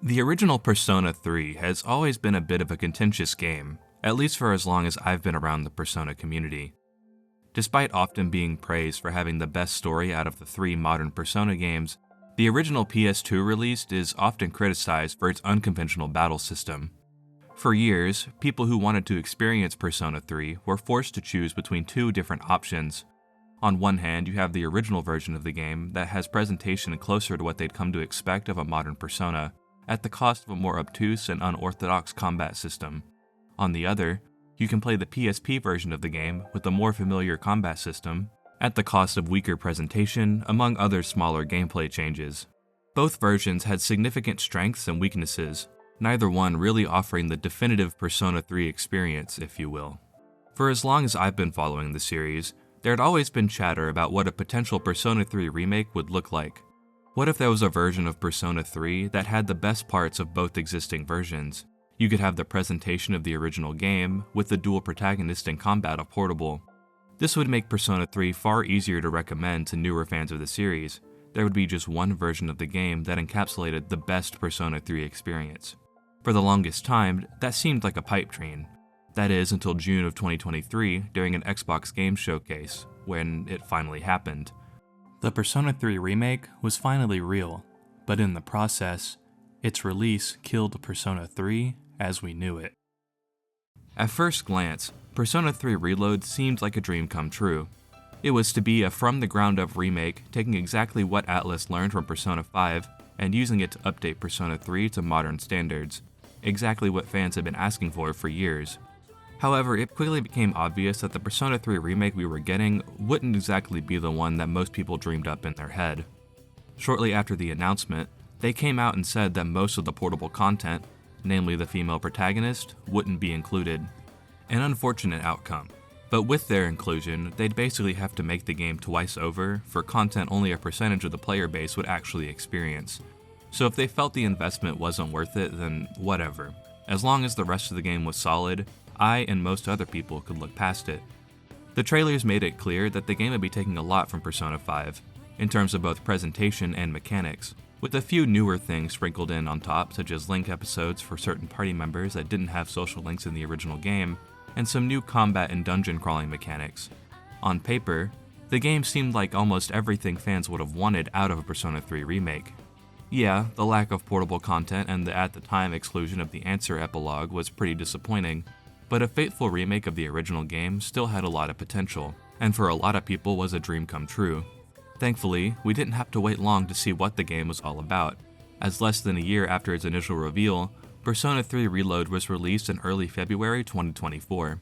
The original Persona 3 has always been a bit of a contentious game, at least for as long as I've been around the Persona community. Despite often being praised for having the best story out of the three modern Persona games, the original PS2 release is often criticized for its unconventional battle system. For years, people who wanted to experience Persona 3 were forced to choose between two different options. On one hand, you have the original version of the game that has presentation closer to what they'd come to expect of a modern Persona, at the cost of a more obtuse and unorthodox combat system. On the other, you can play the PSP version of the game with a more familiar combat system, at the cost of weaker presentation, among other smaller gameplay changes. Both versions had significant strengths and weaknesses, neither one really offering the definitive Persona 3 experience, if you will. For as long as I've been following the series, there had always been chatter about what a potential Persona 3 remake would look like. What if there was a version of Persona 3 that had the best parts of both existing versions? You could have the presentation of the original game, with the dual protagonist and combat portable. This would make Persona 3 far easier to recommend to newer fans of the series. There would be just one version of the game that encapsulated the best Persona 3 experience. For the longest time, that seemed like a pipe dream. That is, until June of 2023 during an Xbox Game Showcase, when it finally happened. The Persona 3 remake was finally real, but in the process, its release killed Persona 3 as we knew it. At first glance, Persona 3 Reload seemed like a dream come true. It was to be a from-the-ground-up remake, taking exactly what Atlus learned from Persona 5 and using it to update Persona 3 to modern standards, exactly what fans had been asking for years. However, it quickly became obvious that the Persona 3 remake we were getting wouldn't exactly be the one that most people dreamed up in their head. Shortly after the announcement, they came out and said that most of the portable content, namely the female protagonist, wouldn't be included. An unfortunate outcome, but with their inclusion, they'd basically have to make the game twice over for content only a percentage of the player base would actually experience. So if they felt the investment wasn't worth it, then whatever. As long as the rest of the game was solid, I and most other people could look past it. The trailers made it clear that the game would be taking a lot from Persona 5, in terms of both presentation and mechanics, with a few newer things sprinkled in on top, such as link episodes for certain party members that didn't have social links in the original game, and some new combat and dungeon crawling mechanics. On paper, the game seemed like almost everything fans would have wanted out of a Persona 3 remake. Yeah, the lack of portable content and the at the time exclusion of the answer epilogue was pretty disappointing, but a faithful remake of the original game still had a lot of potential, and for a lot of people was a dream come true. Thankfully, we didn't have to wait long to see what the game was all about, as less than a year after its initial reveal, Persona 3 Reload was released in early February 2024.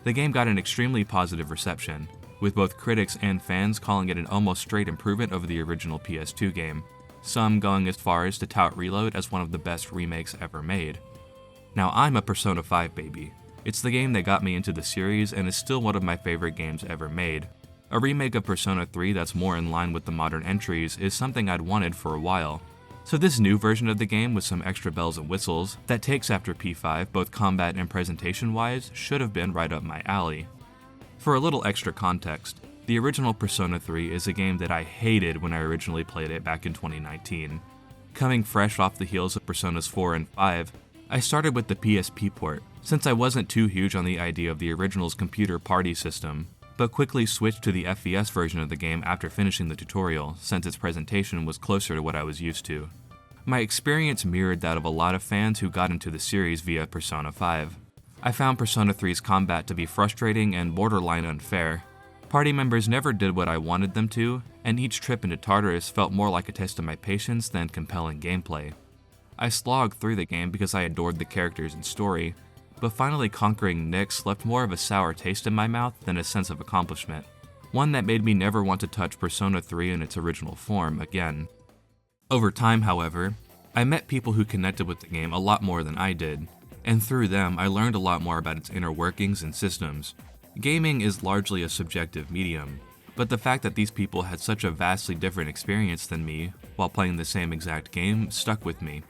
The game got an extremely positive reception, with both critics and fans calling it an almost straight improvement over the original PS2 game, some going as far as to tout Reload as one of the best remakes ever made. Now I'm a Persona 5 baby. It's the game that got me into the series and is still one of my favorite games ever made. A remake of Persona 3 that's more in line with the modern entries is something I'd wanted for a while. So this new version of the game with some extra bells and whistles that takes after P5 both combat and presentation wise should have been right up my alley. For a little extra context, the original Persona 3 is a game that I hated when I originally played it back in 2019. Coming fresh off the heels of Personas 4 and 5, I started with the PSP port, since I wasn't too huge on the idea of the original's computer party system, but quickly switched to the FES version of the game after finishing the tutorial, since its presentation was closer to what I was used to. My experience mirrored that of a lot of fans who got into the series via Persona 5. I found Persona 3's combat to be frustrating and borderline unfair. Party members never did what I wanted them to, and each trip into Tartarus felt more like a test of my patience than compelling gameplay. I slogged through the game because I adored the characters and story, but finally conquering Nyx left more of a sour taste in my mouth than a sense of accomplishment, one that made me never want to touch Persona 3 in its original form again. Over time, however, I met people who connected with the game a lot more than I did, and through them I learned a lot more about its inner workings and systems. Gaming is largely a subjective medium, but the fact that these people had such a vastly different experience than me while playing the same exact game stuck with me.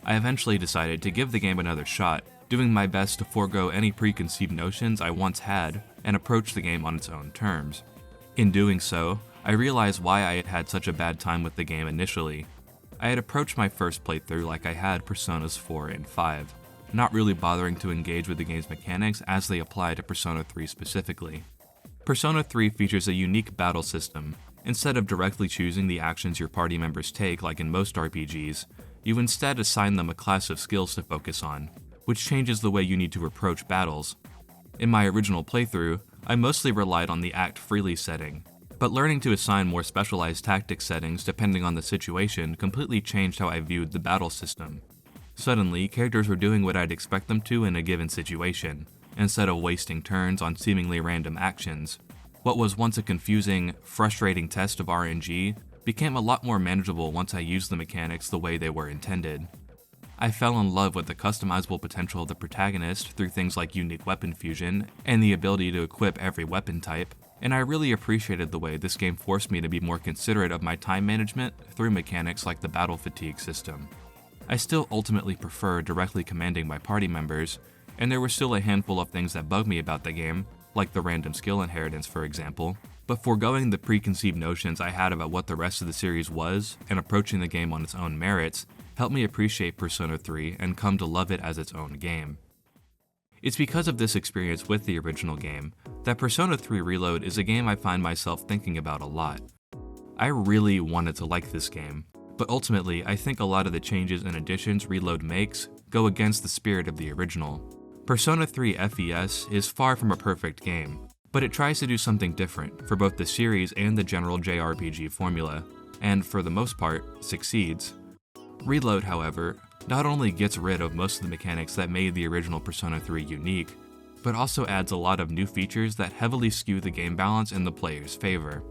I eventually decided to give the game another shot, doing my best to forego any preconceived notions I once had and approach the game on its own terms. In doing so, I realized why I had had such a bad time with the game initially. I had approached my first playthrough like I had Personas 4 and 5, not really bothering to engage with the game's mechanics as they apply to Persona 3 specifically. Persona 3 features a unique battle system. Instead of directly choosing the actions your party members take like in most RPGs, you instead assign them a class of skills to focus on, which changes the way you need to approach battles. In my original playthrough, I mostly relied on the Act Freely setting, but learning to assign more specialized tactics settings depending on the situation completely changed how I viewed the battle system. Suddenly, characters were doing what I'd expect them to in a given situation, instead of wasting turns on seemingly random actions. What was once a confusing, frustrating test of RNG became a lot more manageable once I used the mechanics the way they were intended. I fell in love with the customizable potential of the protagonist through things like unique weapon fusion and the ability to equip every weapon type, and I really appreciated the way this game forced me to be more considerate of my time management through mechanics like the battle fatigue system. I still ultimately prefer directly commanding my party members, and there were still a handful of things that bugged me about the game, like the random skill inheritance for example, but foregoing the preconceived notions I had about what the rest of the series was and approaching the game on its own merits helped me appreciate Persona 3 and come to love it as its own game. It's because of this experience with the original game that Persona 3 Reload is a game I find myself thinking about a lot. I really wanted to like this game, but ultimately I think a lot of the changes and additions Reload makes go against the spirit of the original. Persona 3 FES is far from a perfect game, but it tries to do something different for both the series and the general JRPG formula, and for the most part, succeeds. Reload, however, not only gets rid of most of the mechanics that made the original Persona 3 unique, but also adds a lot of new features that heavily skew the game balance in the player's favor,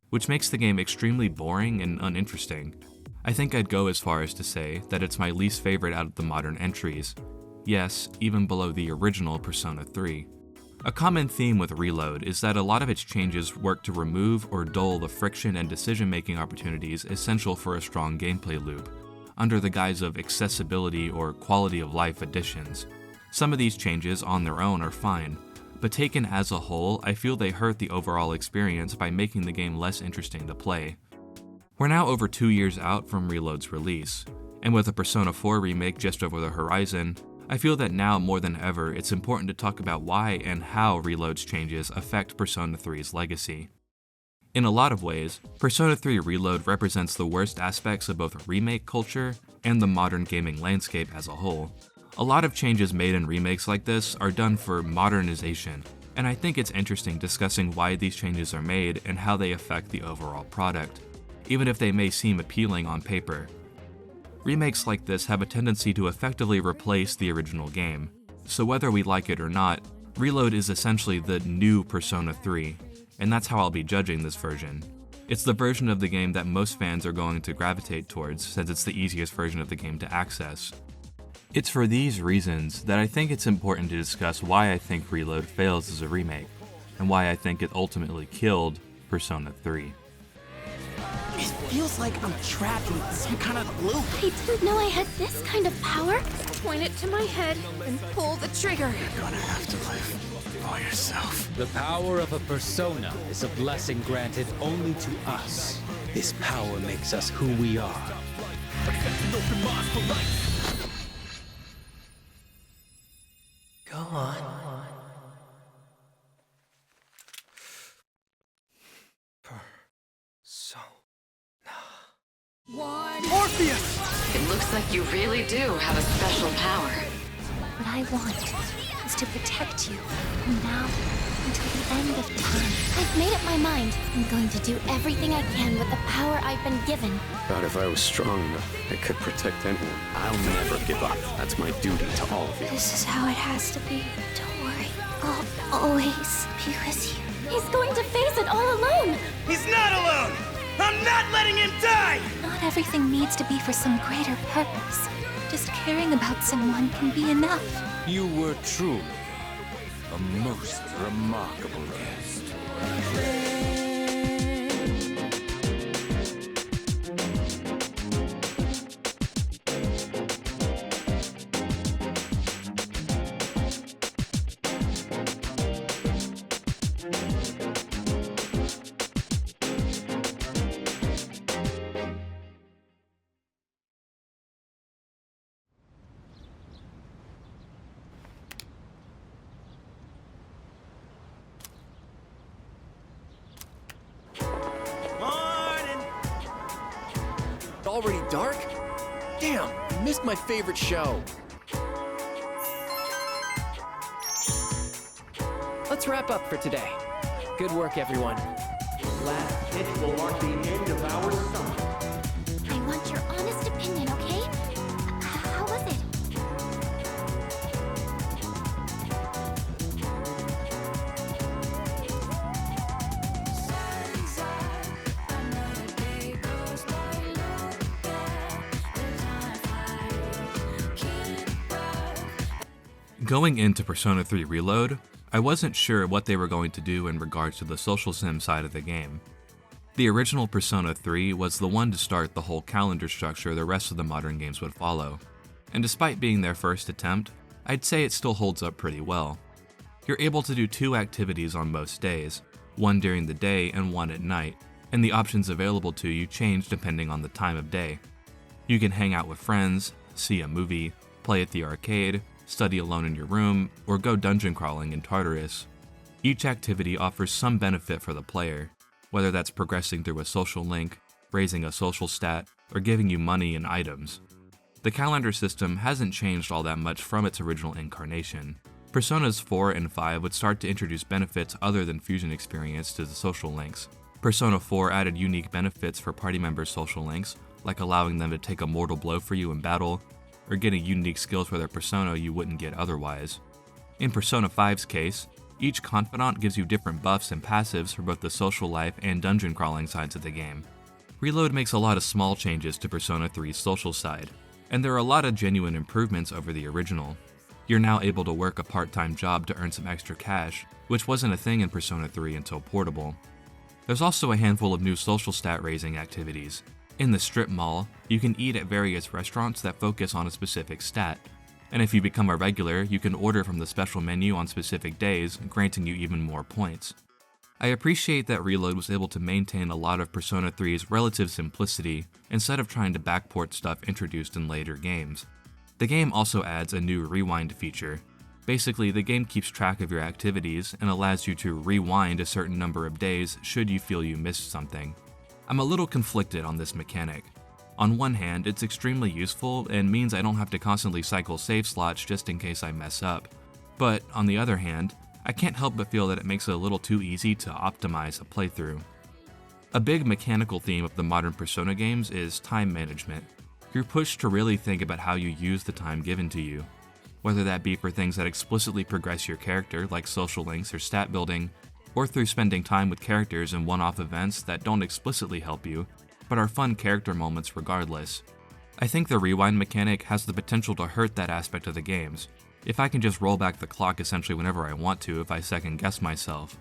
which makes the game extremely boring and uninteresting. I think I'd go as far as to say that it's my least favorite out of the modern entries. Yes, even below the original Persona 3. A common theme with Reload is that a lot of its changes work to remove or dull the friction and decision-making opportunities essential for a strong gameplay loop, under the guise of accessibility or quality of life additions. Some of these changes on their own are fine, but taken as a whole, I feel they hurt the overall experience by making the game less interesting to play. We're now over 2 years out from Reload's release, and with a Persona 4 remake just over the horizon, I feel that now more than ever it's important to talk about why and how Reload's changes affect Persona 3's legacy. In a lot of ways, Persona 3 Reload represents the worst aspects of both remake culture and the modern gaming landscape as a whole. A lot of changes made in remakes like this are done for modernization, and I think it's interesting discussing why these changes are made and how they affect the overall product, even if they may seem appealing on paper. Remakes like this have a tendency to effectively replace the original game, so whether we like it or not, Reload is essentially the new Persona 3, and that's how I'll be judging this version. It's the version of the game that most fans are going to gravitate towards since it's the easiest version of the game to access. It's for these reasons that I think it's important to discuss why I think Reload fails as a remake, and why I think it ultimately killed Persona 3. It feels like I'm trapped in some kind of loop. I didn't know I had this kind of power. Point it to my head and pull the trigger. You're gonna have to live by yourself. The power of a persona is a blessing granted only to us. This power makes us who we are. Go on. Orpheus! It looks like you really do have a special power. What I want is to protect you from now until the end of time. I've made up my mind. I'm going to do everything I can with the power I've been given. Thought if I was strong enough, I could protect anyone. I'll never give up. That's my duty to all of you. This is how it has to be. Don't worry. I'll always be with you. He's going to face it all alone. He's not alone! I'm not letting him die! Not everything needs to be for some greater purpose. Just caring about someone can be enough. You were truly a most remarkable guest. already dark? Damn, I missed my favorite show. Let's wrap up for today. Good work, everyone. Last hit will mark the end of our summer. I want your honest opinion, okay? How was it? Going into Persona 3 Reload, I wasn't sure what they were going to do in regards to the social sim side of the game. The original Persona 3 was the one to start the whole calendar structure the rest of the modern games would follow, and despite being their first attempt, I'd say it still holds up pretty well. You're able to do 2 activities on most days, one during the day and one at night, and the options available to you change depending on the time of day. You can hang out with friends, see a movie, play at the arcade, study alone in your room, or go dungeon crawling in Tartarus. Each activity offers some benefit for the player, whether that's progressing through a social link, raising a social stat, or giving you money and items. The calendar system hasn't changed all that much from its original incarnation. Personas 4 and 5 would start to introduce benefits other than fusion experience to the social links. Persona 4 added unique benefits for party members' social links, like allowing them to take a mortal blow for you in battle, or getting unique skills for their persona you wouldn't get otherwise. In Persona 5's case, each confidant gives you different buffs and passives for both the social life and dungeon crawling sides of the game. Reload makes a lot of small changes to Persona 3's social side, and there are a lot of genuine improvements over the original. You're now able to work a part-time job to earn some extra cash, which wasn't a thing in Persona 3 until Portable. There's also a handful of new social stat raising activities. In the strip mall, you can eat at various restaurants that focus on a specific stat, and if you become a regular, you can order from the special menu on specific days, granting you even more points. I appreciate that Reload was able to maintain a lot of Persona 3's relative simplicity instead of trying to backport stuff introduced in later games. The game also adds a new rewind feature. Basically, the game keeps track of your activities and allows you to rewind a certain number of days should you feel you missed something. I'm a little conflicted on this mechanic. On one hand, it's extremely useful and means I don't have to constantly cycle save slots just in case I mess up. But on the other hand, I can't help but feel that it makes it a little too easy to optimize a playthrough. A big mechanical theme of the modern Persona games is time management. You're pushed to really think about how you use the time given to you, whether that be for things that explicitly progress your character like social links or stat building, or through spending time with characters in one-off events that don't explicitly help you, but are fun character moments regardless. I think the rewind mechanic has the potential to hurt that aspect of the games, if I can just roll back the clock essentially whenever I want to if I second guess myself.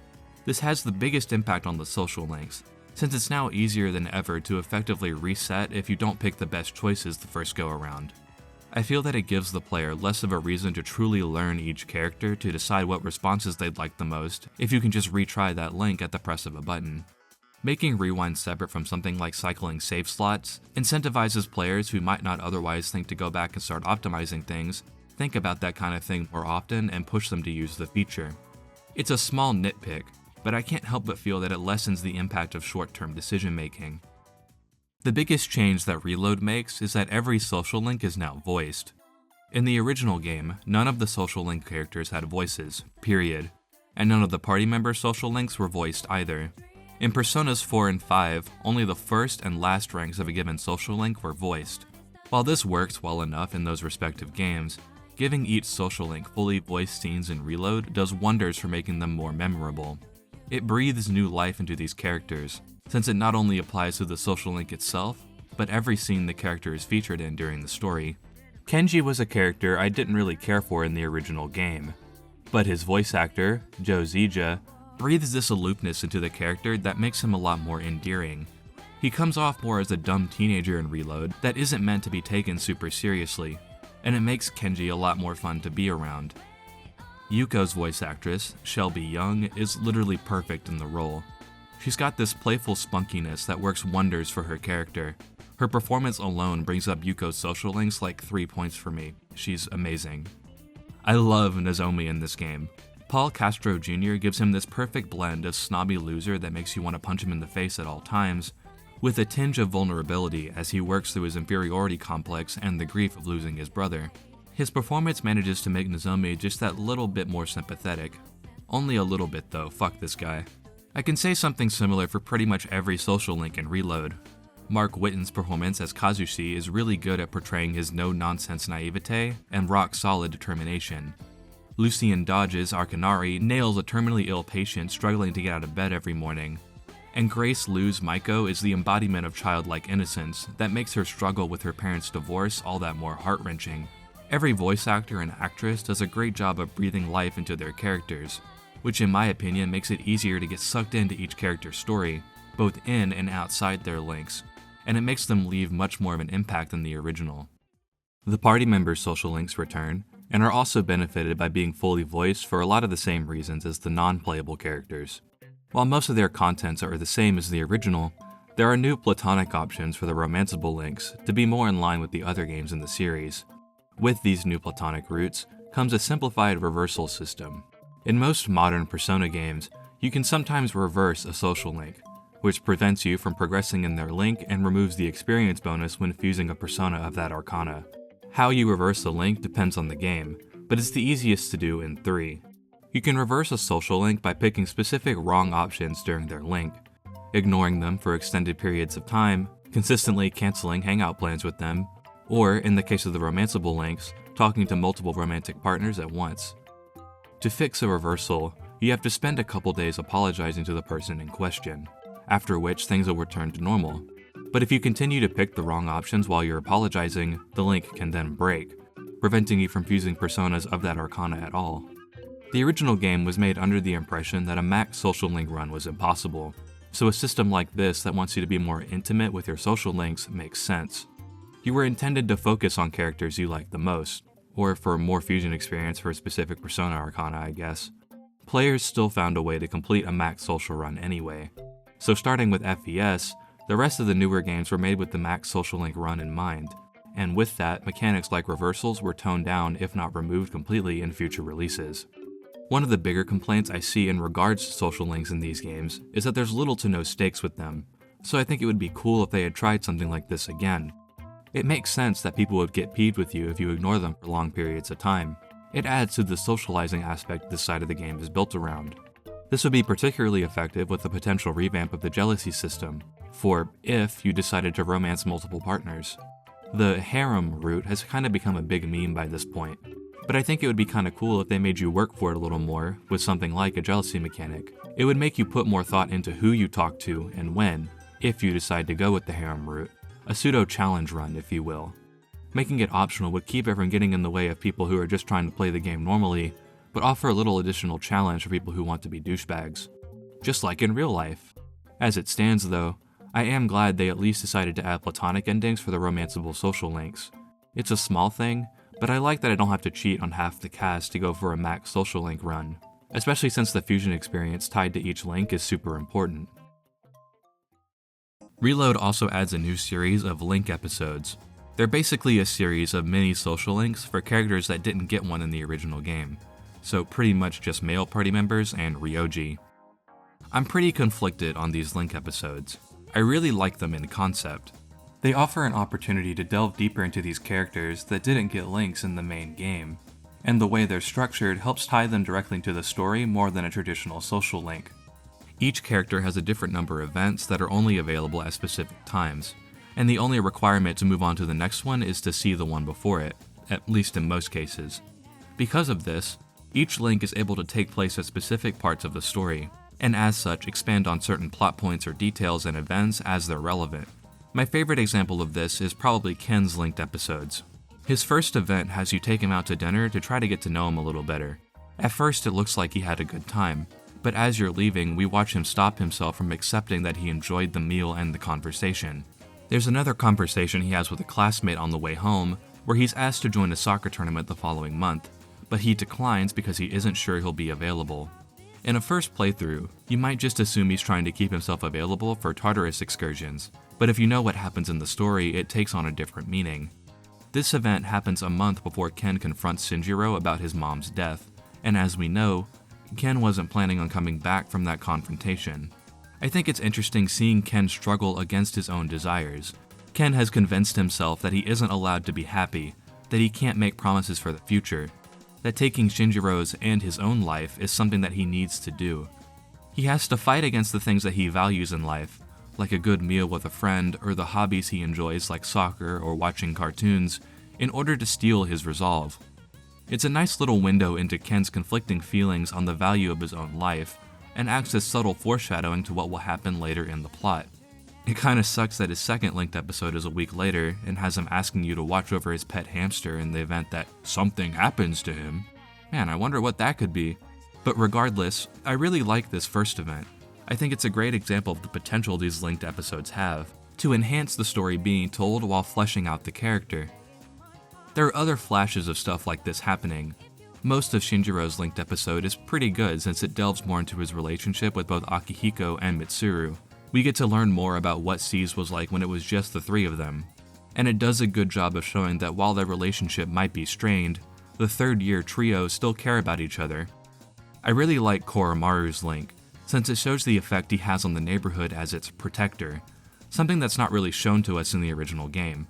This has the biggest impact on the social links, since it's now easier than ever to effectively reset if you don't pick the best choices the first go around. I feel that it gives the player less of a reason to truly learn each character to decide what responses they'd like the most if you can just retry that link at the press of a button. Making rewind separate from something like cycling save slots incentivizes players who might not otherwise think to go back and start optimizing things, think about that kind of thing more often and push them to use the feature. It's a small nitpick, but I can't help but feel that it lessens the impact of short-term decision making. The biggest change that Reload makes is that every social link is now voiced. In the original game, none of the social link characters had voices, period, and none of the party member social links were voiced either. In Personas 4 and 5, only the first and last ranks of a given social link were voiced. While this works well enough in those respective games, giving each social link fully voiced scenes in Reload does wonders for making them more memorable. It breathes new life into these characters, since it not only applies to the social link itself, but every scene the character is featured in during the story. Kenji was a character I didn't really care for in the original game, but his voice actor, Joe Zija, breathes this aloofness into the character that makes him a lot more endearing. He comes off more as a dumb teenager in Reload that isn't meant to be taken super seriously, and it makes Kenji a lot more fun to be around. Yuko's voice actress, Shelby Young, is literally perfect in the role. She's got this playful spunkiness that works wonders for her character. Her performance alone brings up Yuko's social links like 3 points for me. She's amazing. I love Nozomi in this game. Paul Castro Jr. gives him this perfect blend of snobby loser that makes you want to punch him in the face at all times, with a tinge of vulnerability as he works through his inferiority complex and the grief of losing his brother. His performance manages to make Nozomi just that little bit more sympathetic. Only a little bit though, fuck this guy. I can say something similar for pretty much every social link in Reload. Mark Witten's performance as Kazushi is really good at portraying his no-nonsense naivete and rock-solid determination. Lucien Dodge's Arcanari nails a terminally ill patient struggling to get out of bed every morning. And Grace Liu's Maiko is the embodiment of childlike innocence that makes her struggle with her parents' divorce all that more heart-wrenching. Every voice actor and actress does a great job of breathing life into their characters, which in my opinion makes it easier to get sucked into each character's story, both in and outside their links, and it makes them leave much more of an impact than the original. The party members' social links return, and are also benefited by being fully voiced for a lot of the same reasons as the non-playable characters. While most of their contents are the same as the original, there are new platonic options for the romanceable links to be more in line with the other games in the series. With these new platonic routes comes a simplified reversal system. In most modern Persona games, you can sometimes reverse a social link, which prevents you from progressing in their link and removes the experience bonus when fusing a persona of that arcana. How you reverse the link depends on the game, but it's the easiest to do in 3. You can reverse a social link by picking specific wrong options during their link, ignoring them for extended periods of time, consistently canceling hangout plans with them, or, in the case of the romanceable links, talking to multiple romantic partners at once. To fix a reversal, you have to spend a couple days apologizing to the person in question, after which things will return to normal. But if you continue to pick the wrong options while you're apologizing, the link can then break, preventing you from fusing personas of that arcana at all. The original game was made under the impression that a max social link run was impossible, so a system like this that wants you to be more intimate with your social links makes sense. You were intended to focus on characters you like the most, or for more fusion experience for a specific persona arcana, I guess. Players still found a way to complete a max social run anyway. So starting with FES, the rest of the newer games were made with the max social link run in mind, and with that, mechanics like reversals were toned down if not removed completely in future releases. One of the bigger complaints I see in regards to social links in these games is that there's little to no stakes with them, so I think it would be cool if they had tried something like this again. It makes sense that people would get peeved with you if you ignore them for long periods of time. It adds to the socializing aspect this side of the game is built around. This would be particularly effective with the potential revamp of the jealousy system, for if you decided to romance multiple partners. The harem route has kind of become a big meme by this point, but I think it would be kind of cool if they made you work for it a little more with something like a jealousy mechanic. It would make you put more thought into who you talk to and when, if you decide to go with the harem route. A pseudo-challenge run, if you will. Making it optional would keep everyone getting in the way of people who are just trying to play the game normally, but offer a little additional challenge for people who want to be douchebags. Just like in real life. As it stands though, I am glad they at least decided to add platonic endings for the romanceable social links. It's a small thing, but I like that I don't have to cheat on half the cast to go for a max social link run, especially since the fusion experience tied to each link is super important. Reload also adds a new series of link episodes. They're basically a series of mini social links for characters that didn't get one in the original game, so pretty much just male party members and Ryoji. I'm pretty conflicted on these link episodes. I really like them in concept. They offer an opportunity to delve deeper into these characters that didn't get links in the main game, and the way they're structured helps tie them directly to the story more than a traditional social link. Each character has a different number of events that are only available at specific times, and the only requirement to move on to the next one is to see the one before it, at least in most cases. Because of this, each link is able to take place at specific parts of the story, and as such expand on certain plot points or details and events as they're relevant. My favorite example of this is probably Ken's linked episodes. His first event has you take him out to dinner to try to get to know him a little better. At first it looks like he had a good time, but as you're leaving, we watch him stop himself from accepting that he enjoyed the meal and the conversation. There's another conversation he has with a classmate on the way home, where he's asked to join a soccer tournament the following month, but he declines because he isn't sure he'll be available. In a first playthrough, you might just assume he's trying to keep himself available for Tartarus excursions, but if you know what happens in the story, it takes on a different meaning. This event happens a month before Ken confronts Shinjiro about his mom's death, and as we know, Ken wasn't planning on coming back from that confrontation. I think it's interesting seeing Ken struggle against his own desires. Ken has convinced himself that he isn't allowed to be happy, that he can't make promises for the future, that taking Shinjiro's and his own life is something that he needs to do. He has to fight against the things that he values in life, like a good meal with a friend or the hobbies he enjoys like soccer or watching cartoons, in order to steel his resolve. It's a nice little window into Ken's conflicting feelings on the value of his own life, and acts as subtle foreshadowing to what will happen later in the plot. It kinda sucks that his second linked episode is a week later and has him asking you to watch over his pet hamster in the event that something happens to him. Man, I wonder what that could be. But regardless, I really like this first event. I think it's a great example of the potential these linked episodes have, to enhance the story being told while fleshing out the character. There are other flashes of stuff like this happening. Most of Shinjiro's linked episode is pretty good since it delves more into his relationship with both Akihiko and Mitsuru. We get to learn more about what C's was like when it was just the three of them. And it does a good job of showing that while their relationship might be strained, the third-year trio still care about each other. I really like Koromaru's link, since it shows the effect he has on the neighborhood as its protector, something that's not really shown to us in the original game.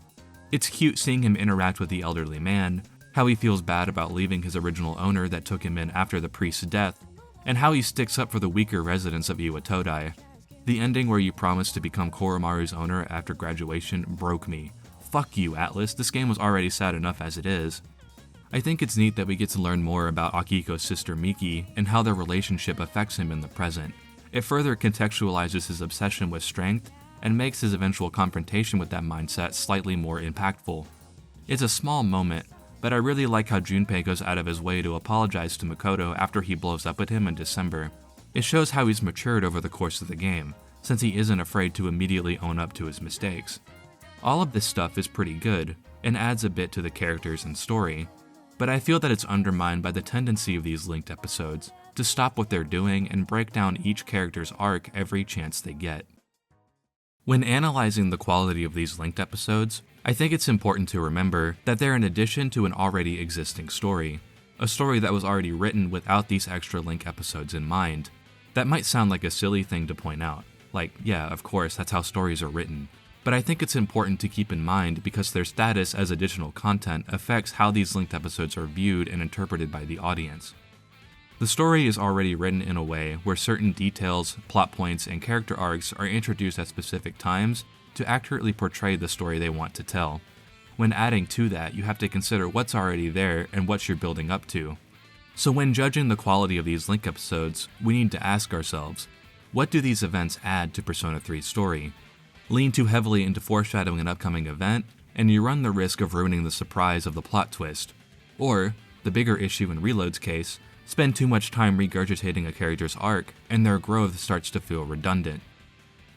It's cute seeing him interact with the elderly man, how he feels bad about leaving his original owner that took him in after the priest's death, and how he sticks up for the weaker residents of Iwatodai. The ending where you promise to become Koromaru's owner after graduation broke me. Fuck you, Atlas, this game was already sad enough as it is. I think it's neat that we get to learn more about Akihiko's sister Miki and how their relationship affects him in the present. It further contextualizes his obsession with strength and makes his eventual confrontation with that mindset slightly more impactful. It's a small moment, but I really like how Junpei goes out of his way to apologize to Makoto after he blows up at him in December. It shows how he's matured over the course of the game, since he isn't afraid to immediately own up to his mistakes. All of this stuff is pretty good, and adds a bit to the characters and story, but I feel that it's undermined by the tendency of these linked episodes to stop what they're doing and break down each character's arc every chance they get. When analyzing the quality of these linked episodes, I think it's important to remember that they're an addition to an already existing story, a story that was already written without these extra link episodes in mind. That might sound like a silly thing to point out, like, yeah, of course, that's how stories are written, but I think it's important to keep in mind because their status as additional content affects how these linked episodes are viewed and interpreted by the audience. The story is already written in a way where certain details, plot points, and character arcs are introduced at specific times to accurately portray the story they want to tell. When adding to that, you have to consider what's already there and what you're building up to. So when judging the quality of these link episodes, we need to ask ourselves, what do these events add to Persona 3's story? Lean too heavily into foreshadowing an upcoming event, and you run the risk of ruining the surprise of the plot twist. Or, the bigger issue in Reload's case, spend too much time regurgitating a character's arc, and their growth starts to feel redundant.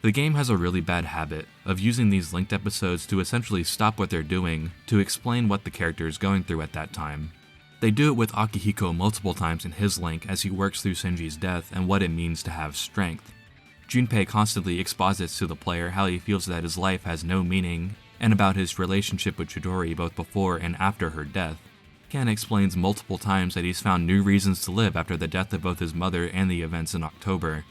The game has a really bad habit of using these linked episodes to essentially stop what they're doing to explain what the character is going through at that time. They do it with Akihiko multiple times in his link as he works through Shinji's death and what it means to have strength. Junpei constantly exposits to the player how he feels that his life has no meaning, and about his relationship with Chidori both before and after her death. Ken explains multiple times that he's found new reasons to live after the death of both his mother and the events in October.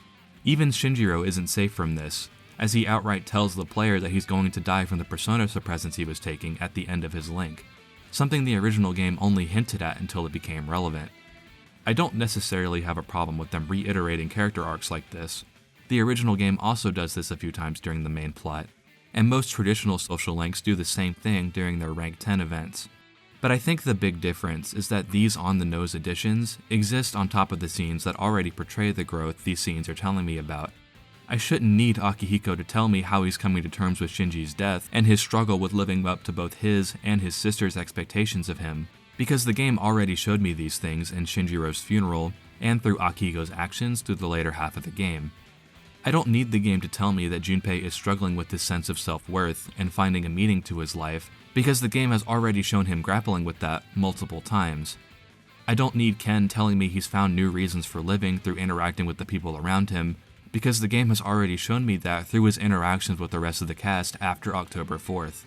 Even Shinjiro isn't safe from this, as he outright tells the player that he's going to die from the persona suppressants he was taking at the end of his link, something the original game only hinted at until it became relevant. I don't necessarily have a problem with them reiterating character arcs like this. The original game also does this a few times during the main plot, and most traditional social links do the same thing during their Rank 10 events. But I think the big difference is that these on-the-nose additions exist on top of the scenes that already portray the growth these scenes are telling me about. I shouldn't need Akihiko to tell me how he's coming to terms with Shinji's death and his struggle with living up to both his and his sister's expectations of him, because the game already showed me these things in Shinjiro's funeral and through Akihiko's actions through the later half of the game. I don't need the game to tell me that Junpei is struggling with this sense of self-worth and finding a meaning to his life, because the game has already shown him grappling with that multiple times. I don't need Ken telling me he's found new reasons for living through interacting with the people around him, because the game has already shown me that through his interactions with the rest of the cast after October 4th.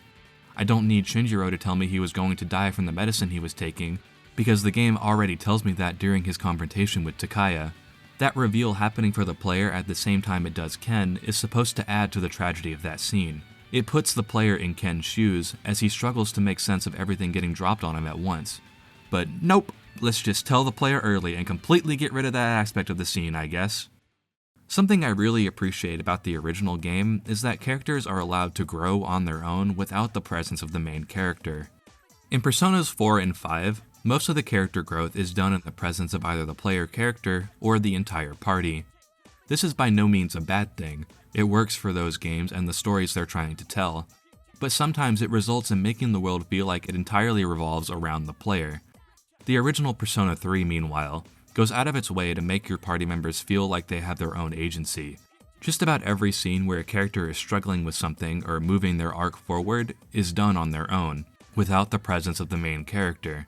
I don't need Shinjiro to tell me he was going to die from the medicine he was taking, because the game already tells me that during his confrontation with Takaya. That reveal happening for the player at the same time it does Ken is supposed to add to the tragedy of that scene. It puts the player in Ken's shoes as he struggles to make sense of everything getting dropped on him at once. But nope, let's just tell the player early and completely get rid of that aspect of the scene, I guess. Something I really appreciate about the original game is that characters are allowed to grow on their own without the presence of the main character. In Personas 4 and 5, most of the character growth is done in the presence of either the player character or the entire party. This is by no means a bad thing. It works for those games and the stories they're trying to tell, but sometimes it results in making the world feel like it entirely revolves around the player. The original Persona 3, meanwhile, goes out of its way to make your party members feel like they have their own agency. Just about every scene where a character is struggling with something or moving their arc forward is done on their own, without the presence of the main character.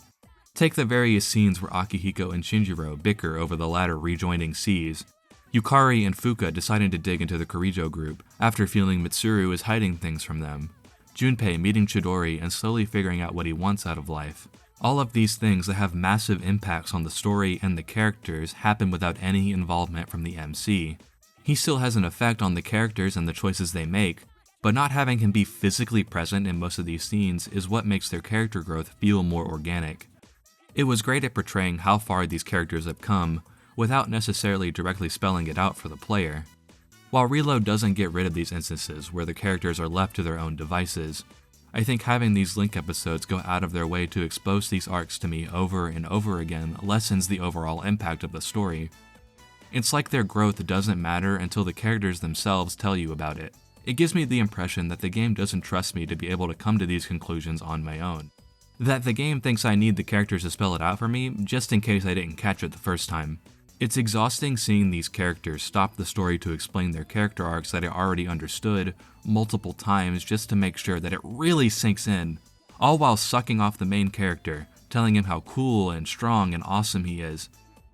Take the various scenes where Akihiko and Shinjiro bicker over the latter rejoining seas, Yukari and Fuka deciding to dig into the Kirijo group after feeling Mitsuru is hiding things from them, Junpei meeting Chidori and slowly figuring out what he wants out of life. All of these things that have massive impacts on the story and the characters happen without any involvement from the MC. He still has an effect on the characters and the choices they make, but not having him be physically present in most of these scenes is what makes their character growth feel more organic. It was great at portraying how far these characters have come, without necessarily directly spelling it out for the player. While Reload doesn't get rid of these instances where the characters are left to their own devices, I think having these Link episodes go out of their way to expose these arcs to me over and over again lessens the overall impact of the story. It's like their growth doesn't matter until the characters themselves tell you about it. It gives me the impression that the game doesn't trust me to be able to come to these conclusions on my own. That the game thinks I need the characters to spell it out for me, just in case I didn't catch it the first time. It's exhausting seeing these characters stop the story to explain their character arcs that I already understood multiple times just to make sure that it really sinks in, all while sucking off the main character, telling him how cool and strong and awesome he is.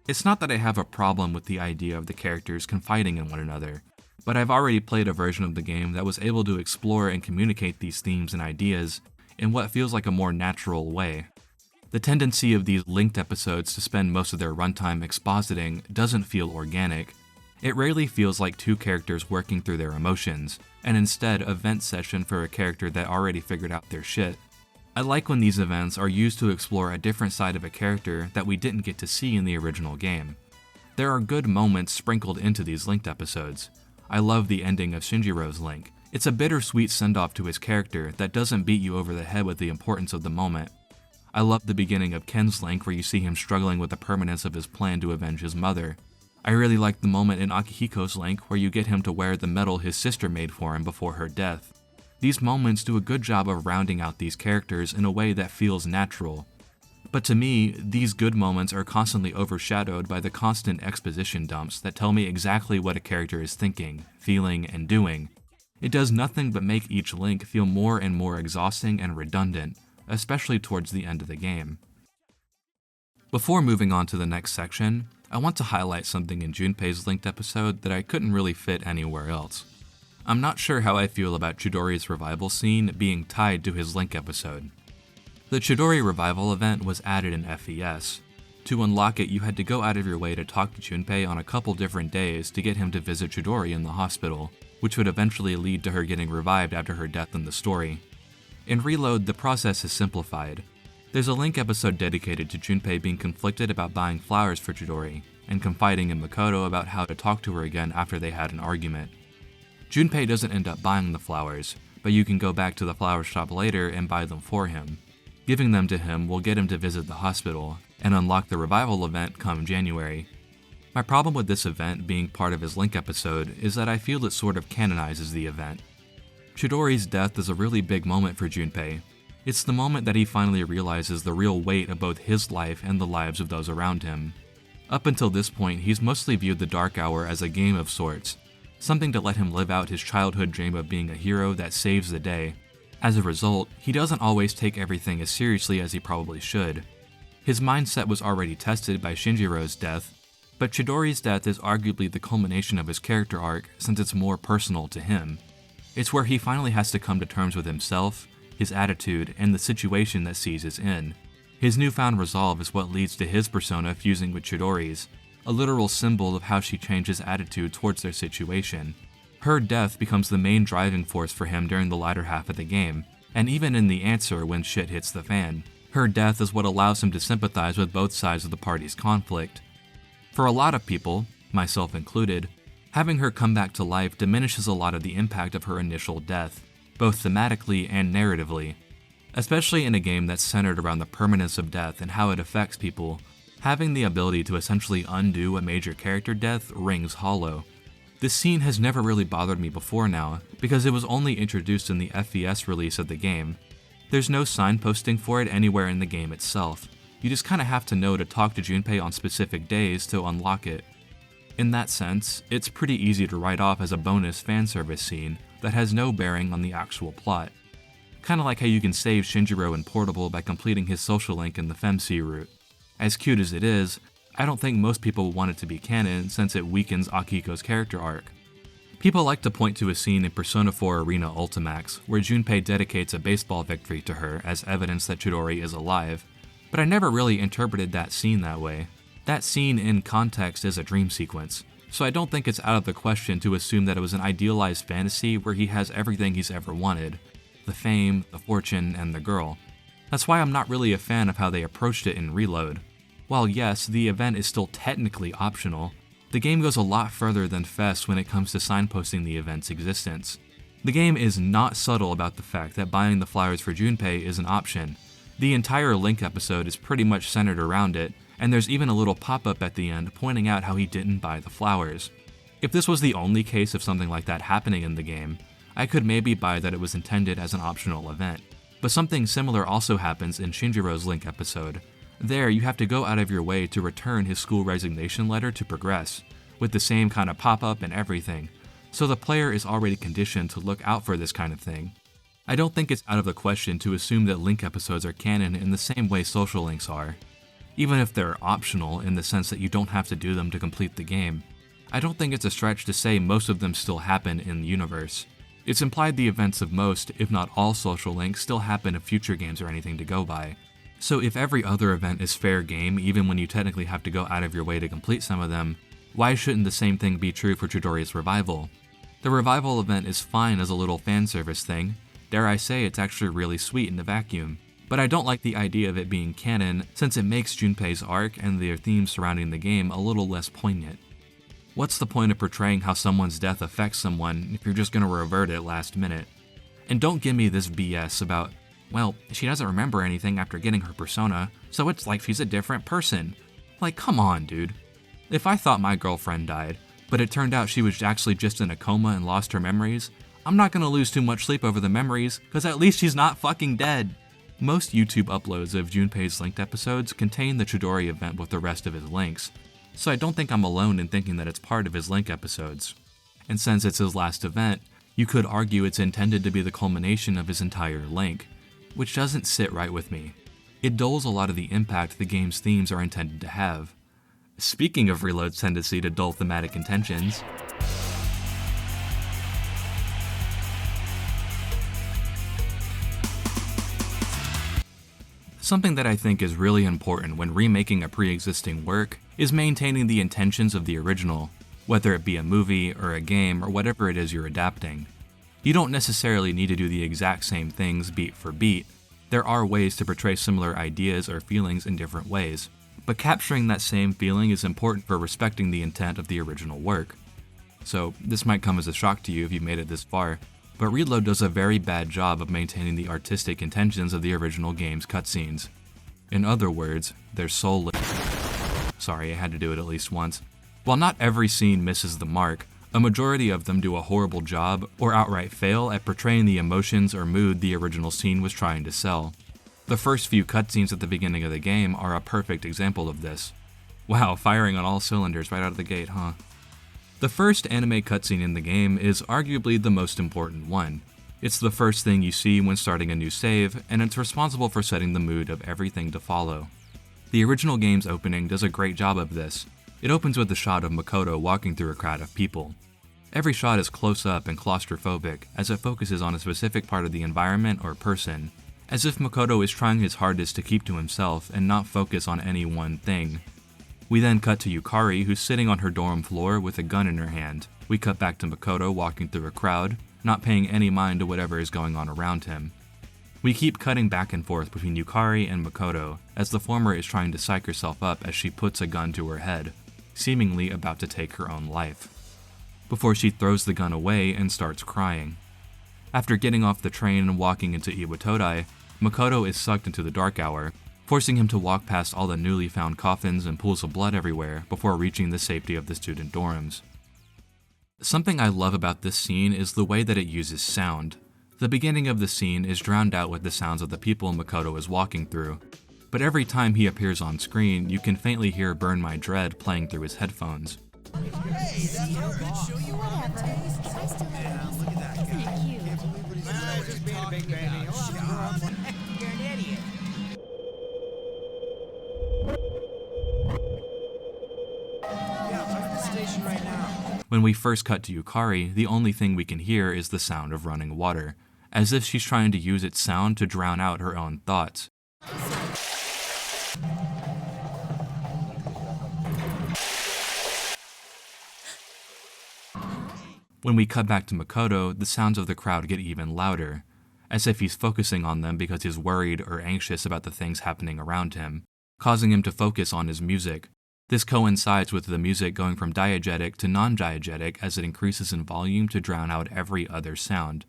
It's not that I have a problem with the idea of the characters confiding in one another, but I've already played a version of the game that was able to explore and communicate these themes and ideas in what feels like a more natural way. The tendency of these linked episodes to spend most of their runtime expositing doesn't feel organic. It rarely feels like two characters working through their emotions, and instead a vent session for a character that already figured out their shit. I like when these events are used to explore a different side of a character that we didn't get to see in the original game. There are good moments sprinkled into these linked episodes. I love the ending of Shinjiro's Link. It's a bittersweet send-off to his character that doesn't beat you over the head with the importance of the moment. I love the beginning of Ken's Link where you see him struggling with the permanence of his plan to avenge his mother. I really like the moment in Akihiko's Link where you get him to wear the medal his sister made for him before her death. These moments do a good job of rounding out these characters in a way that feels natural. But to me, these good moments are constantly overshadowed by the constant exposition dumps that tell me exactly what a character is thinking, feeling, and doing. It does nothing but make each link feel more and more exhausting and redundant, especially towards the end of the game. Before moving on to the next section, I want to highlight something in Junpei's linked episode that I couldn't really fit anywhere else. I'm not sure how I feel about Chidori's revival scene being tied to his Link episode. The Chidori revival event was added in FES. To unlock it, you had to go out of your way to talk to Junpei on a couple different days to get him to visit Chidori in the hospital, which would eventually lead to her getting revived after her death in the story. In Reload, the process is simplified. There's a Link episode dedicated to Junpei being conflicted about buying flowers for Chidori, and confiding in Makoto about how to talk to her again after they had an argument. Junpei doesn't end up buying the flowers, but you can go back to the flower shop later and buy them for him. Giving them to him will get him to visit the hospital, and unlock the revival event come January. My problem with this event being part of his Link episode is that I feel it sort of canonizes the event. Chidori's death is a really big moment for Junpei. It's the moment that he finally realizes the real weight of both his life and the lives of those around him. Up until this point, he's mostly viewed the Dark Hour as a game of sorts, something to let him live out his childhood dream of being a hero that saves the day. As a result, he doesn't always take everything as seriously as he probably should. His mindset was already tested by Shinjiro's death, but Chidori's death is arguably the culmination of his character arc since it's more personal to him. It's where he finally has to come to terms with himself, his attitude, and the situation that Seize is in. His newfound resolve is what leads to his persona fusing with Chidori's, a literal symbol of how she changed his attitude towards their situation. Her death becomes the main driving force for him during the latter half of the game, and even in the answer when shit hits the fan. Her death is what allows him to sympathize with both sides of the party's conflict. For a lot of people, myself included, having her come back to life diminishes a lot of the impact of her initial death, both thematically and narratively. Especially in a game that's centered around the permanence of death and how it affects people, having the ability to essentially undo a major character death rings hollow. This scene has never really bothered me before now, because it was only introduced in the FES release of the game. There's no signposting for it anywhere in the game itself. You just kinda have to know to talk to Junpei on specific days to unlock it. In that sense, it's pretty easy to write off as a bonus fanservice scene that has no bearing on the actual plot. Kinda like how you can save Shinjiro in Portable by completing his social link in the FemC route. As cute as it is, I don't think most people want it to be canon since it weakens Akiko's character arc. People like to point to a scene in Persona 4 Arena Ultimax where Junpei dedicates a baseball victory to her as evidence that Chidori is alive, but I never really interpreted that scene that way. That scene in context is a dream sequence, so I don't think it's out of the question to assume that it was an idealized fantasy where he has everything he's ever wanted: the fame, the fortune, and the girl. That's why I'm not really a fan of how they approached it in Reload. While yes, the event is still technically optional, the game goes a lot further than FES when it comes to signposting the event's existence. The game is not subtle about the fact that buying the flowers for Junpei is an option. The entire Link episode is pretty much centered around it, and there's even a little pop-up at the end pointing out how he didn't buy the flowers. If this was the only case of something like that happening in the game, I could maybe buy that it was intended as an optional event. But something similar also happens in Shinjiro's Link episode. There, you have to go out of your way to return his school resignation letter to progress, with the same kind of pop-up and everything, so the player is already conditioned to look out for this kind of thing. I don't think it's out of the question to assume that Link episodes are canon in the same way social links are. Even if they're optional in the sense that you don't have to do them to complete the game, I don't think it's a stretch to say most of them still happen in the universe. It's implied the events of most, if not all social links still happen if future games are anything to go by. So if every other event is fair game even when you technically have to go out of your way to complete some of them, why shouldn't the same thing be true for Chidori's revival? The revival event is fine as a little fan service thing. Dare I say it's actually really sweet in the vacuum. But I don't like the idea of it being canon since it makes Junpei's arc and their themes surrounding the game a little less poignant. What's the point of portraying how someone's death affects someone if you're just gonna revert it last minute? And don't give me this BS about, well, she doesn't remember anything after getting her persona, so it's like she's a different person. Like, come on, dude. If I thought my girlfriend died, but it turned out she was actually just in a coma and lost her memories, I'm not gonna lose too much sleep over the memories, cause at least she's not fucking dead. Most YouTube uploads of Junpei's linked episodes contain the Chidori event with the rest of his links, so I don't think I'm alone in thinking that it's part of his link episodes. And since it's his last event, you could argue it's intended to be the culmination of his entire link, which doesn't sit right with me. It dulls a lot of the impact the game's themes are intended to have. Speaking of Reload's tendency to dull thematic intentions, something that I think is really important when remaking a pre-existing work is maintaining the intentions of the original, whether it be a movie or a game or whatever it is you're adapting. You don't necessarily need to do the exact same things beat for beat. There are ways to portray similar ideas or feelings in different ways, but capturing that same feeling is important for respecting the intent of the original work. So this might come as a shock to you if you've made it this far, but Reload does a very bad job of maintaining the artistic intentions of the original game's cutscenes. In other words, they're soulless. Sorry, I had to do it at least once. While not every scene misses the mark, a majority of them do a horrible job or outright fail at portraying the emotions or mood the original scene was trying to sell. The first few cutscenes at the beginning of the game are a perfect example of this. Wow, firing on all cylinders right out of the gate, huh? The first anime cutscene in the game is arguably the most important one. It's the first thing you see when starting a new save, and it's responsible for setting the mood of everything to follow. The original game's opening does a great job of this. It opens with a shot of Makoto walking through a crowd of people. Every shot is close up and claustrophobic as it focuses on a specific part of the environment or person, as if Makoto is trying his hardest to keep to himself and not focus on any one thing. We then cut to Yukari, who's sitting on her dorm floor with a gun in her hand. We cut back to Makoto walking through a crowd, not paying any mind to whatever is going on around him. We keep cutting back and forth between Yukari and Makoto, as the former is trying to psych herself up as she puts a gun to her head, seemingly about to take her own life, before she throws the gun away and starts crying. After getting off the train and walking into Iwatodai, Makoto is sucked into the dark hour, forcing him to walk past all the newly found coffins and pools of blood everywhere before reaching the safety of the student dorms. Something I love about this scene is the way that it uses sound. The beginning of the scene is drowned out with the sounds of the people Makoto is walking through, but every time he appears on screen, you can faintly hear Burn My Dread playing through his headphones. When we first cut to Yukari, the only thing we can hear is the sound of running water, as if she's trying to use its sound to drown out her own thoughts. When we cut back to Makoto, the sounds of the crowd get even louder, as if he's focusing on them because he's worried or anxious about the things happening around him, causing him to focus on his music. This coincides with the music going from diegetic to non-diegetic as it increases in volume to drown out every other sound.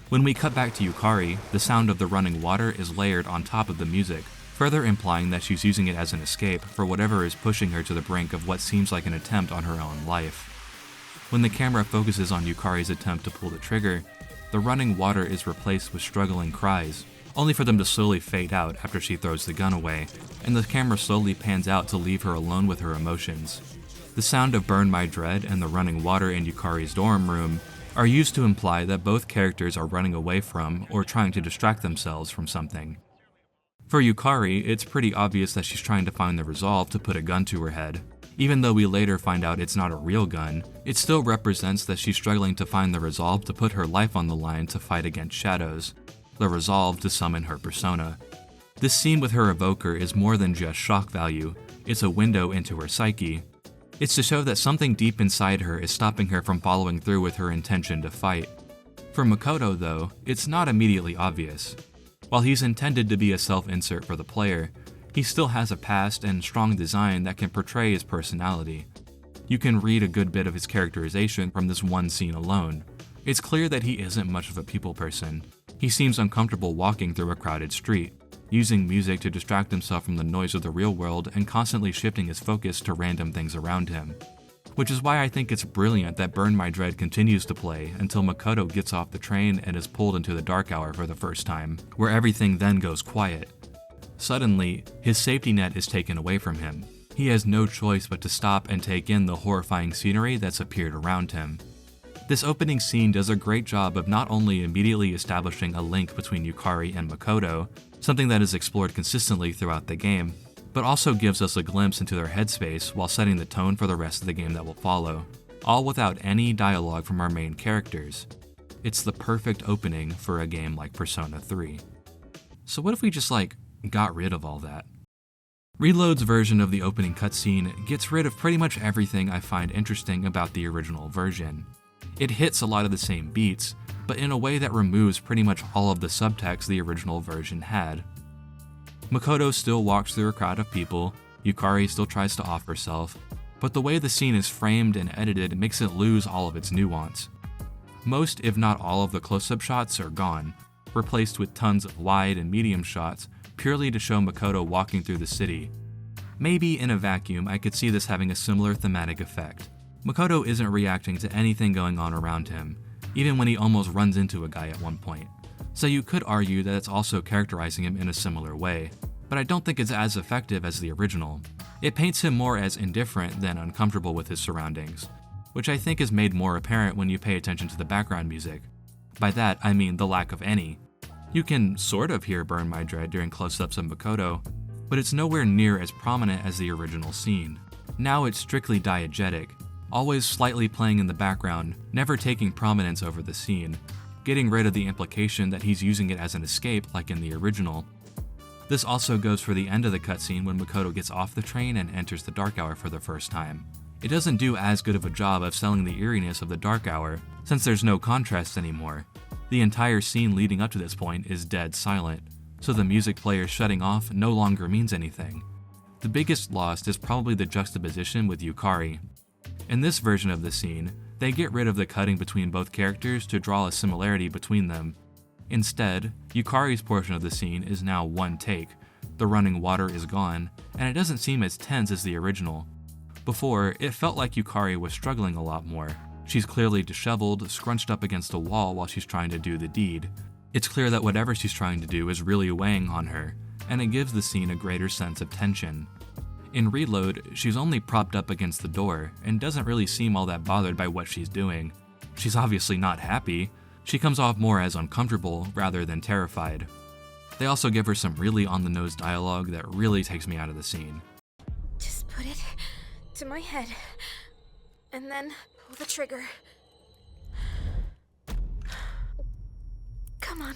When we cut back to Yukari, the sound of the running water is layered on top of the music, further implying that she's using it as an escape for whatever is pushing her to the brink of what seems like an attempt on her own life. When the camera focuses on Yukari's attempt to pull the trigger, the running water is replaced with struggling cries, only for them to slowly fade out after she throws the gun away, and the camera slowly pans out to leave her alone with her emotions. The sound of Burn My Dread and the running water in Yukari's dorm room are used to imply that both characters are running away from or trying to distract themselves from something. For Yukari, it's pretty obvious that she's trying to find the resolve to put a gun to her head. Even though we later find out it's not a real gun, it still represents that she's struggling to find the resolve to put her life on the line to fight against shadows, the resolve to summon her persona. This scene with her evoker is more than just shock value, it's a window into her psyche. It's to show that something deep inside her is stopping her from following through with her intention to fight. For Makoto, though, it's not immediately obvious. While he's intended to be a self-insert for the player, he still has a past and strong design that can portray his personality. You can read a good bit of his characterization from this one scene alone. It's clear that he isn't much of a people person. He seems uncomfortable walking through a crowded street, using music to distract himself from the noise of the real world and constantly shifting his focus to random things around him. Which is why I think it's brilliant that Burn My Dread continues to play until Makoto gets off the train and is pulled into the dark hour for the first time, where everything then goes quiet. Suddenly, his safety net is taken away from him. He has no choice but to stop and take in the horrifying scenery that's appeared around him. This opening scene does a great job of not only immediately establishing a link between Yukari and Makoto, something that is explored consistently throughout the game, but also gives us a glimpse into their headspace while setting the tone for the rest of the game that will follow, all without any dialogue from our main characters. It's the perfect opening for a game like Persona 3. So what if we just got rid of all that? Reload's version of the opening cutscene gets rid of pretty much everything I find interesting about the original version. It hits a lot of the same beats, but in a way that removes pretty much all of the subtext the original version had. Makoto still walks through a crowd of people, Yukari still tries to off herself, but the way the scene is framed and edited makes it lose all of its nuance. Most, if not all, of the close-up shots are gone, replaced with tons of wide and medium shots purely to show Makoto walking through the city. Maybe in a vacuum I could see this having a similar thematic effect. Makoto isn't reacting to anything going on around him, even when he almost runs into a guy at one point. So you could argue that it's also characterizing him in a similar way, but I don't think it's as effective as the original. It paints him more as indifferent than uncomfortable with his surroundings, which I think is made more apparent when you pay attention to the background music. By that, I mean the lack of any. You can sort of hear Burn My Dread during close-ups of Makoto, but it's nowhere near as prominent as the original scene. Now it's strictly diegetic, always slightly playing in the background, never taking prominence over the scene, getting rid of the implication that he's using it as an escape like in the original. This also goes for the end of the cutscene when Makoto gets off the train and enters the Dark Hour for the first time. It doesn't do as good of a job of selling the eeriness of the Dark Hour, since there's no contrast anymore. The entire scene leading up to this point is dead silent, so the music player shutting off no longer means anything. The biggest loss is probably the juxtaposition with Yukari. In this version of the scene, they get rid of the cutting between both characters to draw a similarity between them. Instead, Yukari's portion of the scene is now one take, the running water is gone, and it doesn't seem as tense as the original. Before, it felt like Yukari was struggling a lot more. She's clearly disheveled, scrunched up against a wall while she's trying to do the deed. It's clear that whatever she's trying to do is really weighing on her, and it gives the scene a greater sense of tension. In Reload, she's only propped up against the door, and doesn't really seem all that bothered by what she's doing. She's obviously not happy. She comes off more as uncomfortable rather than terrified. They also give her some really on-the-nose dialogue that really takes me out of the scene. Just put it to my head, and then pull the trigger. Come on.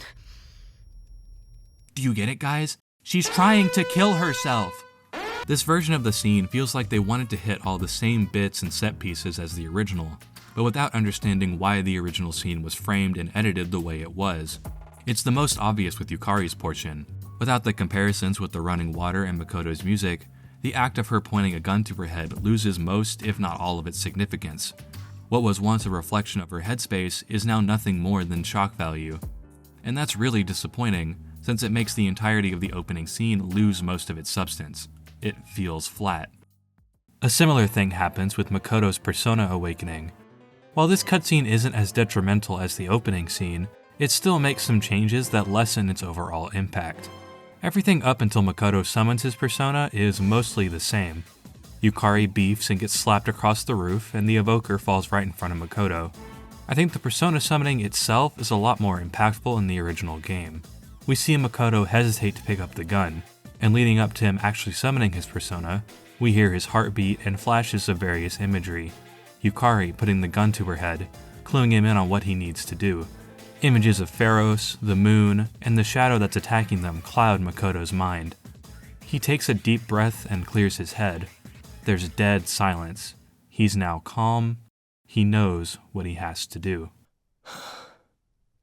Do you get it, guys? She's trying to kill herself! This version of the scene feels like they wanted to hit all the same bits and set pieces as the original, but without understanding why the original scene was framed and edited the way it was. It's the most obvious with Yukari's portion. Without the comparisons with the running water and Makoto's music, the act of her pointing a gun to her head loses most, if not all, of its significance. What was once a reflection of her headspace is now nothing more than shock value. And that's really disappointing, since it makes the entirety of the opening scene lose most of its substance. It feels flat. A similar thing happens with Makoto's persona awakening. While this cutscene isn't as detrimental as the opening scene, it still makes some changes that lessen its overall impact. Everything up until Makoto summons his persona is mostly the same. Yukari beefs and gets slapped across the roof, and the evoker falls right in front of Makoto. I think the persona summoning itself is a lot more impactful in the original game. We see Makoto hesitate to pick up the gun, and leading up to him actually summoning his persona, we hear his heartbeat and flashes of various imagery. Yukari putting the gun to her head, cluing him in on what he needs to do. Images of Pharos, the moon, and the shadow that's attacking them cloud Makoto's mind. He takes a deep breath and clears his head. There's dead silence. He's now calm. He knows what he has to do.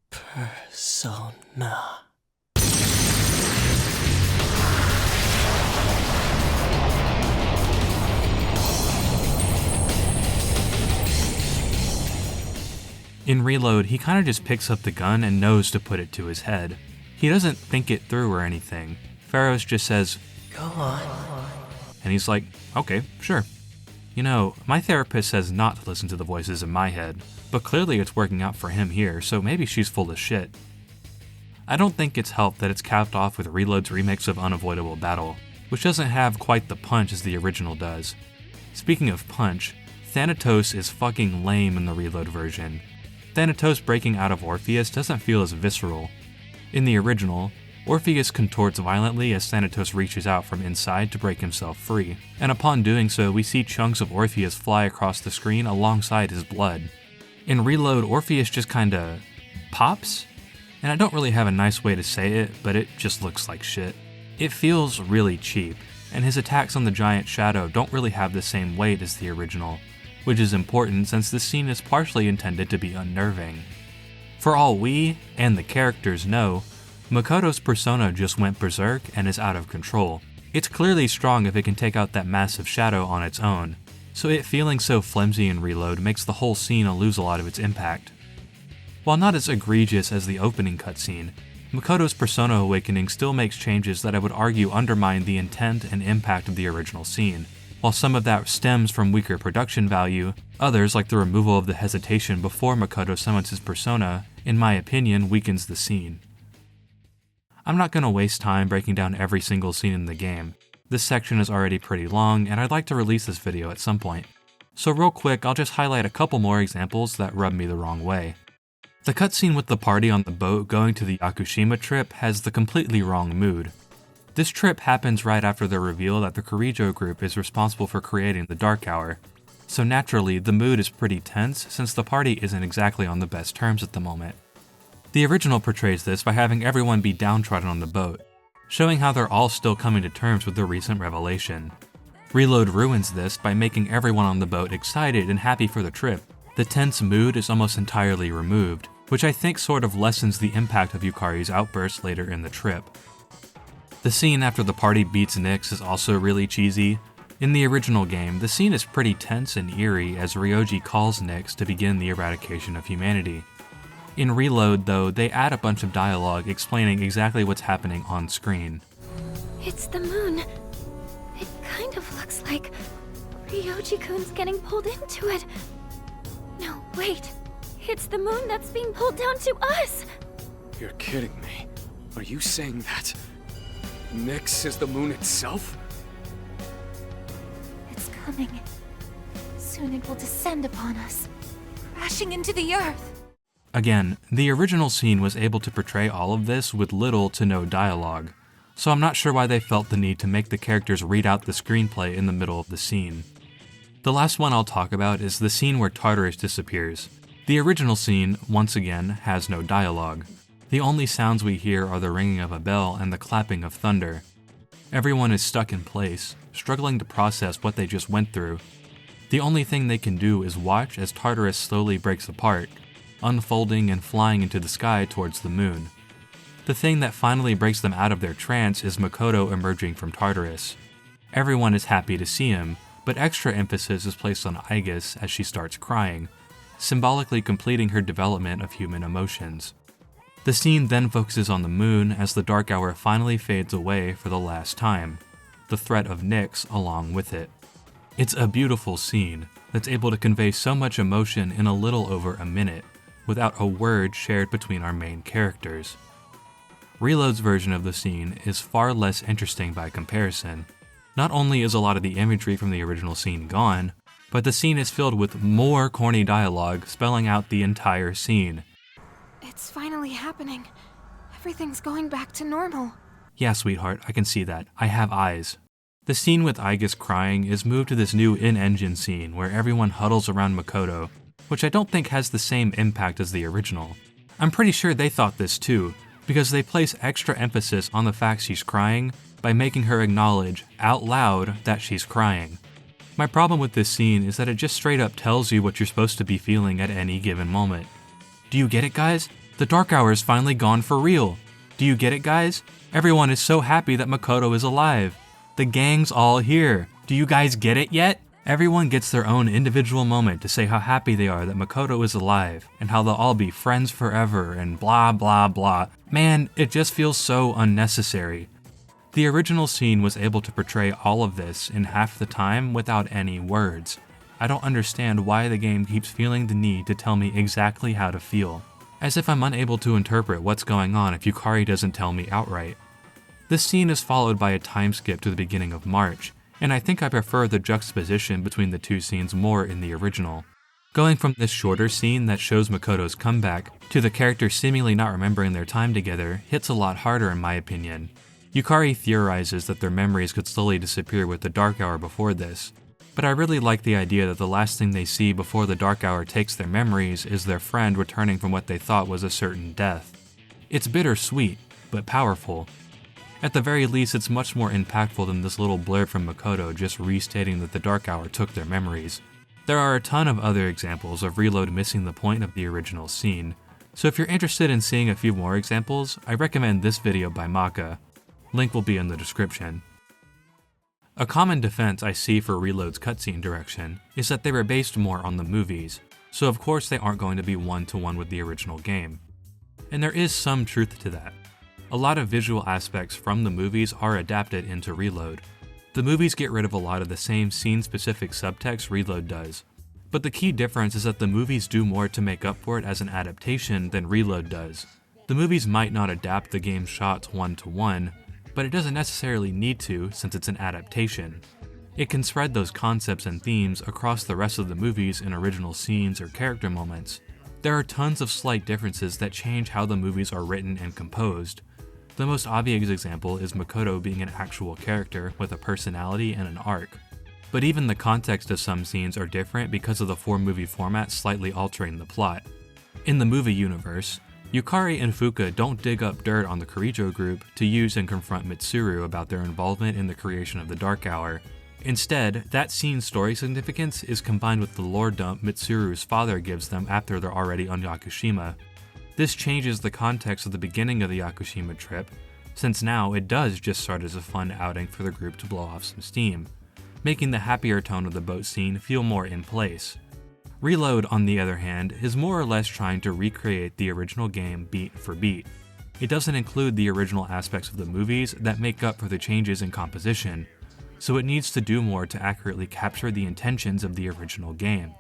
Persona. In Reload, he kinda just picks up the gun and knows to put it to his head. He doesn't think it through or anything. Pharos just says, Go on. and he's like, okay, sure. You know, my therapist says not to listen to the voices in my head, but clearly it's working out for him here, so maybe she's full of shit. I don't think it's helped that it's capped off with Reload's remix of Unavoidable Battle, which doesn't have quite the punch as the original does. Speaking of punch, Thanatos is fucking lame in the Reload version. Thanatos breaking out of Orpheus doesn't feel as visceral. In the original, Orpheus contorts violently as Thanatos reaches out from inside to break himself free, and upon doing so we see chunks of Orpheus fly across the screen alongside his blood. In Reload, Orpheus just kinda pops? And I don't really have a nice way to say it, but it just looks like shit. It feels really cheap, and his attacks on the giant shadow don't really have the same weight as the original, which is important since this scene is partially intended to be unnerving. For all we, and the characters, know, Makoto's persona just went berserk and is out of control. It's clearly strong if it can take out that massive shadow on its own, so it feeling so flimsy in Reload makes the whole scene lose a lot of its impact. While not as egregious as the opening cutscene, Makoto's persona awakening still makes changes that I would argue undermine the intent and impact of the original scene. While some of that stems from weaker production value, others, like the removal of the hesitation before Makoto summons his persona, in my opinion, weakens the scene. I'm not going to waste time breaking down every single scene in the game. This section is already pretty long, and I'd like to release this video at some point. So real quick, I'll just highlight a couple more examples that rub me the wrong way. The cutscene with the party on the boat going to the Yakushima trip has the completely wrong mood. This trip happens right after the reveal that the Kirijo group is responsible for creating the Dark Hour, so naturally the mood is pretty tense since the party isn't exactly on the best terms at the moment. The original portrays this by having everyone be downtrodden on the boat, showing how they're all still coming to terms with the recent revelation. Reload ruins this by making everyone on the boat excited and happy for the trip. The tense mood is almost entirely removed, which I think sort of lessens the impact of Yukari's outburst later in the trip. The scene after the party beats Nyx is also really cheesy. In the original game, the scene is pretty tense and eerie as Ryoji calls Nyx to begin the eradication of humanity. In Reload, though, they add a bunch of dialogue explaining exactly what's happening on screen. It's the moon. It kind of looks like Ryoji-kun's getting pulled into it. No, wait. It's the moon that's being pulled down to us! You're kidding me. Are you saying that Nyx is the moon itself? It's coming. Soon it will descend upon us, crashing into the earth. Again, the original scene was able to portray all of this with little to no dialogue, so I'm not sure why they felt the need to make the characters read out the screenplay in the middle of the scene. The last one I'll talk about is the scene where Tartarus disappears. The original scene, once again, has no dialogue. The only sounds we hear are the ringing of a bell and the clapping of thunder. Everyone is stuck in place, struggling to process what they just went through. The only thing they can do is watch as Tartarus slowly breaks apart, unfolding and flying into the sky towards the moon. The thing that finally breaks them out of their trance is Makoto emerging from Tartarus. Everyone is happy to see him, but extra emphasis is placed on Aigis as she starts crying, symbolically completing her development of human emotions. The scene then focuses on the moon as the Dark Hour finally fades away for the last time, the threat of Nyx along with it. It's a beautiful scene that's able to convey so much emotion in a little over a minute, without a word shared between our main characters. Reload's version of the scene is far less interesting by comparison. Not only is a lot of the imagery from the original scene gone, but the scene is filled with more corny dialogue spelling out the entire scene. It's finally happening. Everything's going back to normal. Yeah, sweetheart, I can see that. I have eyes. The scene with Aigis crying is moved to this new in-engine scene where everyone huddles around Makoto, which I don't think has the same impact as the original. I'm pretty sure they thought this too, because they place extra emphasis on the fact she's crying by making her acknowledge, out loud, that she's crying. My problem with this scene is that it just straight up tells you what you're supposed to be feeling at any given moment. Do you get it, guys? The Dark Hour is finally gone for real. Do you get it, guys? Everyone is so happy that Makoto is alive. The gang's all here. Do you guys get it yet? Everyone gets their own individual moment to say how happy they are that Makoto is alive, and how they'll all be friends forever, and blah blah blah. Man, it just feels so unnecessary. The original scene was able to portray all of this in half the time without any words. I don't understand why the game keeps feeling the need to tell me exactly how to feel. As if I'm unable to interpret what's going on if Yukari doesn't tell me outright. This scene is followed by a time skip to the beginning of March, and I think I prefer the juxtaposition between the two scenes more in the original. Going from this shorter scene that shows Makoto's comeback to the characters seemingly not remembering their time together hits a lot harder in my opinion. Yukari theorizes that their memories could slowly disappear with the Dark Hour before this, but I really like the idea that the last thing they see before the Dark Hour takes their memories is their friend returning from what they thought was a certain death. It's bittersweet, but powerful. At the very least, it's much more impactful than this little blurb from Makoto just restating that the Dark Hour took their memories. There are a ton of other examples of Reload missing the point of the original scene, so if you're interested in seeing a few more examples, I recommend this video by Maka. Link will be in the description. A common defense I see for Reload's cutscene direction is that they were based more on the movies, so of course they aren't going to be one-to-one with the original game. And there is some truth to that. A lot of visual aspects from the movies are adapted into Reload. The movies get rid of a lot of the same scene-specific subtext Reload does, but the key difference is that the movies do more to make up for it as an adaptation than Reload does. The movies might not adapt the game's shots one-to-one, but it doesn't necessarily need to since it's an adaptation. It can spread those concepts and themes across the rest of the movies in original scenes or character moments. There are tons of slight differences that change how the movies are written and composed. The most obvious example is Makoto being an actual character with a personality and an arc. But even the context of some scenes are different because of the 4-movie format slightly altering the plot. In the movie universe, Yukari and Fuka don't dig up dirt on the Kirijo group to use and confront Mitsuru about their involvement in the creation of the Dark Hour. Instead, that scene's story significance is combined with the lore dump Mitsuru's father gives them after they're already on Yakushima. This changes the context of the beginning of the Yakushima trip, since now it does just start as a fun outing for the group to blow off some steam, making the happier tone of the boat scene feel more in place. Reload, on the other hand, is more or less trying to recreate the original game beat for beat. It doesn't include the original aspects of the movies that make up for the changes in composition, so it needs to do more to accurately capture the intentions of the original game.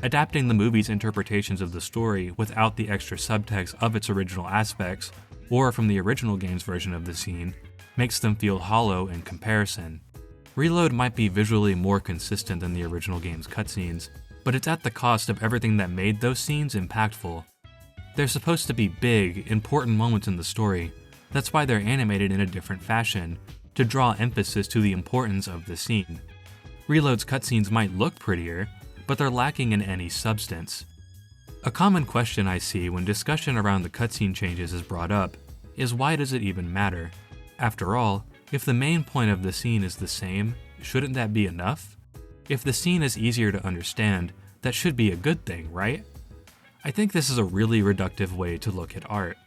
Adapting the movie's interpretations of the story without the extra subtext of its original aspects, or from the original game's version of the scene, makes them feel hollow in comparison. Reload might be visually more consistent than the original game's cutscenes, but it's at the cost of everything that made those scenes impactful. They're supposed to be big, important moments in the story. That's why they're animated in a different fashion, to draw emphasis to the importance of the scene. Reload's cutscenes might look prettier, but they're lacking in any substance. A common question I see when discussion around the cutscene changes is brought up is, why does it even matter? After all, if the main point of the scene is the same, shouldn't that be enough? If the scene is easier to understand, that should be a good thing, right? I think this is a really reductive way to look at art.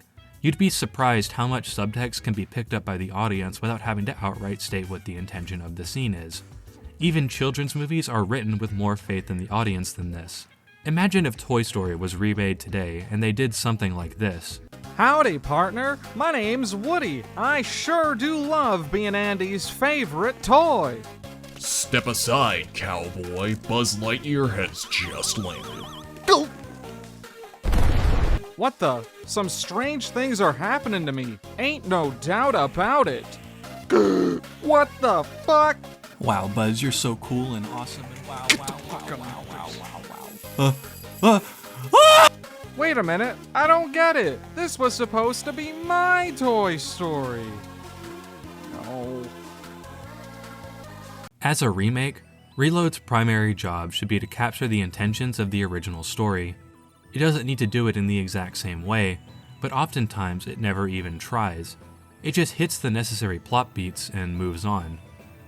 You'd be surprised how much subtext can be picked up by the audience without having to outright state what the intention of the scene is. Even children's movies are written with more faith in the audience than this. Imagine if Toy Story was remade today and they did something like this. Howdy, partner. My name's Woody. I sure do love being Andy's favorite toy. Step aside, cowboy. Buzz Lightyear has just landed. What the? Some strange things are happening to me. Ain't no doubt about it. What the fuck? Wow, Buzz, you're so cool and awesome. And Wait a minute, I don't get it. This was supposed to be my Toy Story. No. As a remake, Reload's primary job should be to capture the intentions of the original story. It doesn't need to do it in the exact same way, but oftentimes it never even tries. It just hits the necessary plot beats and moves on.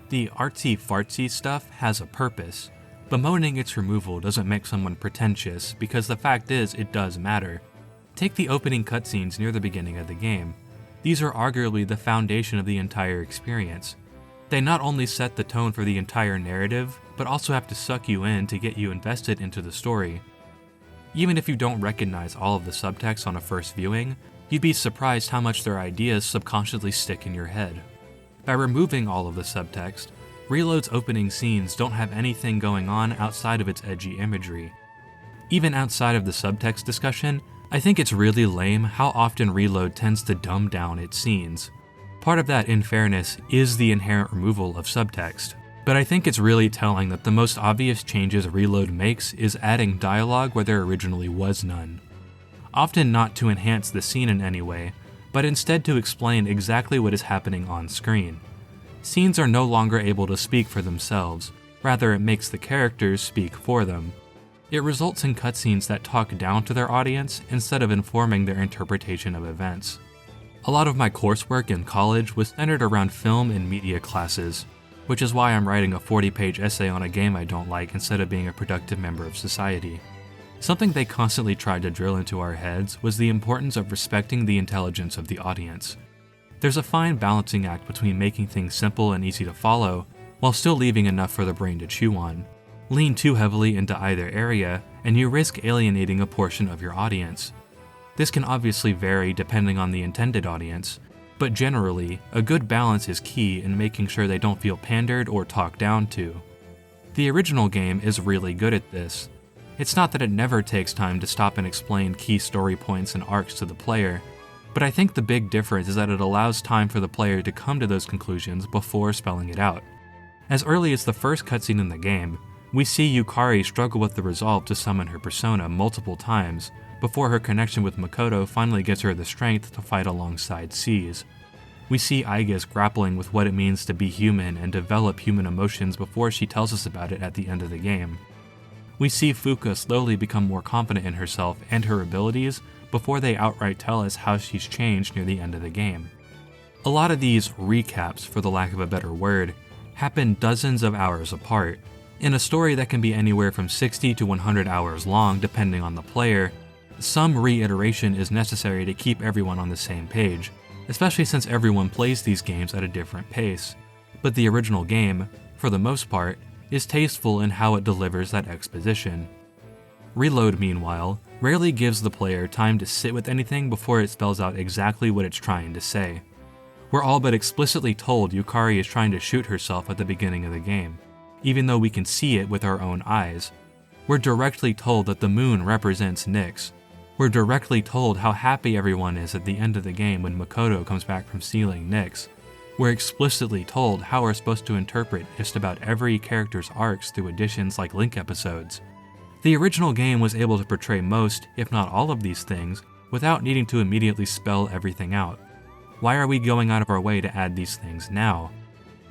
The artsy-fartsy stuff has a purpose. Bemoaning its removal doesn't make someone pretentious, because the fact is, it does matter. Take the opening cutscenes near the beginning of the game. These are arguably the foundation of the entire experience. They not only set the tone for the entire narrative, but also have to suck you in to get you invested into the story. Even if you don't recognize all of the subtext on a first viewing, you'd be surprised how much their ideas subconsciously stick in your head. By removing all of the subtext, Reload's opening scenes don't have anything going on outside of its edgy imagery. Even outside of the subtext discussion, I think it's really lame how often Reload tends to dumb down its scenes. Part of that, in fairness, is the inherent removal of subtext, but I think it's really telling that the most obvious changes Reload makes is adding dialogue where there originally was none. Often not to enhance the scene in any way, but instead to explain exactly what is happening on screen. Scenes are no longer able to speak for themselves, rather it makes the characters speak for them. It results in cutscenes that talk down to their audience instead of informing their interpretation of events. A lot of my coursework in college was centered around film and media classes, which is why I'm writing a 40-page essay on a game I don't like instead of being a productive member of society. Something they constantly tried to drill into our heads was the importance of respecting the intelligence of the audience. There's a fine balancing act between making things simple and easy to follow, while still leaving enough for the brain to chew on. Lean too heavily into either area, and you risk alienating a portion of your audience. This can obviously vary depending on the intended audience, but generally, a good balance is key in making sure they don't feel pandered or talked down to. The original game is really good at this. It's not that it never takes time to stop and explain key story points and arcs to the player, but I think the big difference is that it allows time for the player to come to those conclusions before spelling it out. As early as the first cutscene in the game, we see Yukari struggle with the resolve to summon her persona multiple times before her connection with Makoto finally gets her the strength to fight alongside Seize. We see Aigis grappling with what it means to be human and develop human emotions before she tells us about it at the end of the game. We see Fuka slowly become more confident in herself and her abilities before they outright tell us how she's changed near the end of the game. A lot of these recaps, for the lack of a better word, happen dozens of hours apart. In a story that can be anywhere from 60 to 100 hours long depending on the player, some reiteration is necessary to keep everyone on the same page, especially since everyone plays these games at a different pace. But the original game, for the most part, is tasteful in how it delivers that exposition. Reload, meanwhile, rarely gives the player time to sit with anything before it spells out exactly what it's trying to say. We're all but explicitly told Yukari is trying to shoot herself at the beginning of the game, even though we can see it with our own eyes. We're directly told that the moon represents Nyx. We're directly told how happy everyone is at the end of the game when Makoto comes back from stealing Nyx. We're explicitly told how we're supposed to interpret just about every character's arcs through additions like Link episodes. The original game was able to portray most, if not all of these things, without needing to immediately spell everything out. Why are we going out of our way to add these things now?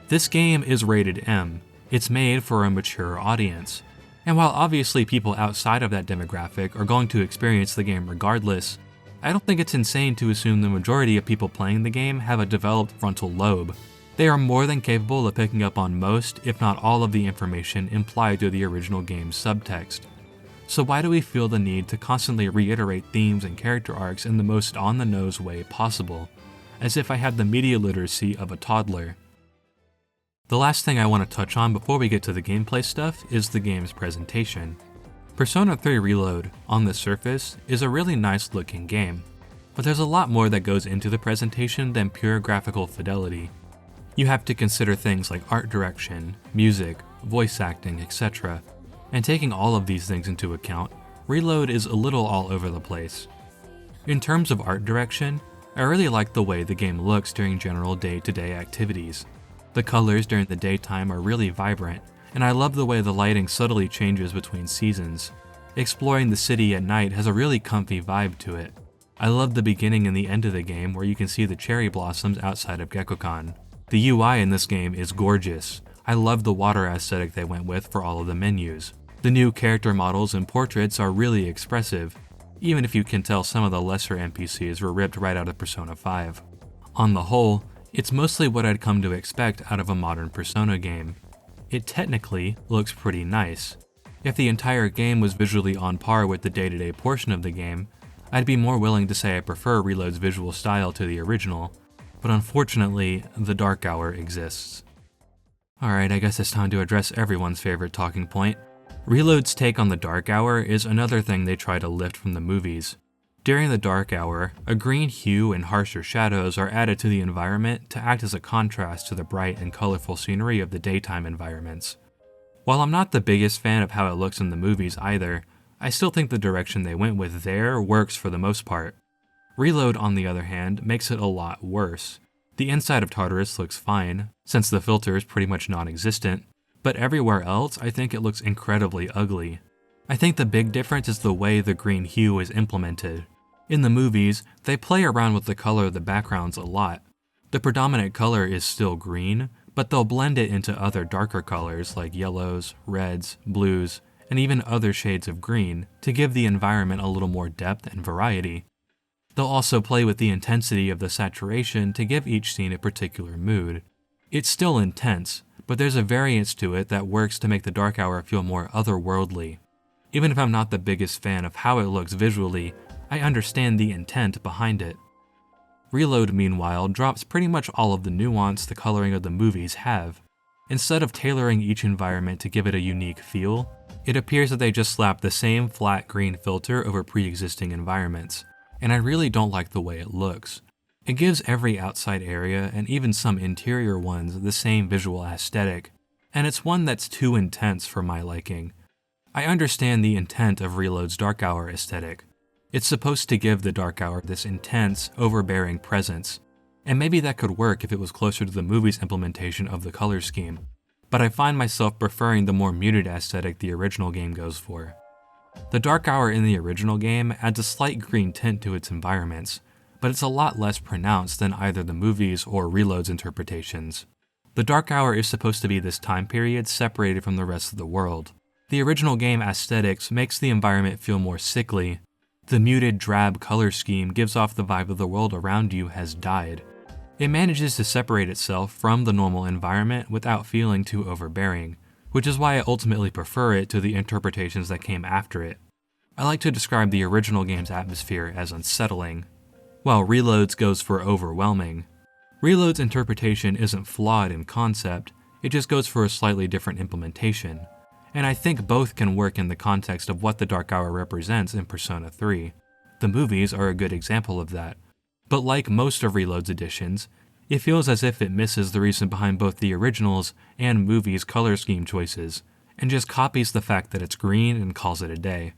This game is rated M. It's made for a mature audience. And while obviously people outside of that demographic are going to experience the game regardless, I don't think it's insane to assume the majority of people playing the game have a developed frontal lobe. They are more than capable of picking up on most, if not all of the information implied through the original game's subtext. So why do we feel the need to constantly reiterate themes and character arcs in the most on-the-nose way possible, as if I had the media literacy of a toddler? The last thing I want to touch on before we get to the gameplay stuff is the game's presentation. Persona 3 Reload, on the surface, is a really nice looking game, but there's a lot more that goes into the presentation than pure graphical fidelity. You have to consider things like art direction, music, voice acting, etc. And taking all of these things into account, Reload is a little all over the place. In terms of art direction, I really like the way the game looks during general day-to-day activities. The colors during the daytime are really vibrant, and I love the way the lighting subtly changes between seasons. Exploring the city at night has a really comfy vibe to it. I love the beginning and the end of the game where you can see the cherry blossoms outside of Gekkoukan. The UI in this game is gorgeous. I love the water aesthetic they went with for all of the menus. The new character models and portraits are really expressive, even if you can tell some of the lesser NPCs were ripped right out of Persona 5. On the whole, it's mostly what I'd come to expect out of a modern Persona game. It technically looks pretty nice. If the entire game was visually on par with the day-to-day portion of the game, I'd be more willing to say I prefer Reload's visual style to the original, but unfortunately, the Dark Hour exists. Alright, I guess it's time to address everyone's favorite talking point. Reload's take on the Dark Hour is another thing they try to lift from the movies. During the Dark Hour, a green hue and harsher shadows are added to the environment to act as a contrast to the bright and colorful scenery of the daytime environments. While I'm not the biggest fan of how it looks in the movies either, I still think the direction they went with there works for the most part. Reload, on the other hand, makes it a lot worse. The inside of Tartarus looks fine, since the filter is pretty much non-existent, but everywhere else I think it looks incredibly ugly. I think the big difference is the way the green hue is implemented. In the movies, they play around with the color of the backgrounds a lot. The predominant color is still green, but they'll blend it into other darker colors like yellows, reds, blues, and even other shades of green to give the environment a little more depth and variety. They'll also play with the intensity of the saturation to give each scene a particular mood. It's still intense, but there's a variance to it that works to make the Dark Hour feel more otherworldly. Even if I'm not the biggest fan of how it looks visually, I understand the intent behind it. Reload, meanwhile, drops pretty much all of the nuance the coloring of the movies have. Instead of tailoring each environment to give it a unique feel, it appears that they just slapped the same flat green filter over pre-existing environments, and I really don't like the way it looks. It gives every outside area, and even some interior ones, the same visual aesthetic, and it's one that's too intense for my liking. I understand the intent of Reload's Dark Hour aesthetic. It's supposed to give the Dark Hour this intense, overbearing presence, and maybe that could work if it was closer to the movie's implementation of the color scheme, but I find myself preferring the more muted aesthetic the original game goes for. The Dark Hour in the original game adds a slight green tint to its environments, but it's a lot less pronounced than either the movies or Reload's interpretations. The Dark Hour is supposed to be this time period separated from the rest of the world. The original game aesthetics makes the environment feel more sickly. The muted, drab color scheme gives off the vibe of the world around you has died. It manages to separate itself from the normal environment without feeling too overbearing, which is why I ultimately prefer it to the interpretations that came after it. I like to describe the original game's atmosphere as unsettling, while Reload's goes for overwhelming. Reload's interpretation isn't flawed in concept, it just goes for a slightly different implementation, and I think both can work in the context of what the Dark Hour represents in Persona 3. The movies are a good example of that, but like most of Reload's editions, it feels as if it misses the reason behind both the originals and movies' color scheme choices, and just copies the fact that it's green and calls it a day.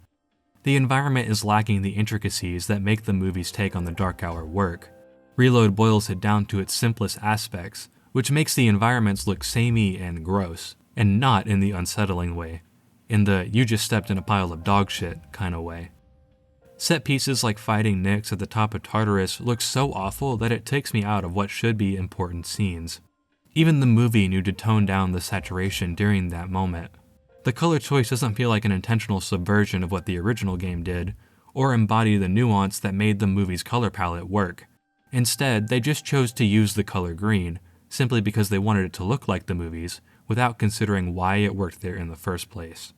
The environment is lacking the intricacies that make the movie's take on the Dark Hour work. Reload boils it down to its simplest aspects, which makes the environments look samey and gross, and not in the unsettling way, in the you just stepped in a pile of dog shit kind of way. Set pieces like fighting Nyx at the top of Tartarus look so awful that it takes me out of what should be important scenes. Even the movie knew to tone down the saturation during that moment. The color choice doesn't feel like an intentional subversion of what the original game did, or embody the nuance that made the movie's color palette work. Instead, they just chose to use the color green, simply because they wanted it to look like the movies, without considering why it worked there in the first place.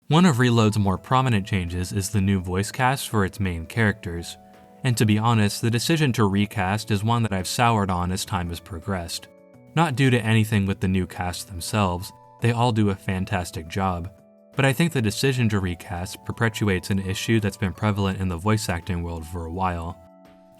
One of Reload's more prominent changes is the new voice cast for its main characters, and to be honest, the decision to recast is one that I've soured on as time has progressed. Not due to anything with the new cast themselves, they all do a fantastic job, but I think the decision to recast perpetuates an issue that's been prevalent in the voice acting world for a while.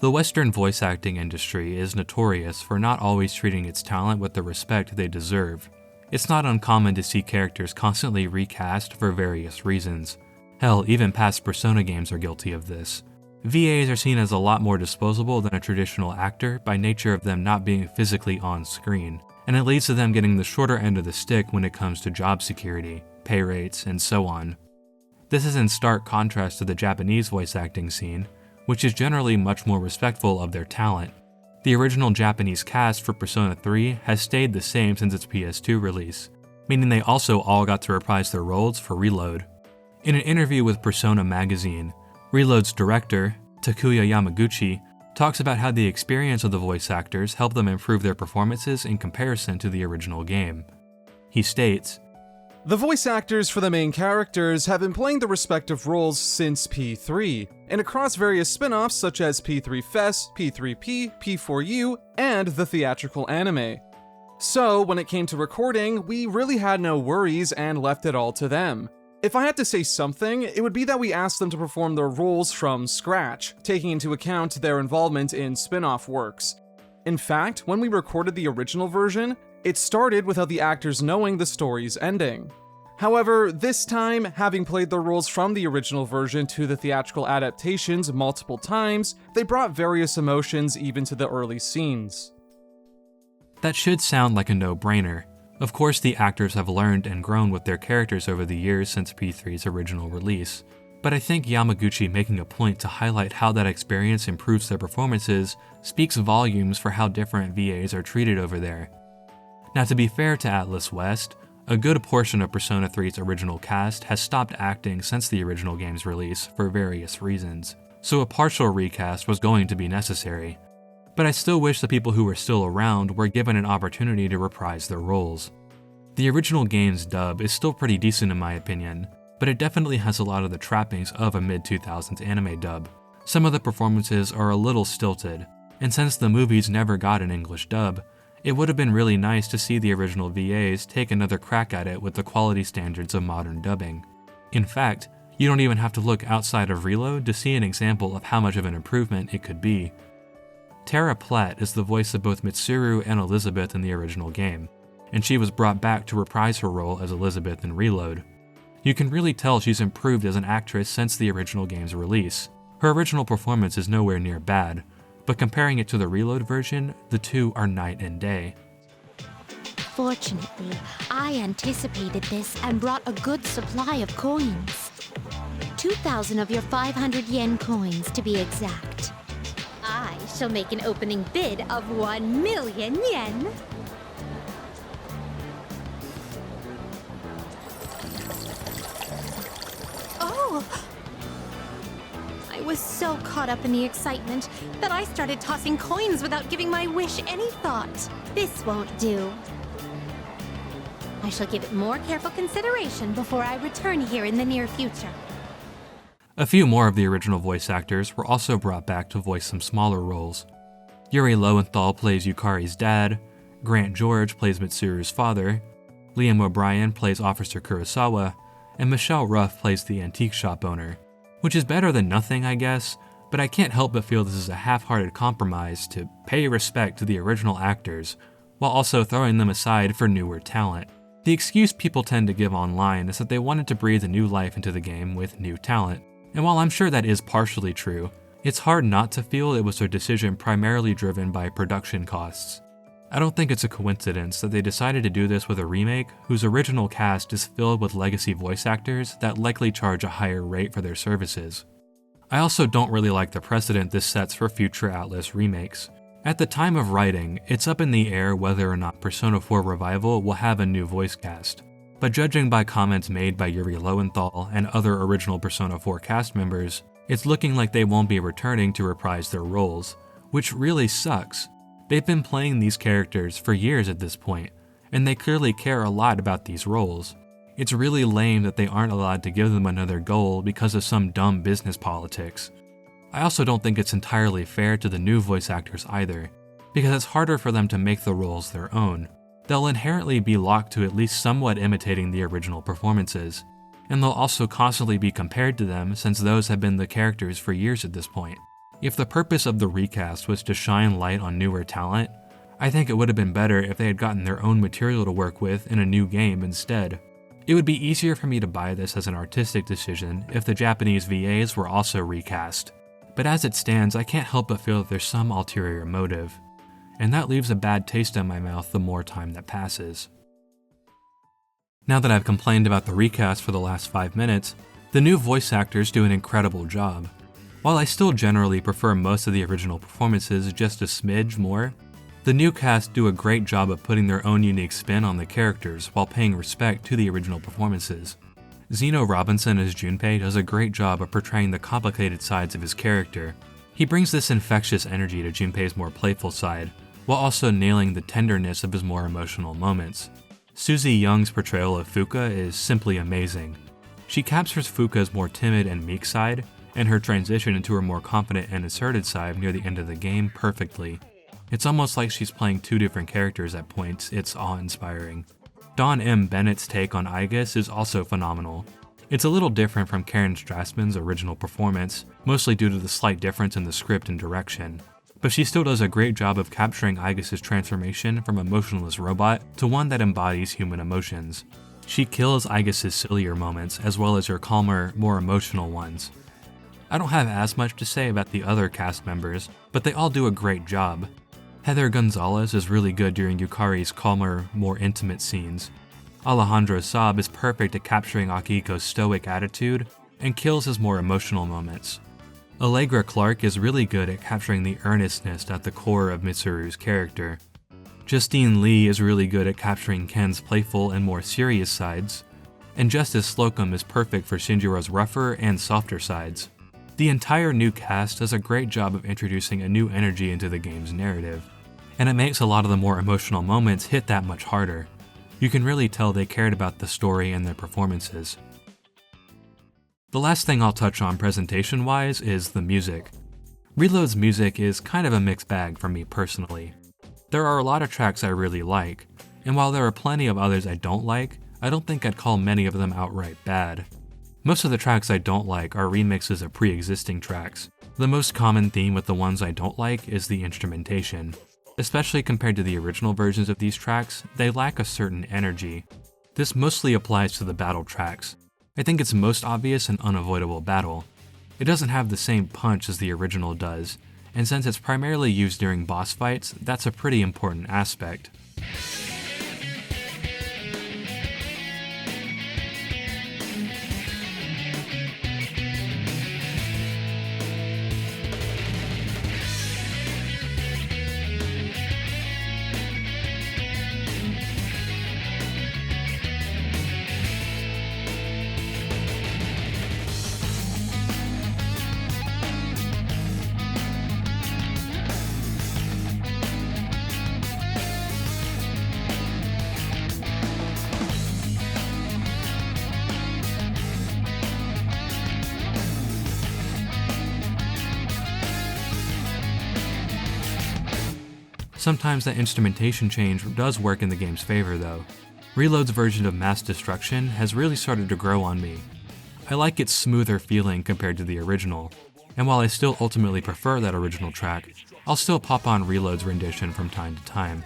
The Western voice acting industry is notorious for not always treating its talent with the respect they deserve. It's not uncommon to see characters constantly recast for various reasons. Hell, even past Persona games are guilty of this. VAs are seen as a lot more disposable than a traditional actor by nature of them not being physically on screen, and it leads to them getting the shorter end of the stick when it comes to job security, pay rates, and so on. This is in stark contrast to the Japanese voice acting scene, which is generally much more respectful of their talent. The original Japanese cast for Persona 3 has stayed the same since its PS2 release, meaning they also all got to reprise their roles for Reload. In an interview with Persona magazine, Reload's director, Takuya Yamaguchi, talks about how the experience of the voice actors helped them improve their performances in comparison to the original game. He states, "The voice actors for the main characters have been playing the respective roles since P3, and across various spin-offs such as P3 Fest, P3P, P4U, and the theatrical anime. So, when it came to recording, we really had no worries and left it all to them. If I had to say something, it would be that we asked them to perform their roles from scratch, taking into account their involvement in spin-off works. In fact, when we recorded the original version, it started without the actors knowing the story's ending. However, this time, having played their roles from the original version to the theatrical adaptations multiple times, they brought various emotions even to the early scenes." That should sound like a no-brainer. Of course, the actors have learned and grown with their characters over the years since P3's original release, but I think Yamaguchi making a point to highlight how that experience improves their performances speaks volumes for how different VAs are treated over there. Now, to be fair to Atlas West, a good portion of Persona 3's original cast has stopped acting since the original game's release for various reasons, so a partial recast was going to be necessary. But I still wish the people who were still around were given an opportunity to reprise their roles. The original game's dub is still pretty decent in my opinion, but it definitely has a lot of the trappings of a mid-2000s anime dub. Some of the performances are a little stilted, and since the movies never got an English dub, it would have been really nice to see the original VAs take another crack at it with the quality standards of modern dubbing. In fact, you don't even have to look outside of Reload to see an example of how much of an improvement it could be. Tara Platt is the voice of both Mitsuru and Elizabeth in the original game, and she was brought back to reprise her role as Elizabeth in Reload. You can really tell she's improved as an actress since the original game's release. Her original performance is nowhere near bad, but comparing it to the Reload version, the two are night and day. Fortunately, I anticipated this and brought a good supply of coins. 2,000 of your 500 yen coins to be exact. shall make an opening bid of 1 million yen. Oh! I was so caught up in the excitement that I started tossing coins without giving my wish any thought. This won't do. I shall give it more careful consideration before I return here in the near future. A few more of the original voice actors were also brought back to voice some smaller roles. Yuri Lowenthal plays Yukari's dad, Grant George plays Mitsuru's father, Liam O'Brien plays Officer Kurosawa, and Michelle Ruff plays the antique shop owner. Which is better than nothing, I guess, but I can't help but feel this is a half-hearted compromise to pay respect to the original actors, while also throwing them aside for newer talent. The excuse people tend to give online is that they wanted to breathe a new life into the game with new talent, and while I'm sure that is partially true, it's hard not to feel it was a decision primarily driven by production costs. I don't think it's a coincidence that they decided to do this with a remake whose original cast is filled with legacy voice actors that likely charge a higher rate for their services. I also don't really like the precedent this sets for future Atlas remakes. At the time of writing, it's up in the air whether or not Persona 4 Revival will have a new voice cast, but judging by comments made by Yuri Lowenthal and other original Persona 4 cast members, it's looking like they won't be returning to reprise their roles, which really sucks. They've been playing these characters for years at this point, and they clearly care a lot about these roles. It's really lame that they aren't allowed to give them another goal because of some dumb business politics. I also don't think it's entirely fair to the new voice actors either, because it's harder for them to make the roles their own. They'll inherently be locked to at least somewhat imitating the original performances, and they'll also constantly be compared to them since those have been the characters for years at this point. If the purpose of the recast was to shine light on newer talent, I think it would have been better if they had gotten their own material to work with in a new game instead. It would be easier for me to buy this as an artistic decision if the Japanese VAs were also recast, but as it stands, I can't help but feel that there's some ulterior motive, and that leaves a bad taste in my mouth the more time that passes. Now that I've complained about the recast for the last 5 minutes, the new voice actors do an incredible job. While I still generally prefer most of the original performances just a smidge more, the new cast do a great job of putting their own unique spin on the characters while paying respect to the original performances. Zeno Robinson as Junpei does a great job of portraying the complicated sides of his character. He brings this infectious energy to Junpei's more playful side, while also nailing the tenderness of his more emotional moments. Suzy Young's portrayal of Fuka is simply amazing. She captures Fuka's more timid and meek side, and her transition into her more confident and assertive side near the end of the game perfectly. It's almost like she's playing 2 different characters at points. It's awe-inspiring. Dawn M. Bennett's take on Aigis is also phenomenal. It's a little different from Karen Strassman's original performance, mostly due to the slight difference in the script and direction, but she still does a great job of capturing Aigis' transformation from a motionless robot to one that embodies human emotions. She kills Aigis' sillier moments as well as her calmer, more emotional ones. I don't have as much to say about the other cast members, but they all do a great job. Heather Gonzalez is really good during Yukari's calmer, more intimate scenes. Alejandro Saab is perfect at capturing Akihiko's stoic attitude and kills his more emotional moments. Allegra Clark is really good at capturing the earnestness at the core of Mitsuru's character. Justine Lee is really good at capturing Ken's playful and more serious sides, and Justice Slocum is perfect for Shinjiro's rougher and softer sides. The entire new cast does a great job of introducing a new energy into the game's narrative, and it makes a lot of the more emotional moments hit that much harder. You can really tell they cared about the story and their performances. The last thing I'll touch on presentation-wise is the music. Reload's music is kind of a mixed bag for me personally. There are a lot of tracks I really like, and while there are plenty of others I don't like, I don't think I'd call many of them outright bad. Most of the tracks I don't like are remixes of pre-existing tracks. The most common theme with the ones I don't like is the instrumentation. Especially compared to the original versions of these tracks, they lack a certain energy. This mostly applies to the battle tracks. I think it's most obvious in Unavoidable Battle. It doesn't have the same punch as the original does, and since it's primarily used during boss fights, that's a pretty important aspect. Sometimes that instrumentation change does work in the game's favor though. Reload's version of Mass Destruction has really started to grow on me. I like its smoother feeling compared to the original, and while I still ultimately prefer that original track, I'll still pop on Reload's rendition from time to time.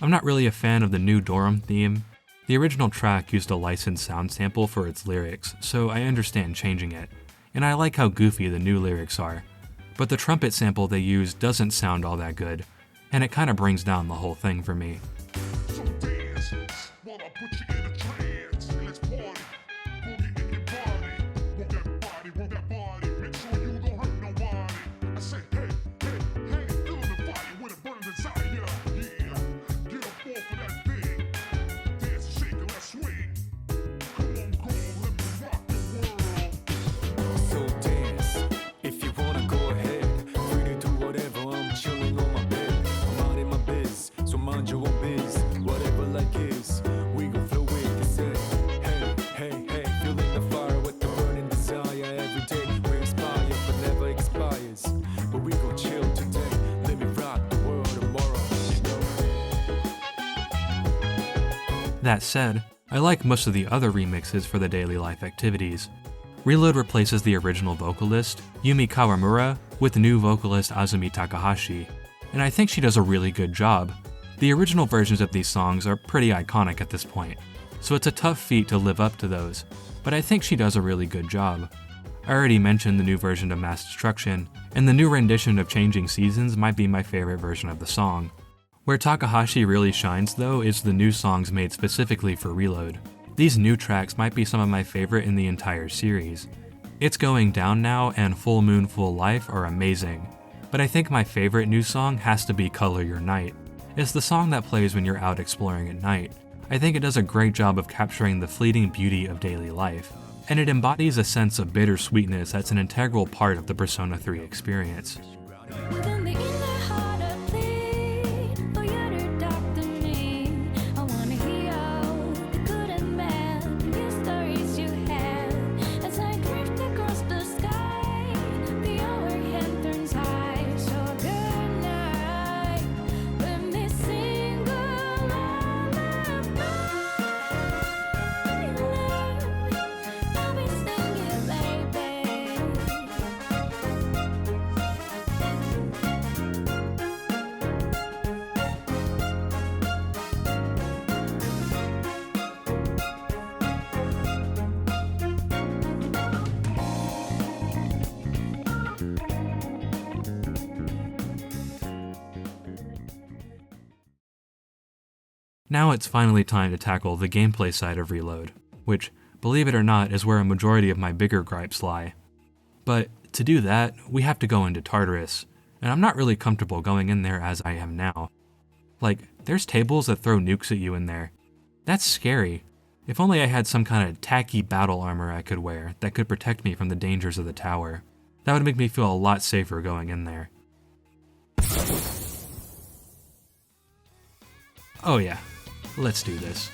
I'm not really a fan of the new Dorum theme. The original track used a licensed sound sample for its lyrics, so I understand changing it, and I like how goofy the new lyrics are. But the trumpet sample they use doesn't sound all that good, and it kinda brings down the whole thing for me. That said, I like most of the other remixes for the daily life activities. Reload replaces the original vocalist, Yumi Kawamura, with new vocalist Azumi Takahashi, and I think she does a really good job. The original versions of these songs are pretty iconic at this point, so it's a tough feat to live up to those, but I think she does a really good job. I already mentioned the new version of Mass Destruction, and the new rendition of Changing Seasons might be my favorite version of the song. Where Takahashi really shines though is the new songs made specifically for Reload. These new tracks might be some of my favorite in the entire series. It's Going Down Now and Full Moon Full Life are amazing, but I think my favorite new song has to be Color Your Night. It's the song that plays when you're out exploring at night. I think it does a great job of capturing the fleeting beauty of daily life, and it embodies a sense of bittersweetness that's an integral part of the Persona 3 experience. Now it's finally time to tackle the gameplay side of Reload, which, believe it or not, is where a majority of my bigger gripes lie. But to do that, we have to go into Tartarus, and I'm not really comfortable going in there as I am now. Like, there's tables that throw nukes at you in there. That's scary. If only I had some kind of tacky battle armor I could wear that could protect me from the dangers of the tower. That would make me feel a lot safer going in there. Oh yeah. Let's do this.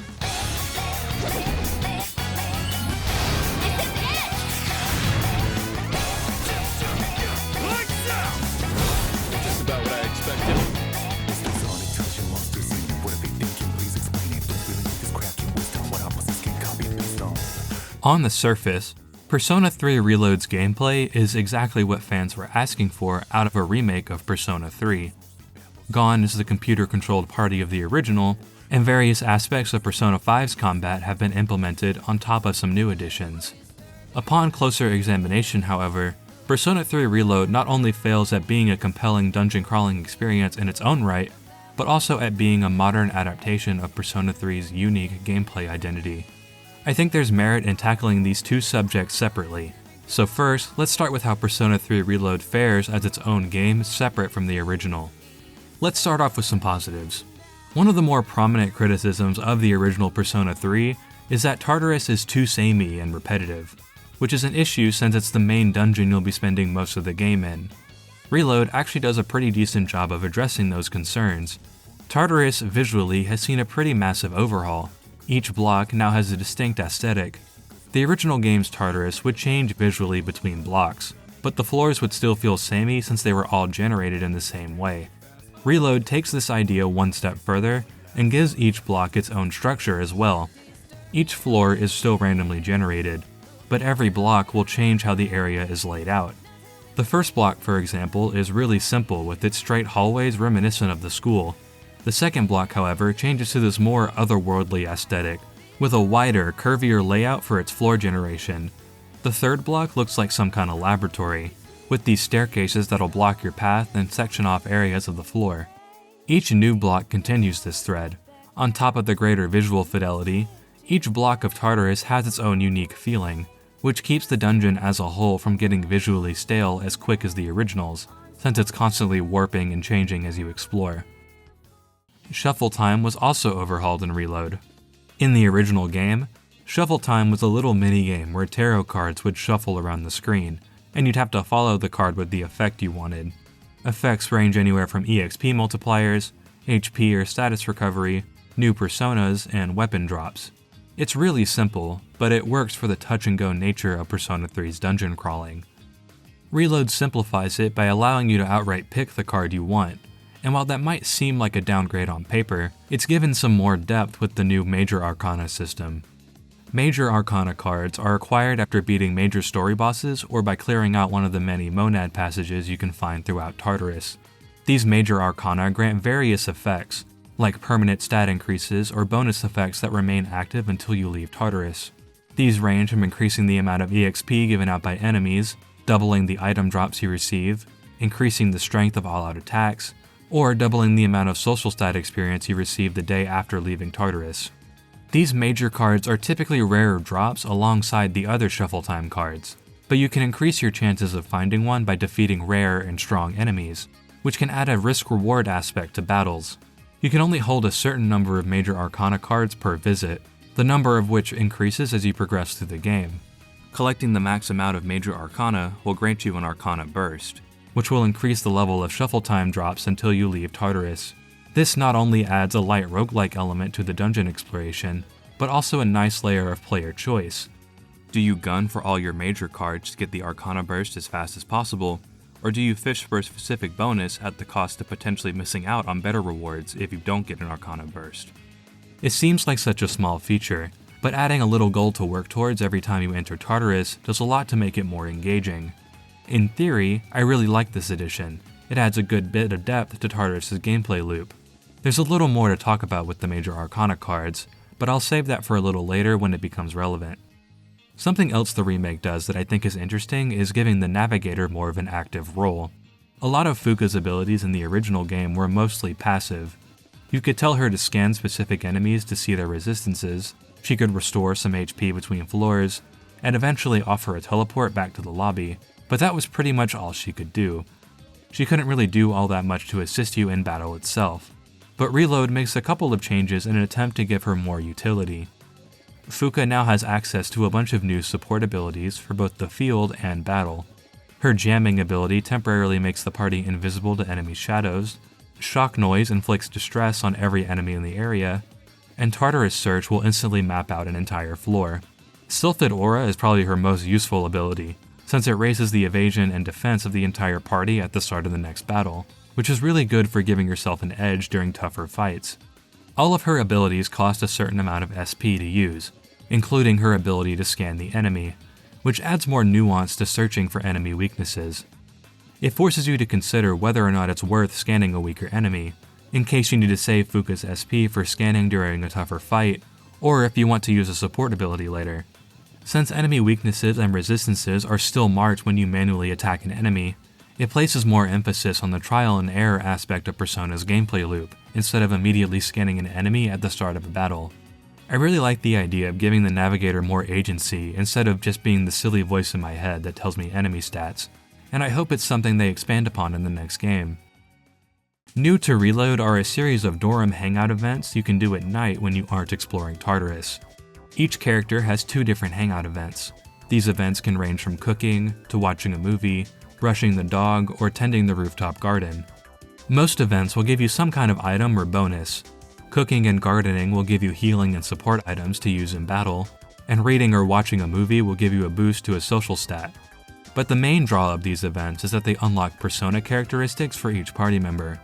Just about what I expected. On the surface, Persona 3 Reload's gameplay is exactly what fans were asking for out of a remake of Persona 3. Gone is the computer-controlled party of the original, and various aspects of Persona 5's combat have been implemented on top of some new additions. Upon closer examination, however, Persona 3 Reload not only fails at being a compelling dungeon crawling experience in its own right, but also at being a modern adaptation of Persona 3's unique gameplay identity. I think there's merit in tackling these two subjects separately, So first, let's start with how Persona 3 Reload fares as its own game separate from the original. Let's start off with some positives. One of the more prominent criticisms of the original Persona 3 is that Tartarus is too samey and repetitive, which is an issue since it's the main dungeon you'll be spending most of the game in. Reload actually does a pretty decent job of addressing those concerns. Tartarus visually has seen a pretty massive overhaul. Each block now has a distinct aesthetic. The original game's Tartarus would change visually between blocks, but the floors would still feel samey since they were all generated in the same way. Reload takes this idea one step further and gives each block its own structure as well. Each floor is still randomly generated, but every block will change how the area is laid out. The first block, for example, is really simple with its straight hallways reminiscent of the school. The second block, however, changes to this more otherworldly aesthetic, with a wider, curvier layout for its floor generation. The third block looks like some kind of laboratory, with these staircases that'll block your path and section off areas of the floor. Each new block continues this thread. On top of the greater visual fidelity, each block of Tartarus has its own unique feeling, which keeps the dungeon as a whole from getting visually stale as quick as the originals, since it's constantly warping and changing as you explore. Shuffle time was also overhauled in Reload. In the original game, Shuffle time was a little mini-game where tarot cards would shuffle around the screen, and you'd have to follow the card with the effect you wanted. Effects range anywhere from EXP multipliers, HP or status recovery, new personas, and weapon drops. It's really simple, but it works for the touch-and-go nature of Persona 3's dungeon crawling. Reload simplifies it by allowing you to outright pick the card you want, and while that might seem like a downgrade on paper, it's given some more depth with the new Major Arcana system. Major Arcana cards are acquired after beating major story bosses or by clearing out one of the many monad passages you can find throughout Tartarus. These Major Arcana grant various effects, like permanent stat increases or bonus effects that remain active until you leave Tartarus. These range from increasing the amount of EXP given out by enemies, doubling the item drops you receive, increasing the strength of all-out attacks, or doubling the amount of social stat experience you receive the day after leaving Tartarus. These major cards are typically rarer drops alongside the other Shuffle Time cards, but you can increase your chances of finding one by defeating rare and strong enemies, which can add a risk-reward aspect to battles. You can only hold a certain number of Major Arcana cards per visit, the number of which increases as you progress through the game. Collecting the max amount of Major Arcana will grant you an Arcana Burst, which will increase the level of Shuffle Time drops until you leave Tartarus. This not only adds a light roguelike element to the dungeon exploration, but also a nice layer of player choice. Do you gun for all your major cards to get the Arcana Burst as fast as possible, or do you fish for a specific bonus at the cost of potentially missing out on better rewards if you don't get an Arcana Burst? It seems like such a small feature, but adding a little goal to work towards every time you enter Tartarus does a lot to make it more engaging. In theory, I really like this addition. It adds a good bit of depth to Tartarus' gameplay loop. There's a little more to talk about with the Major Arcana cards, but I'll save that for a little later when it becomes relevant. Something else the remake does that I think is interesting is giving the Navigator more of an active role. A lot of Fuka's abilities in the original game were mostly passive. You could tell her to scan specific enemies to see their resistances, she could restore some HP between floors, and eventually offer a teleport back to the lobby, but that was pretty much all she could do. She couldn't really do all that much to assist you in battle itself. But Reload makes a couple of changes in an attempt to give her more utility. Fuka now has access to a bunch of new support abilities for both the field and battle. Her jamming ability temporarily makes the party invisible to enemy shadows, Shock Noise inflicts distress on every enemy in the area, and Tartarus Search will instantly map out an entire floor. Sylphid Aura is probably her most useful ability, since it raises the evasion and defense of the entire party at the start of the next battle, which is really good for giving yourself an edge during tougher fights. All of her abilities cost a certain amount of SP to use, including her ability to scan the enemy, which adds more nuance to searching for enemy weaknesses. It forces you to consider whether or not it's worth scanning a weaker enemy, in case you need to save Fuka's SP for scanning during a tougher fight, or if you want to use a support ability later. Since enemy weaknesses and resistances are still marked when you manually attack an enemy, it places more emphasis on the trial and error aspect of Persona's gameplay loop, instead of immediately scanning an enemy at the start of a battle. I really like the idea of giving the navigator more agency instead of just being the silly voice in my head that tells me enemy stats, and I hope it's something they expand upon in the next game. New to Reload are a series of Dorm hangout events you can do at night when you aren't exploring Tartarus. Each character has 2 different hangout events. These events can range from cooking, to watching a movie, brushing the dog, or tending the rooftop garden. Most events will give you some kind of item or bonus. Cooking and gardening will give you healing and support items to use in battle, and reading or watching a movie will give you a boost to a social stat. But the main draw of these events is that they unlock persona characteristics for each party member.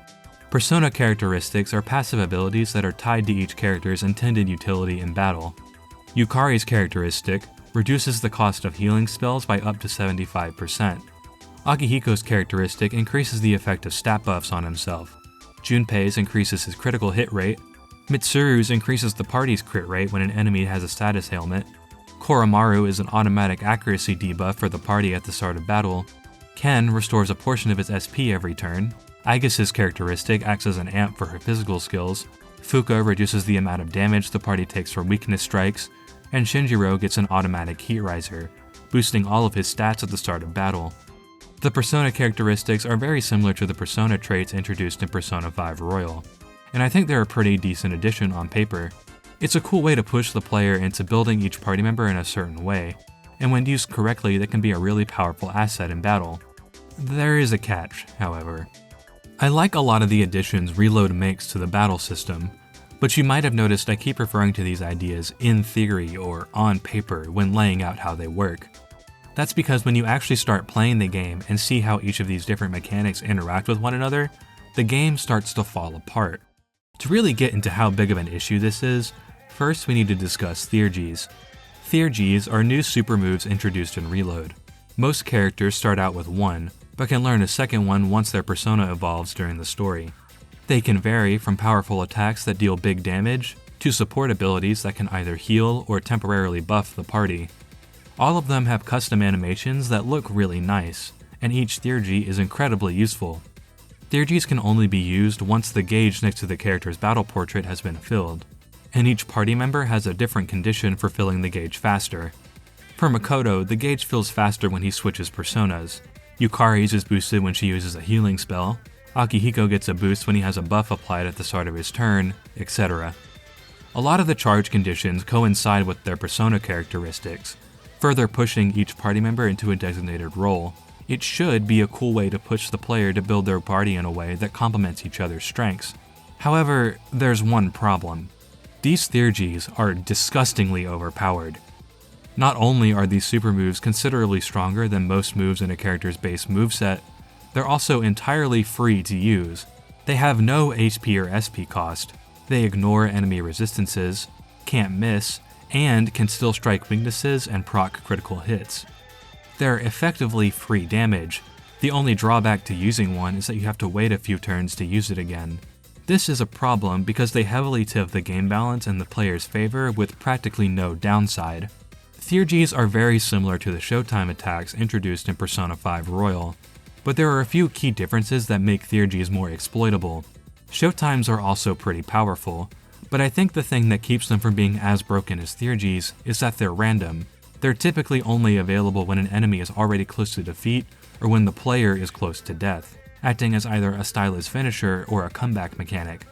Persona characteristics are passive abilities that are tied to each character's intended utility in battle. Yukari's characteristic reduces the cost of healing spells by up to 75%. Akihiko's characteristic increases the effect of stat buffs on himself. Junpei's increases his critical hit rate. Mitsuru's increases the party's crit rate when an enemy has a status ailment. Koromaru is an automatic accuracy debuff for the party at the start of battle. Ken restores a portion of his SP every turn. Agas's characteristic acts as an amp for her physical skills. Fuka reduces the amount of damage the party takes from weakness strikes. And Shinjiro gets an automatic heat riser, boosting all of his stats at the start of battle. The persona characteristics are very similar to the persona traits introduced in Persona 5 Royal, and I think they're a pretty decent addition on paper. It's a cool way to push the player into building each party member in a certain way, and when used correctly, they can be a really powerful asset in battle. There is a catch, however. I like a lot of the additions Reload makes to the battle system, but you might have noticed I keep referring to these ideas in theory or on paper when laying out how they work. That's because when you actually start playing the game and see how each of these different mechanics interact with one another, the game starts to fall apart. To really get into how big of an issue this is, first we need to discuss Theurgies. Theurgies are new super moves introduced in Reload. Most characters start out with one, but can learn a second one once their persona evolves during the story. They can vary from powerful attacks that deal big damage, to support abilities that can either heal or temporarily buff the party. All of them have custom animations that look really nice, and each Theurgy is incredibly useful. Theurgies can only be used once the gauge next to the character's battle portrait has been filled, and each party member has a different condition for filling the gauge faster. For Makoto, the gauge fills faster when he switches personas. Yukari's is boosted when she uses a healing spell. Akihiko gets a boost when he has a buff applied at the start of his turn, etc. A lot of the charge conditions coincide with their persona characteristics, further pushing each party member into a designated role. It should be a cool way to push the player to build their party in a way that complements each other's strengths. However, there's one problem. These Theurgies are disgustingly overpowered. Not only are these super moves considerably stronger than most moves in a character's base moveset, they're also entirely free to use. They have no HP or SP cost, they ignore enemy resistances, can't miss, and can still strike weaknesses and proc critical hits. They're effectively free damage. The only drawback to using one is that you have to wait a few turns to use it again. This is a problem because they heavily tip the game balance in the player's favor with practically no downside. Theurgies are very similar to the Showtime attacks introduced in Persona 5 Royal, but there are a few key differences that make Theurgies more exploitable. Showtimes are also pretty powerful, but I think the thing that keeps them from being as broken as Theurgies is that they're random. They're typically only available when an enemy is already close to defeat or when the player is close to death, acting as either a stylish finisher or a comeback mechanic.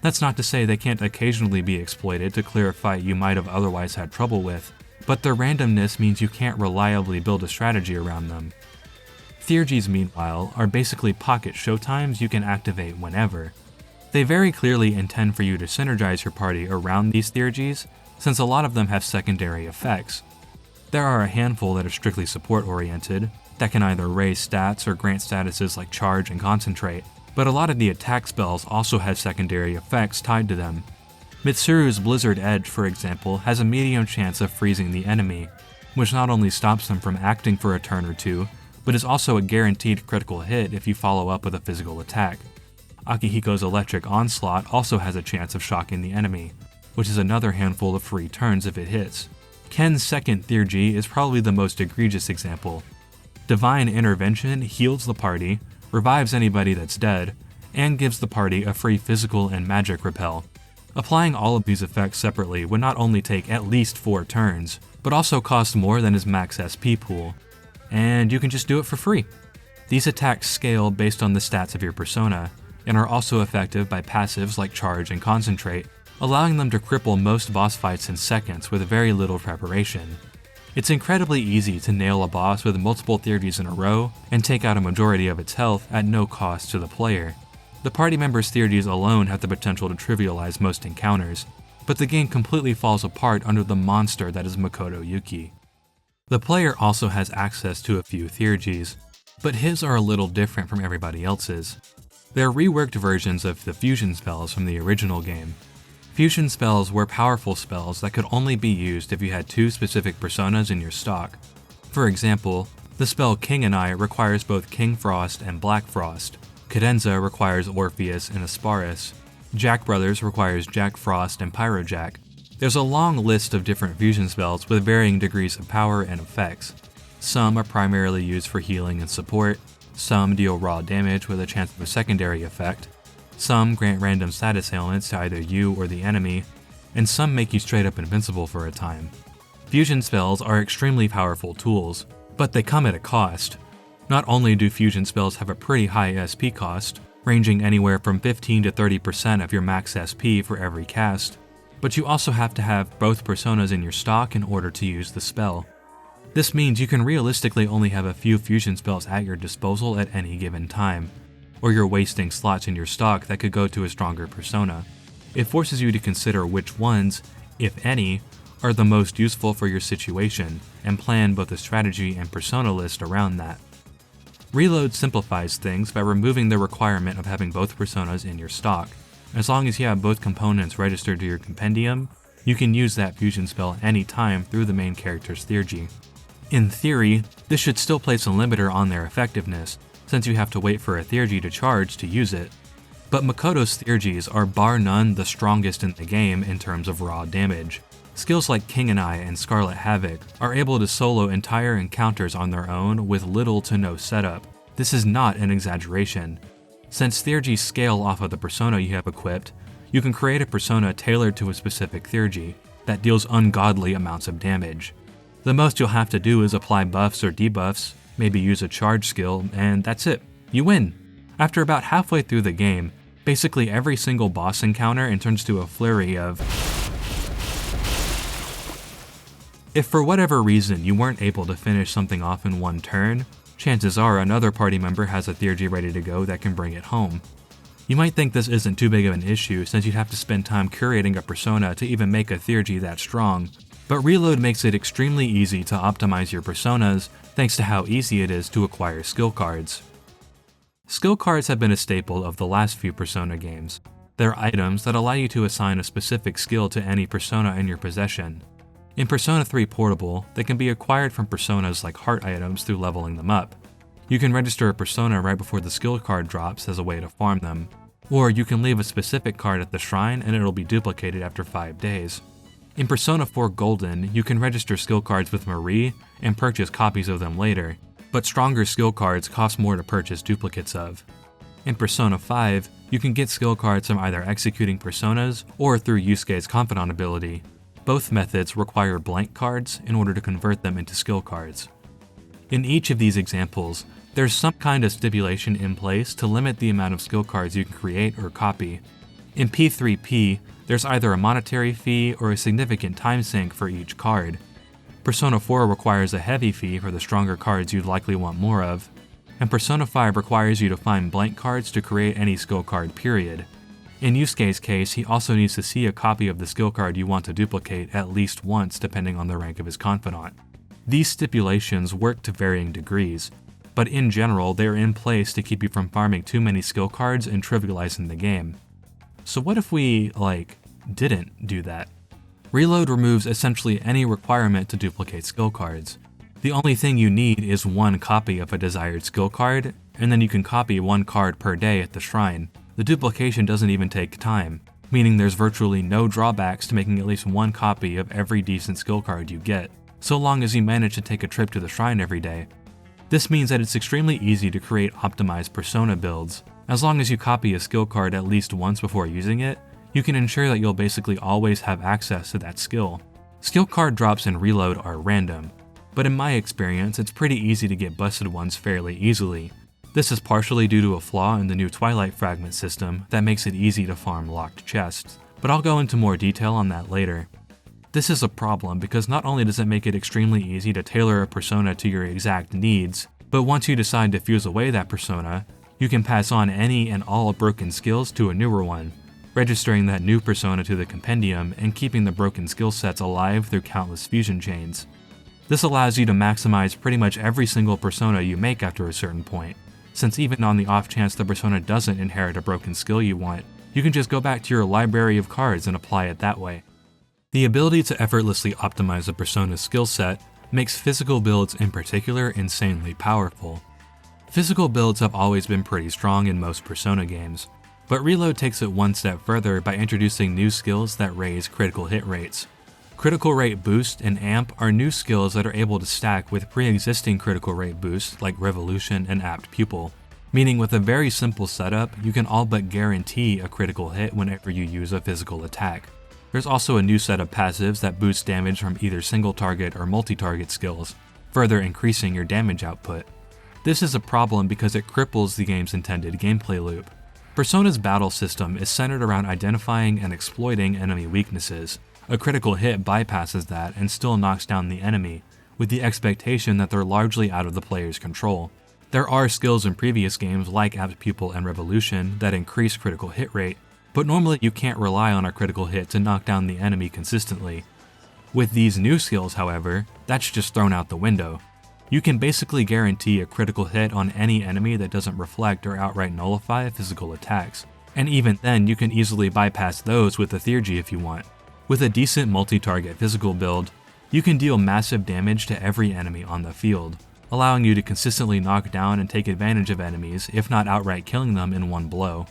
That's not to say they can't occasionally be exploited to clear a fight you might have otherwise had trouble with, but their randomness means you can't reliably build a strategy around them. Theurgies, meanwhile, are basically pocket showtimes you can activate whenever. They very clearly intend for you to synergize your party around these Theurgies, since a lot of them have secondary effects. There are a handful that are strictly support-oriented, that can either raise stats or grant statuses like Charge and Concentrate, but a lot of the attack spells also have secondary effects tied to them. Mitsuru's Blizzard Edge, for example, has a medium chance of freezing the enemy, which not only stops them from acting for a turn or two, but is also a guaranteed critical hit if you follow up with a physical attack. Akihiko's Electric Onslaught also has a chance of shocking the enemy, which is another handful of free turns if it hits. Ken's second Theurgy is probably the most egregious example. Divine Intervention heals the party, revives anybody that's dead, and gives the party a free physical and magic repel. Applying all of these effects separately would not only take at least 4 turns, but also cost more than his max SP pool. And you can just do it for free. These attacks scale based on the stats of your persona, and are also effective by passives like charge and concentrate, allowing them to cripple most boss fights in seconds with very little preparation. It's incredibly easy to nail a boss with multiple theurgies in a row and take out a majority of its health at no cost to the player. The party members' theurgies alone have the potential to trivialize most encounters, but the game completely falls apart under the monster that is Makoto Yuki. The player also has access to a few theurgies, but his are a little different from everybody else's. They're reworked versions of the fusion spells from the original game. Fusion spells were powerful spells that could only be used if you had 2 specific personas in your stock. For example, the spell King and I requires both King Frost and Black Frost. Cadenza requires Orpheus and Asparus. Jack Brothers requires Jack Frost and Pyrojack. There's a long list of different fusion spells with varying degrees of power and effects. Some are primarily used for healing and support, some deal raw damage with a chance of a secondary effect, some grant random status ailments to either you or the enemy, and some make you straight up invincible for a time. Fusion spells are extremely powerful tools, but they come at a cost. Not only do fusion spells have a pretty high SP cost, ranging anywhere from 15 to 30% of your max SP for every cast, but you also have to have both personas in your stock in order to use the spell. This means you can realistically only have a few fusion spells at your disposal at any given time, or you're wasting slots in your stock that could go to a stronger persona. It forces you to consider which ones, if any, are the most useful for your situation, and plan both a strategy and persona list around that. Reload simplifies things by removing the requirement of having both personas in your stock. As long as you have both components registered to your compendium, you can use that fusion spell anytime through the main character's theurgy. In theory, this should still place a limiter on their effectiveness, since you have to wait for a theurgy to charge to use it. But Makoto's theurgies are bar none the strongest in the game in terms of raw damage. Skills like King and I and Scarlet Havoc are able to solo entire encounters on their own with little to no setup. This is not an exaggeration. Since theurgies scale off of the persona you have equipped, you can create a persona tailored to a specific theurgy that deals ungodly amounts of damage. The most you'll have to do is apply buffs or debuffs, maybe use a charge skill, and that's it. You win! After about halfway through the game, basically every single boss encounter turns to a flurry of... If for whatever reason you weren't able to finish something off in one turn, chances are another party member has a theurgy ready to go that can bring it home. You might think this isn't too big of an issue since you'd have to spend time curating a persona to even make a theurgy that strong, but Reload makes it extremely easy to optimize your personas thanks to how easy it is to acquire skill cards. Skill cards have been a staple of the last few Persona games. They're items that allow you to assign a specific skill to any persona in your possession. In Persona 3 Portable, they can be acquired from personas like heart items through leveling them up. You can register a persona right before the skill card drops as a way to farm them, or you can leave a specific card at the shrine and it'll be duplicated after 5 days. In Persona 4 Golden, you can register skill cards with Marie and purchase copies of them later, but stronger skill cards cost more to purchase duplicates of. In Persona 5, you can get skill cards from either executing personas or through Yusuke's Confidant ability. Both methods require blank cards in order to convert them into skill cards. In each of these examples, there's some kind of stipulation in place to limit the amount of skill cards you can create or copy. In P3P, there's either a monetary fee or a significant time sink for each card. Persona 4 requires a heavy fee for the stronger cards you'd likely want more of, and Persona 5 requires you to find blank cards to create any skill card, period. In Yusuke's case, he also needs to see a copy of the skill card you want to duplicate at least once depending on the rank of his confidant. These stipulations work to varying degrees, but in general they are in place to keep you from farming too many skill cards and trivializing the game. So what if we, didn't do that? Reload removes essentially any requirement to duplicate skill cards. The only thing you need is one copy of a desired skill card, and then you can copy one card per day at the shrine. The duplication doesn't even take time, meaning there's virtually no drawbacks to making at least one copy of every decent skill card you get, so long as you manage to take a trip to the shrine every day. This means that it's extremely easy to create optimized persona builds. As long as you copy a skill card at least once before using it, you can ensure that you'll basically always have access to that skill. Skill card drops in Reload are random, but in my experience, it's pretty easy to get busted ones fairly easily. This is partially due to a flaw in the new Twilight Fragment system that makes it easy to farm locked chests, but I'll go into more detail on that later. This is a problem because not only does it make it extremely easy to tailor a persona to your exact needs, but once you decide to fuse away that persona, you can pass on any and all broken skills to a newer one, registering that new persona to the compendium and keeping the broken skill sets alive through countless fusion chains. This allows you to maximize pretty much every single persona you make after a certain point, since even on the off chance the persona doesn't inherit a broken skill you want, you can just go back to your library of cards and apply it that way. The ability to effortlessly optimize a persona's skill set makes physical builds in particular insanely powerful. Physical builds have always been pretty strong in most Persona games, but Reload takes it one step further by introducing new skills that raise critical hit rates. Critical Rate Boost and Amp are new skills that are able to stack with pre-existing critical rate boosts like Revolution and Apt Pupil, meaning with a very simple setup, you can all but guarantee a critical hit whenever you use a physical attack. There's also a new set of passives that boost damage from either single target or multi-target skills, further increasing your damage output. This is a problem because it cripples the game's intended gameplay loop. Persona's battle system is centered around identifying and exploiting enemy weaknesses. A critical hit bypasses that and still knocks down the enemy, with the expectation that they're largely out of the player's control. There are skills in previous games like Apt Pupil and Revolution that increase critical hit rate, but normally you can't rely on a critical hit to knock down the enemy consistently. With these new skills, however, that's just thrown out the window. You can basically guarantee a critical hit on any enemy that doesn't reflect or outright nullify physical attacks, and even then you can easily bypass those with a Theurgy if you want. With a decent multi-target physical build, you can deal massive damage to every enemy on the field, allowing you to consistently knock down and take advantage of enemies, if not outright killing them in one blow.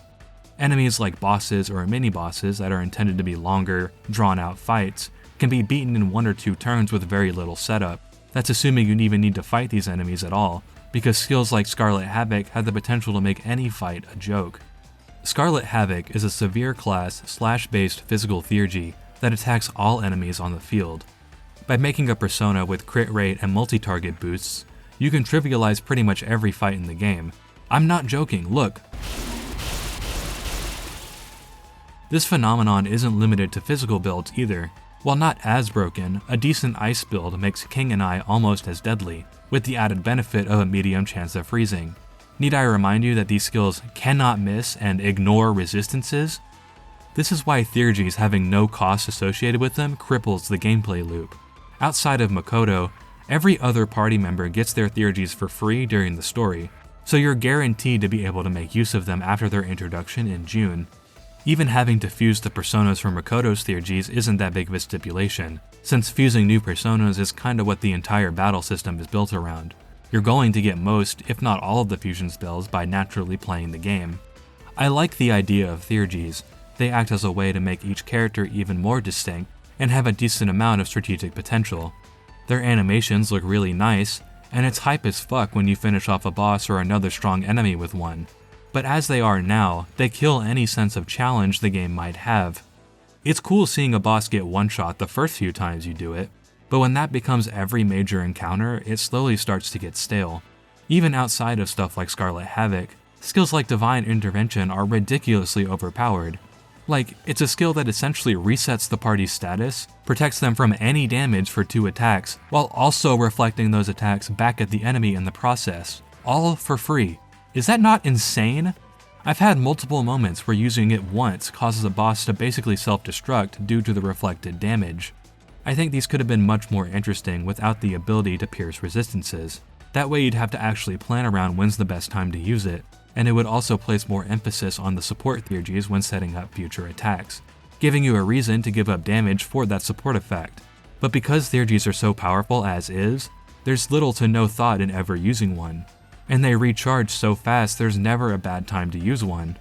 Enemies like bosses or mini-bosses that are intended to be longer, drawn-out fights can be beaten in 1 or 2 turns with very little setup. That's assuming you even need to fight these enemies at all, because skills like Scarlet Havoc have the potential to make any fight a joke. Scarlet Havoc is a severe class slash-based physical Theurgy that attacks all enemies on the field. By making a persona with crit rate and multi-target boosts, you can trivialize pretty much every fight in the game. I'm not joking, look! This phenomenon isn't limited to physical builds either. While not as broken, a decent ice build makes King and I almost as deadly, with the added benefit of a medium chance of freezing. Need I remind you that these skills cannot miss and ignore resistances? This is why Theurgies having no cost associated with them cripples the gameplay loop. Outside of Makoto, every other party member gets their Theurgies for free during the story, so you're guaranteed to be able to make use of them after their introduction in June. Even having to fuse the personas from Makoto's Theurgies isn't that big of a stipulation, since fusing new personas is kinda what the entire battle system is built around. You're going to get most, if not all of the fusion spells by naturally playing the game. I like the idea of Theurgies. They act as a way to make each character even more distinct and have a decent amount of strategic potential. Their animations look really nice, and it's hype as fuck when you finish off a boss or another strong enemy with one. But as they are now, they kill any sense of challenge the game might have. It's cool seeing a boss get one-shot the first few times you do it, but when that becomes every major encounter, it slowly starts to get stale. Even outside of stuff like Scarlet Havoc, skills like Divine Intervention are ridiculously overpowered. Like, it's a skill that essentially resets the party's status, protects them from any damage for 2 attacks, while also reflecting those attacks back at the enemy in the process, all for free. Is that not insane? I've had multiple moments where using it once causes a boss to basically self-destruct due to the reflected damage. I think these could have been much more interesting without the ability to pierce resistances. That way you'd have to actually plan around when's the best time to use it, and it would also place more emphasis on the support Theurgies when setting up future attacks, giving you a reason to give up damage for that support effect. But because Theurgies are so powerful as is, there's little to no thought in ever using one. And they recharge so fast there's never a bad time to use one.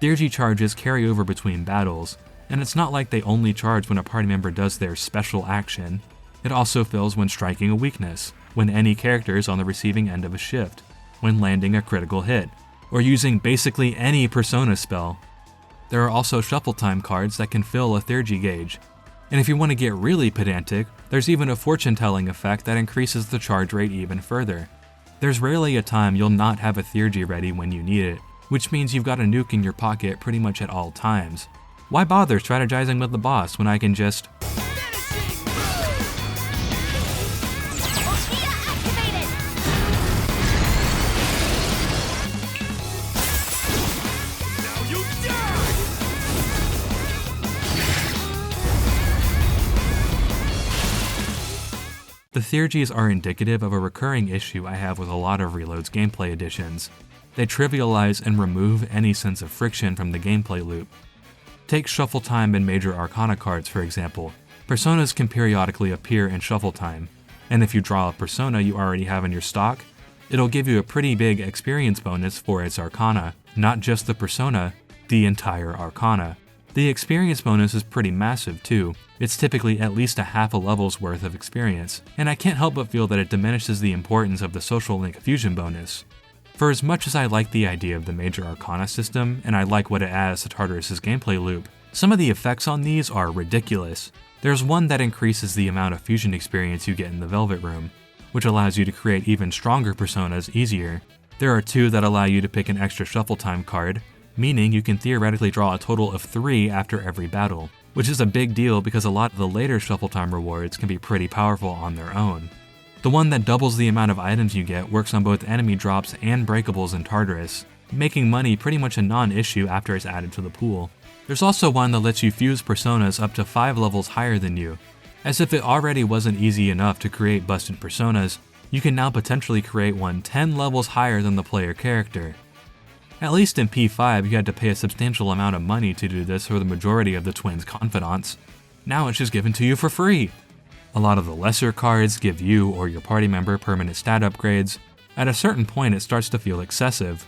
Theurgy charges carry over between battles, and it's not like they only charge when a party member does their special action. It also fills when striking a weakness, when any character is on the receiving end of a shift, when landing a critical hit, or using basically any persona spell. There are also shuffle time cards that can fill a theurgy gauge. And if you want to get really pedantic, there's even a fortune-telling effect that increases the charge rate even further. There's rarely a time you'll not have a theurgy ready when you need it, which means you've got a nuke in your pocket pretty much at all times. Why bother strategizing with the boss when I can just... The theurgies are indicative of a recurring issue I have with a lot of Reload's gameplay additions. They trivialize and remove any sense of friction from the gameplay loop. Take Shuffle Time and Major Arcana cards, for example. Personas can periodically appear in Shuffle Time, and if you draw a persona you already have in your stock, it'll give you a pretty big experience bonus for its Arcana, not just the persona, the entire Arcana. The experience bonus is pretty massive too. It's typically at least a half a level's worth of experience, and I can't help but feel that it diminishes the importance of the social link fusion bonus. For as much as I like the idea of the Major Arcana system, and I like what it adds to Tartarus' gameplay loop, some of the effects on these are ridiculous. There's one that increases the amount of fusion experience you get in the Velvet Room, which allows you to create even stronger personas easier. There are two that allow you to pick an extra Shuffle Time card, meaning you can theoretically draw a total of 3 after every battle, which is a big deal because a lot of the later Shuffle Time rewards can be pretty powerful on their own. The one that doubles the amount of items you get works on both enemy drops and breakables in Tartarus, making money pretty much a non-issue after it's added to the pool. There's also one that lets you fuse personas up to 5 levels higher than you. As if it already wasn't easy enough to create busted personas, you can now potentially create one 10 levels higher than the player character. At least in P5 you had to pay a substantial amount of money to do this for the majority of the twins' confidants. Now it's just given to you for free! A lot of the lesser cards give you or your party member permanent stat upgrades. At a certain point it starts to feel excessive.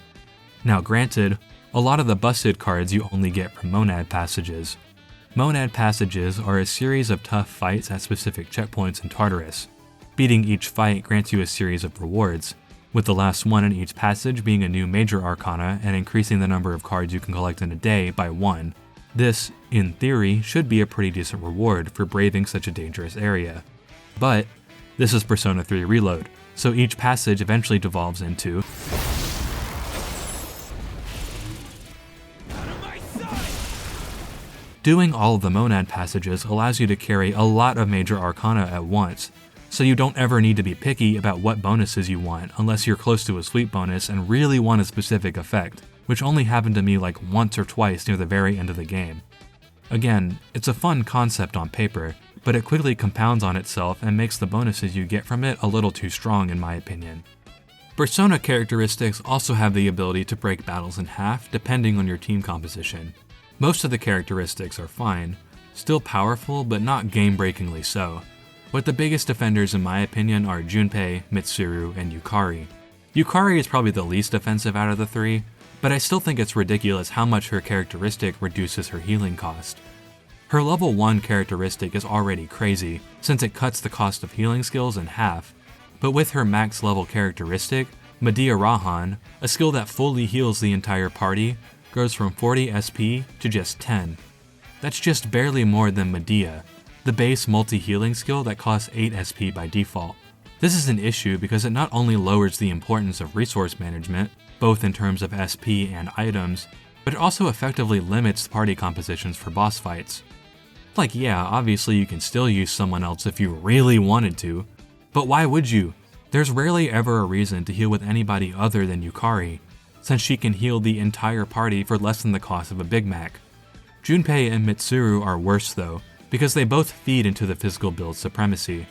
Now granted, a lot of the busted cards you only get from Monad Passages. Monad Passages are a series of tough fights at specific checkpoints in Tartarus. Beating each fight grants you a series of rewards, with the last one in each passage being a new Major Arcana and increasing the number of cards you can collect in a day by 1. This, in theory, should be a pretty decent reward for braving such a dangerous area. But, this is Persona 3 Reload, so each passage eventually devolves into doing all of the Monad Passages allows you to carry a lot of Major Arcana at once, so you don't ever need to be picky about what bonuses you want unless you're close to a sweep bonus and really want a specific effect, which only happened to me like once or twice near the very end of the game. Again, it's a fun concept on paper, but it quickly compounds on itself and makes the bonuses you get from it a little too strong in my opinion. Persona characteristics also have the ability to break battles in half depending on your team composition. Most of the characteristics are fine, still powerful but not game-breakingly so. But the biggest offenders in my opinion are Junpei, Mitsuru, and Yukari. Yukari is probably the least offensive out of the three, but I still think it's ridiculous how much her characteristic reduces her healing cost. Her level 1 characteristic is already crazy, since it cuts the cost of healing skills in half, but with her max level characteristic, Medea Rahan, a skill that fully heals the entire party, goes from 40 SP to just 10. That's just barely more than Medea, the base multi-healing skill that costs 8 SP by default. This is an issue because it not only lowers the importance of resource management, both in terms of SP and items, but it also effectively limits party compositions for boss fights. Like yeah, obviously you can still use someone else if you really wanted to, but why would you? There's rarely ever a reason to heal with anybody other than Yukari, since she can heal the entire party for less than the cost of a Big Mac. Junpei and Mitsuru are worse though, because they both feed into the physical build supremacy.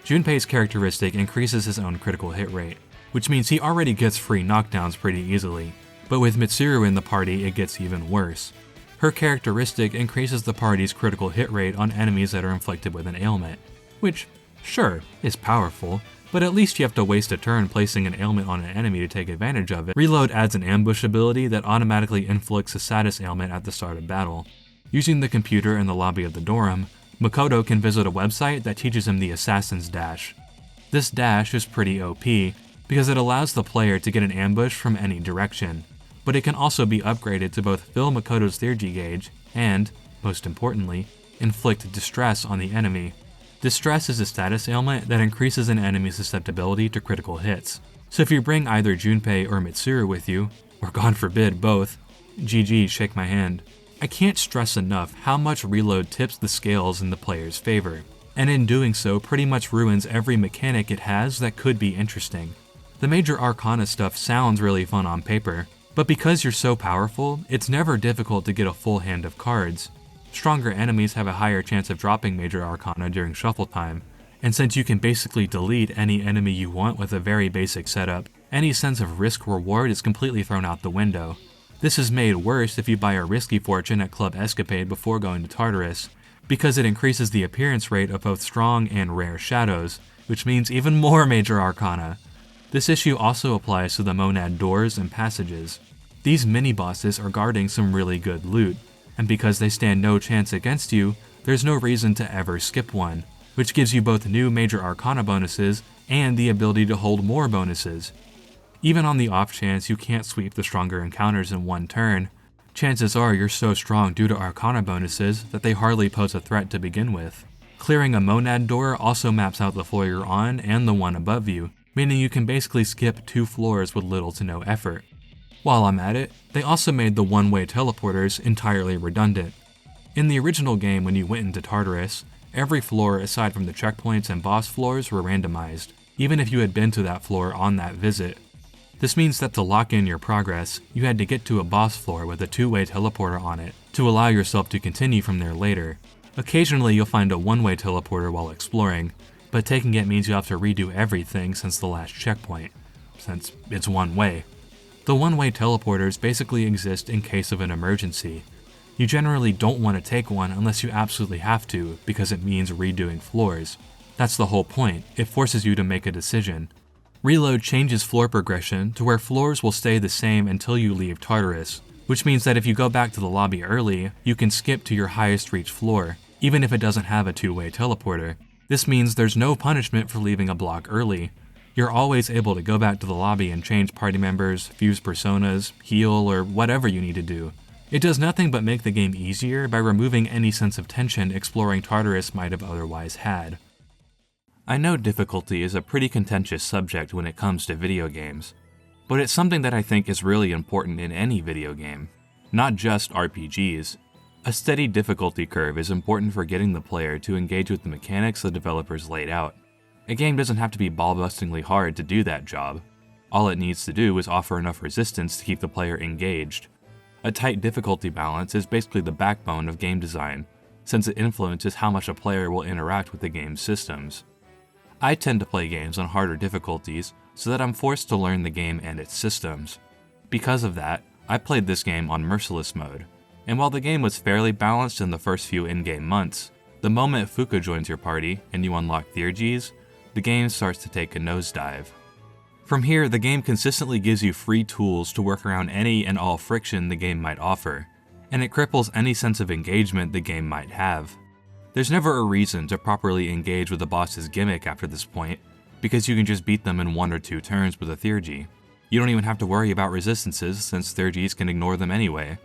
Junpei's characteristic increases his own critical hit rate, which means he already gets free knockdowns pretty easily, but with Mitsuru in the party it gets even worse. Her characteristic increases the party's critical hit rate on enemies that are inflicted with an ailment, which, sure, is powerful, but at least you have to waste a turn placing an ailment on an enemy to take advantage of it. Reload adds an ambush ability that automatically inflicts a status ailment at the start of battle. Using the computer in the lobby of the Dorm, Makoto can visit a website that teaches him the Assassin's Dash. This dash is pretty OP because it allows the player to get an ambush from any direction. but it can also be upgraded to both fill Makoto's Theurgy gauge and, most importantly, inflict distress on the enemy. Distress is a status ailment that increases an enemy's susceptibility to critical hits. So if you bring either Junpei or Mitsuru with you, or God forbid both, GG, shake my hand. I can't stress enough how much Reload tips the scales in the player's favor, and in doing so pretty much ruins every mechanic it has that could be interesting. The major arcana stuff sounds really fun on paper, but because you're so powerful, it's never difficult to get a full hand of cards. Stronger enemies have a higher chance of dropping major arcana during shuffle time, and since you can basically delete any enemy you want with a very basic setup, any sense of risk-reward is completely thrown out the window. This is made worse if you buy a risky fortune at Club Escapade before going to Tartarus, because it increases the appearance rate of both strong and rare shadows, which means even more major arcana. This issue also applies to the monad doors and passages. These mini-bosses are guarding some really good loot, and because they stand no chance against you, there's no reason to ever skip one, which gives you both new major arcana bonuses and the ability to hold more bonuses. Even on the off chance you can't sweep the stronger encounters in one turn, chances are you're so strong due to arcana bonuses that they hardly pose a threat to begin with. Clearing a monad door also maps out the floor you're on and the one above you, meaning you can basically skip 2 floors with little to no effort. While I'm at it, they also made the one-way teleporters entirely redundant. In the original game when you went into Tartarus, every floor aside from the checkpoints and boss floors were randomized, even if you had been to that floor on that visit. This means that to lock in your progress, you had to get to a boss floor with a 2-way teleporter on it to allow yourself to continue from there later. Occasionally you'll find a one-way teleporter while exploring, but taking it means you have to redo everything since the last checkpoint, since it's one way. The one-way teleporters basically exist in case of an emergency. You generally don't want to take one unless you absolutely have to, because it means redoing floors. That's the whole point, it forces you to make a decision. Reload changes floor progression to where floors will stay the same until you leave Tartarus, which means that if you go back to the lobby early, you can skip to your highest reach floor, even if it doesn't have a 2-way teleporter. This means there's no punishment for leaving a block early. You're always able to go back to the lobby and change party members, fuse personas, heal, or whatever you need to do. It does nothing but make the game easier by removing any sense of tension exploring Tartarus might have otherwise had. I know difficulty is a pretty contentious subject when it comes to video games, but it's something that I think is really important in any video game, not just RPGs. A steady difficulty curve is important for getting the player to engage with the mechanics the developers laid out. A game doesn't have to be ball-bustingly hard to do that job. All it needs to do is offer enough resistance to keep the player engaged. A tight difficulty balance is basically the backbone of game design, since it influences how much a player will interact with the game's systems. I tend to play games on harder difficulties so that I'm forced to learn the game and its systems. Because of that, I played this game on Merciless mode, and while the game was fairly balanced in the first few in-game months, the moment Fuka joins your party and you unlock Theurgies, the game starts to take a nosedive. From here, the game consistently gives you free tools to work around any and all friction the game might offer, and it cripples any sense of engagement the game might have. There's never a reason to properly engage with the boss's gimmick after this point, because you can just beat them in 1 or 2 turns with a Theurgy. You don't even have to worry about resistances since Theurgies can ignore them anyway.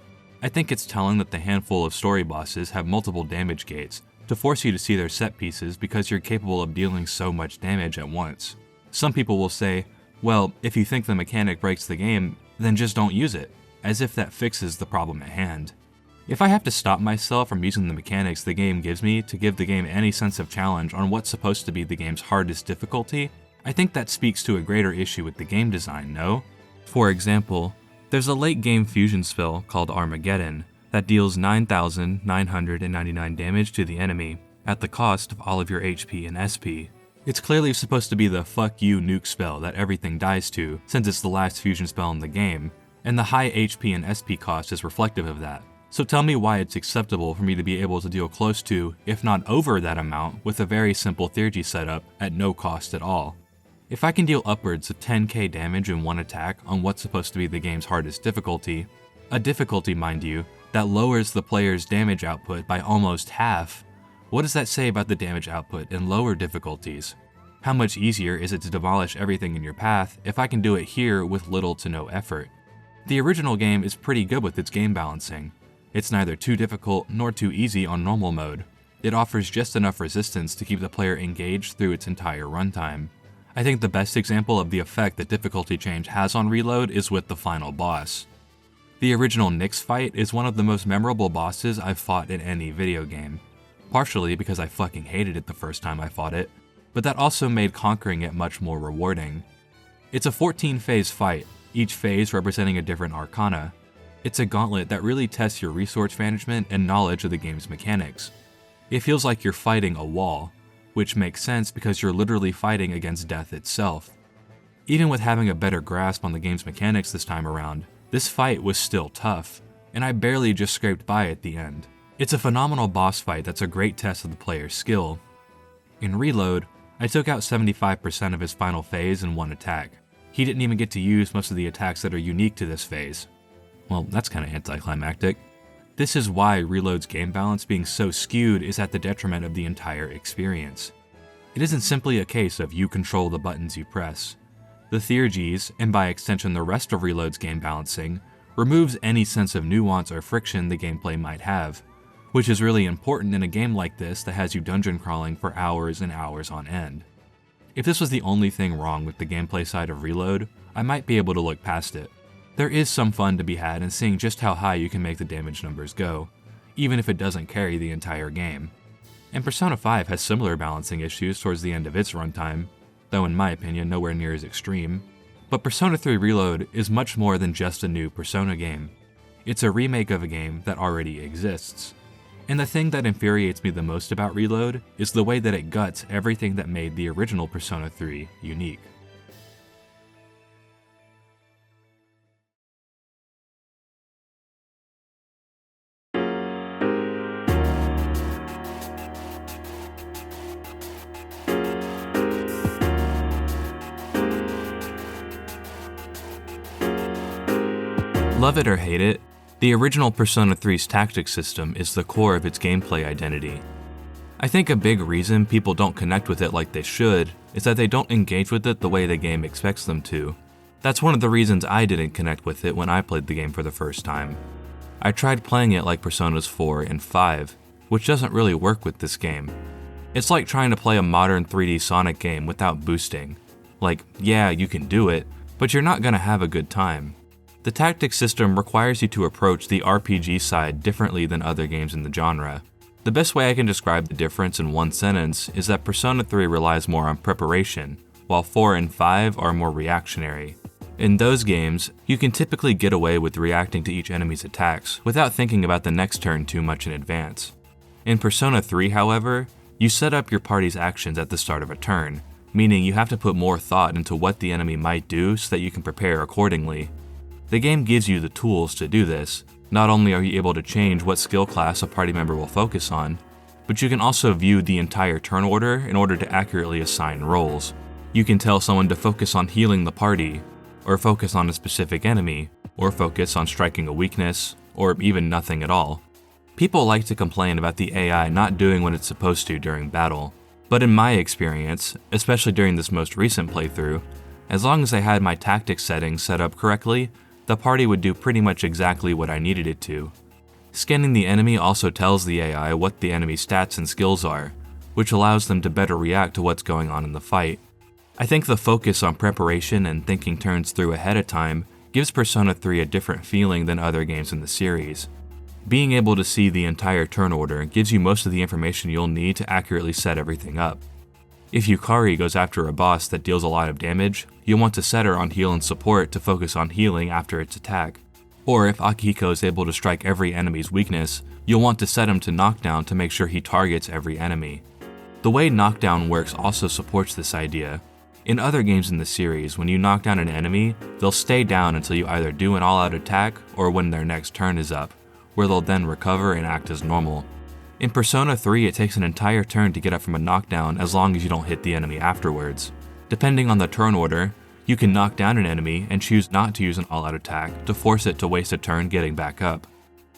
I think it's telling that the handful of story bosses have multiple damage gates to force you to see their set pieces because you're capable of dealing so much damage at once. Some people will say, well, if you think the mechanic breaks the game, then just don't use it, as if that fixes the problem at hand. If I have to stop myself from using the mechanics the game gives me to give the game any sense of challenge on what's supposed to be the game's hardest difficulty, I think that speaks to a greater issue with the game design, no? For example, there's a late game fusion spell called Armageddon that deals 9,999 damage to the enemy, at the cost of all of your HP and SP. It's clearly supposed to be the fuck you nuke spell that everything dies to, since it's the last fusion spell in the game, and the high HP and SP cost is reflective of that. So tell me why it's acceptable for me to be able to deal close to, if not over that amount, with a very simple Theurgy setup at no cost at all. If I can deal upwards of 10k damage in one attack on what's supposed to be the game's hardest difficulty, a difficulty, mind you, that lowers the player's damage output by almost half, what does that say about the damage output in lower difficulties? How much easier is it to demolish everything in your path if I can do it here with little to no effort? The original game is pretty good with its game balancing. It's neither too difficult nor too easy on normal mode. It offers just enough resistance to keep the player engaged through its entire runtime. I think the best example of the effect that difficulty change has on Reload is with the final boss. The original Nyx fight is one of the most memorable bosses I've fought in any video game. Partially because I fucking hated it the first time I fought it, but that also made conquering it much more rewarding. It's a 14-phase fight, each phase representing a different arcana. It's a gauntlet that really tests your resource management and knowledge of the game's mechanics. It feels like you're fighting a wall, which makes sense because you're literally fighting against death itself. Even with having a better grasp on the game's mechanics this time around, this fight was still tough, and I barely just scraped by at the end. It's a phenomenal boss fight that's a great test of the player's skill. In Reload, I took out 75% of his final phase in one attack. He didn't even get to use most of the attacks that are unique to this phase. Well, that's kinda anticlimactic. This is why Reload's game balance being so skewed is at the detriment of the entire experience. It isn't simply a case of you control the buttons you press. The Theurgies, and by extension the rest of Reload's game balancing, removes any sense of nuance or friction the gameplay might have, which is really important in a game like this that has you dungeon crawling for hours and hours on end. If this was the only thing wrong with the gameplay side of Reload, I might be able to look past it. There is some fun to be had in seeing just how high you can make the damage numbers go, even if it doesn't carry the entire game. And Persona 5 has similar balancing issues towards the end of its runtime, though in my opinion nowhere near as extreme. But Persona 3 Reload is much more than just a new Persona game. It's a remake of a game that already exists. And the thing that infuriates me the most about Reload is the way that it guts everything that made the original Persona 3 unique. Love it or hate it, the original Persona 3's tactics system is the core of its gameplay identity. I think a big reason people don't connect with it like they should is that they don't engage with it the way the game expects them to. That's one of the reasons I didn't connect with it when I played the game for the first time. I tried playing it like Personas 4 and 5, which doesn't really work with this game. It's like trying to play a modern 3D Sonic game without boosting. Like, yeah, you can do it, but you're not gonna have a good time. The tactics system requires you to approach the RPG side differently than other games in the genre. The best way I can describe the difference in one sentence is that Persona 3 relies more on preparation, while 4 and 5 are more reactionary. In those games, you can typically get away with reacting to each enemy's attacks without thinking about the next turn too much in advance. In Persona 3, however, you set up your party's actions at the start of a turn, meaning you have to put more thought into what the enemy might do so that you can prepare accordingly. The game gives you the tools to do this. Not only are you able to change what skill class a party member will focus on, but you can also view the entire turn order in order to accurately assign roles. You can tell someone to focus on healing the party, or focus on a specific enemy, or focus on striking a weakness, or even nothing at all. People like to complain about the AI not doing what it's supposed to during battle, but in my experience, especially during this most recent playthrough, as long as I had my tactics settings set up correctly, the party would do pretty much exactly what I needed it to. Scanning the enemy also tells the AI what the enemy's stats and skills are, which allows them to better react to what's going on in the fight. I think the focus on preparation and thinking turns through ahead of time gives Persona 3 a different feeling than other games in the series. Being able to see the entire turn order gives you most of the information you'll need to accurately set everything up. If Yukari goes after a boss that deals a lot of damage, you'll want to set her on heal and support to focus on healing after its attack. Or if Akihiko is able to strike every enemy's weakness, you'll want to set him to knockdown to make sure he targets every enemy. The way knockdown works also supports this idea. In other games in the series, when you knock down an enemy, they'll stay down until you either do an all-out attack or when their next turn is up, where they'll then recover and act as normal. In Persona 3, it takes an entire turn to get up from a knockdown as long as you don't hit the enemy afterwards. Depending on the turn order, you can knock down an enemy and choose not to use an all-out attack to force it to waste a turn getting back up.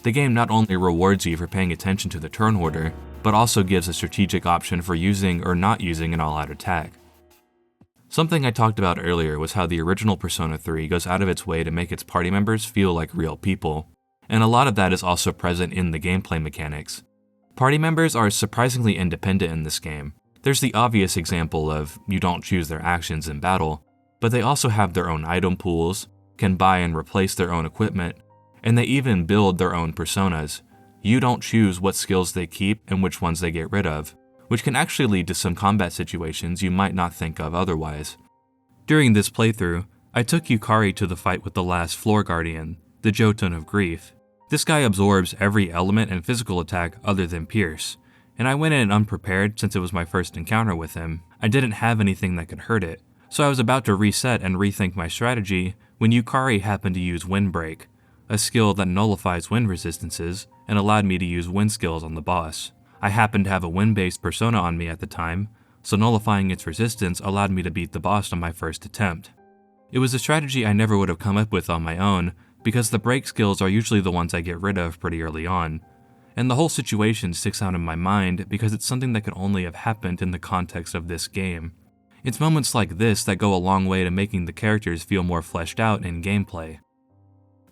The game not only rewards you for paying attention to the turn order, but also gives a strategic option for using or not using an all-out attack. Something I talked about earlier was how the original Persona 3 goes out of its way to make its party members feel like real people, and a lot of that is also present in the gameplay mechanics. Party members are surprisingly independent in this game. There's the obvious example of you don't choose their actions in battle, but they also have their own item pools, can buy and replace their own equipment, and they even build their own personas. You don't choose what skills they keep and which ones they get rid of, which can actually lead to some combat situations you might not think of otherwise. During this playthrough, I took Yukari to the fight with the last Floor Guardian, the Jotun of Grief. This guy absorbs every element and physical attack other than Pierce, and I went in unprepared since it was my first encounter with him. I didn't have anything that could hurt it, so I was about to reset and rethink my strategy when Yukari happened to use Windbreak, a skill that nullifies wind resistances and allowed me to use wind skills on the boss. I happened to have a wind-based persona on me at the time, so nullifying its resistance allowed me to beat the boss on my first attempt. It was a strategy I never would have come up with on my own, because the break skills are usually the ones I get rid of pretty early on, and the whole situation sticks out in my mind because it's something that could only have happened in the context of this game. It's moments like this that go a long way to making the characters feel more fleshed out in gameplay.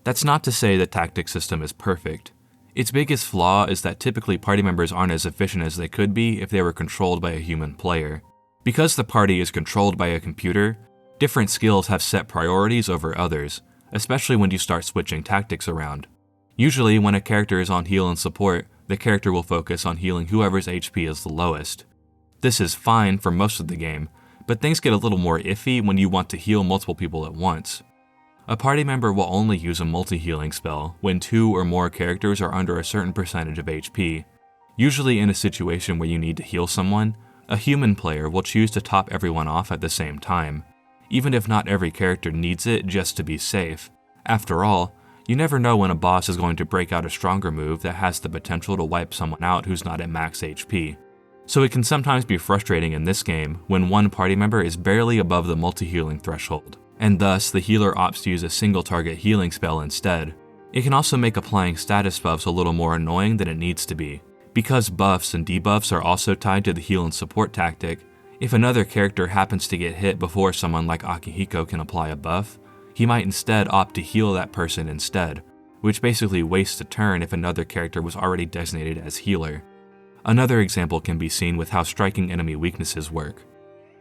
That's not to say the tactic system is perfect. Its biggest flaw is that typically party members aren't as efficient as they could be if they were controlled by a human player. Because the party is controlled by a computer, different skills have set priorities over others, especially when you start switching tactics around. Usually when a character is on heal and support, the character will focus on healing whoever's HP is the lowest. This is fine for most of the game, but things get a little more iffy when you want to heal multiple people at once. A party member will only use a multi-healing spell when 2 or more characters are under a certain percentage of HP. Usually in a situation where you need to heal someone, a human player will choose to top everyone off at the same time, even if not every character needs it just to be safe. After all, you never know when a boss is going to break out a stronger move that has the potential to wipe someone out who's not at max HP. So it can sometimes be frustrating in this game when one party member is barely above the multi-healing threshold, and thus the healer opts to use a single target healing spell instead. It can also make applying status buffs a little more annoying than it needs to be. Because buffs and debuffs are also tied to the heal and support tactic, if another character happens to get hit before someone like Akihiko can apply a buff, he might instead opt to heal that person instead, which basically wastes a turn if another character was already designated as healer. Another example can be seen with how striking enemy weaknesses work.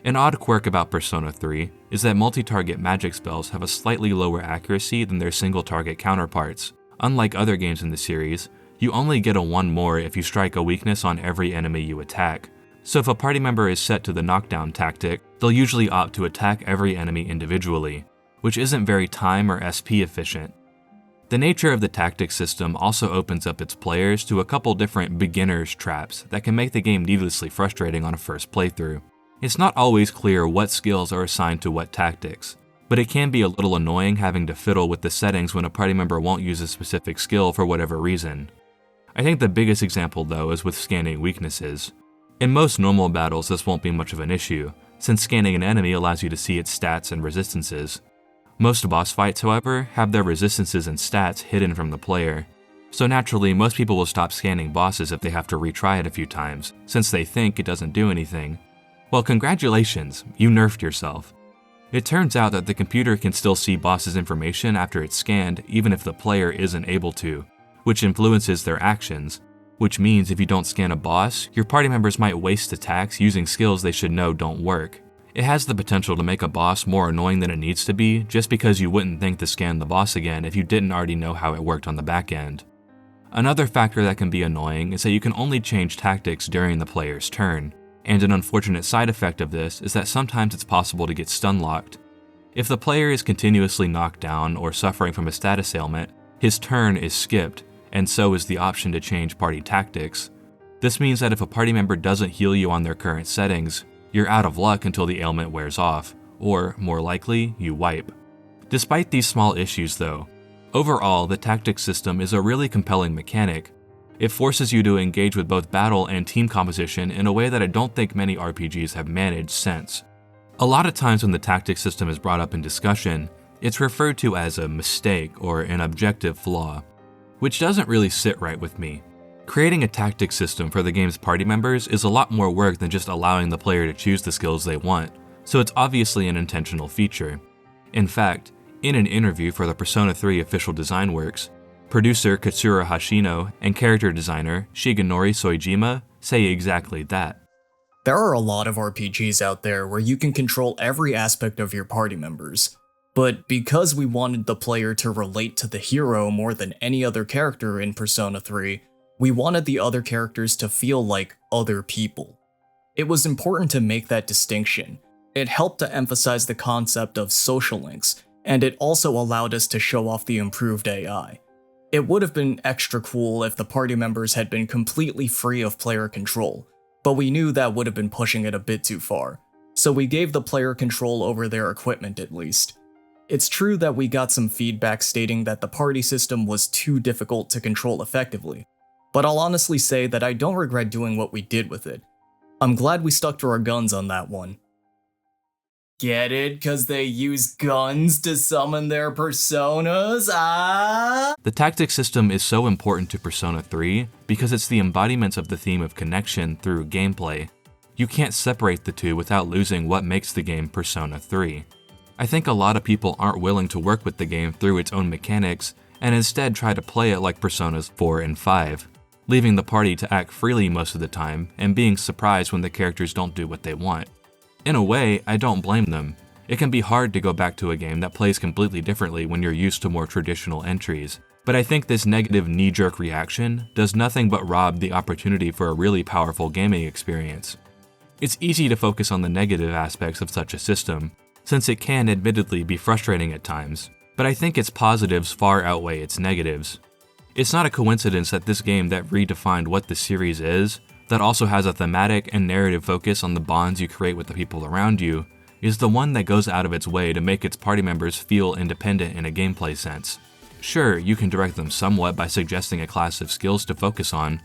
An odd quirk about Persona 3 is that multi-target magic spells have a slightly lower accuracy than their single-target counterparts. Unlike other games in the series, you only get a 1 more if you strike a weakness on every enemy you attack. So if a party member is set to the knockdown tactic, they'll usually opt to attack every enemy individually, which isn't very time or SP efficient. The nature of the tactic system also opens up its players to a couple different beginner's traps that can make the game needlessly frustrating on a first playthrough. It's not always clear what skills are assigned to what tactics, but it can be a little annoying having to fiddle with the settings when a party member won't use a specific skill for whatever reason. I think the biggest example though is with scanning weaknesses. In most normal battles this won't be much of an issue, since scanning an enemy allows you to see its stats and resistances. Most boss fights, however, have their resistances and stats hidden from the player, so naturally most people will stop scanning bosses if they have to retry it a few times, since they think it doesn't do anything. Well, congratulations, you nerfed yourself. It turns out that the computer can still see bosses' information after it's scanned even if the player isn't able to, which influences their actions, which means if you don't scan a boss, your party members might waste attacks using skills they should know don't work. It has the potential to make a boss more annoying than it needs to be just because you wouldn't think to scan the boss again if you didn't already know how it worked on the back end. Another factor that can be annoying is that you can only change tactics during the player's turn. And an unfortunate side effect of this is that sometimes it's possible to get stun-locked. If the player is continuously knocked down or suffering from a status ailment, his turn is skipped, and so is the option to change party tactics. This means that if a party member doesn't heal you on their current settings, you're out of luck until the ailment wears off, or, more likely, you wipe. Despite these small issues though, overall the tactics system is a really compelling mechanic. It forces you to engage with both battle and team composition in a way that I don't think many RPGs have managed since. A lot of times when the tactics system is brought up in discussion, it's referred to as a mistake or an objective flaw, which doesn't really sit right with me. Creating a tactics system for the game's party members is a lot more work than just allowing the player to choose the skills they want, so it's obviously an intentional feature. In fact, in an interview for the Persona 3 official design works, producer Katsura Hashino and character designer Shigenori Soejima say exactly that. There are a lot of RPGs out there where you can control every aspect of your party members, but because we wanted the player to relate to the hero more than any other character in Persona 3, we wanted the other characters to feel like other people. It was important to make that distinction. It helped to emphasize the concept of social links, and it also allowed us to show off the improved AI. It would have been extra cool if the party members had been completely free of player control, but we knew that would have been pushing it a bit too far, so we gave the player control over their equipment at least. It's true that we got some feedback stating that the party system was too difficult to control effectively, but I'll honestly say that I don't regret doing what we did with it. I'm glad we stuck to our guns on that one. Get it? 'Cause they use guns to summon their personas? The tactics system is so important to Persona 3 because it's the embodiment of the theme of connection through gameplay. You can't separate the two without losing what makes the game Persona 3. I think a lot of people aren't willing to work with the game through its own mechanics and instead try to play it like Personas 4 and 5, leaving the party to act freely most of the time and being surprised when the characters don't do what they want. In a way, I don't blame them. It can be hard to go back to a game that plays completely differently when you're used to more traditional entries, but I think this negative knee-jerk reaction does nothing but rob the opportunity for a really powerful gaming experience. It's easy to focus on the negative aspects of such a system, since it can admittedly be frustrating at times, but I think its positives far outweigh its negatives. It's not a coincidence that this game that redefined what the series is, that also has a thematic and narrative focus on the bonds you create with the people around you, is the one that goes out of its way to make its party members feel independent in a gameplay sense. Sure, you can direct them somewhat by suggesting a class of skills to focus on,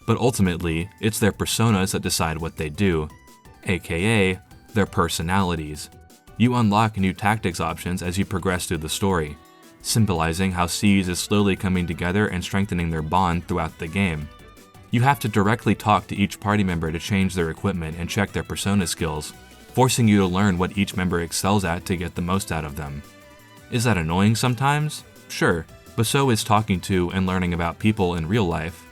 but ultimately, it's their personas that decide what they do, aka their personalities. You unlock new tactics options as you progress through the story, symbolizing how Seas is slowly coming together and strengthening their bond throughout the game. You have to directly talk to each party member to change their equipment and check their persona skills, forcing you to learn what each member excels at to get the most out of them. Is that annoying sometimes? Sure, but so is talking to and learning about people in real life.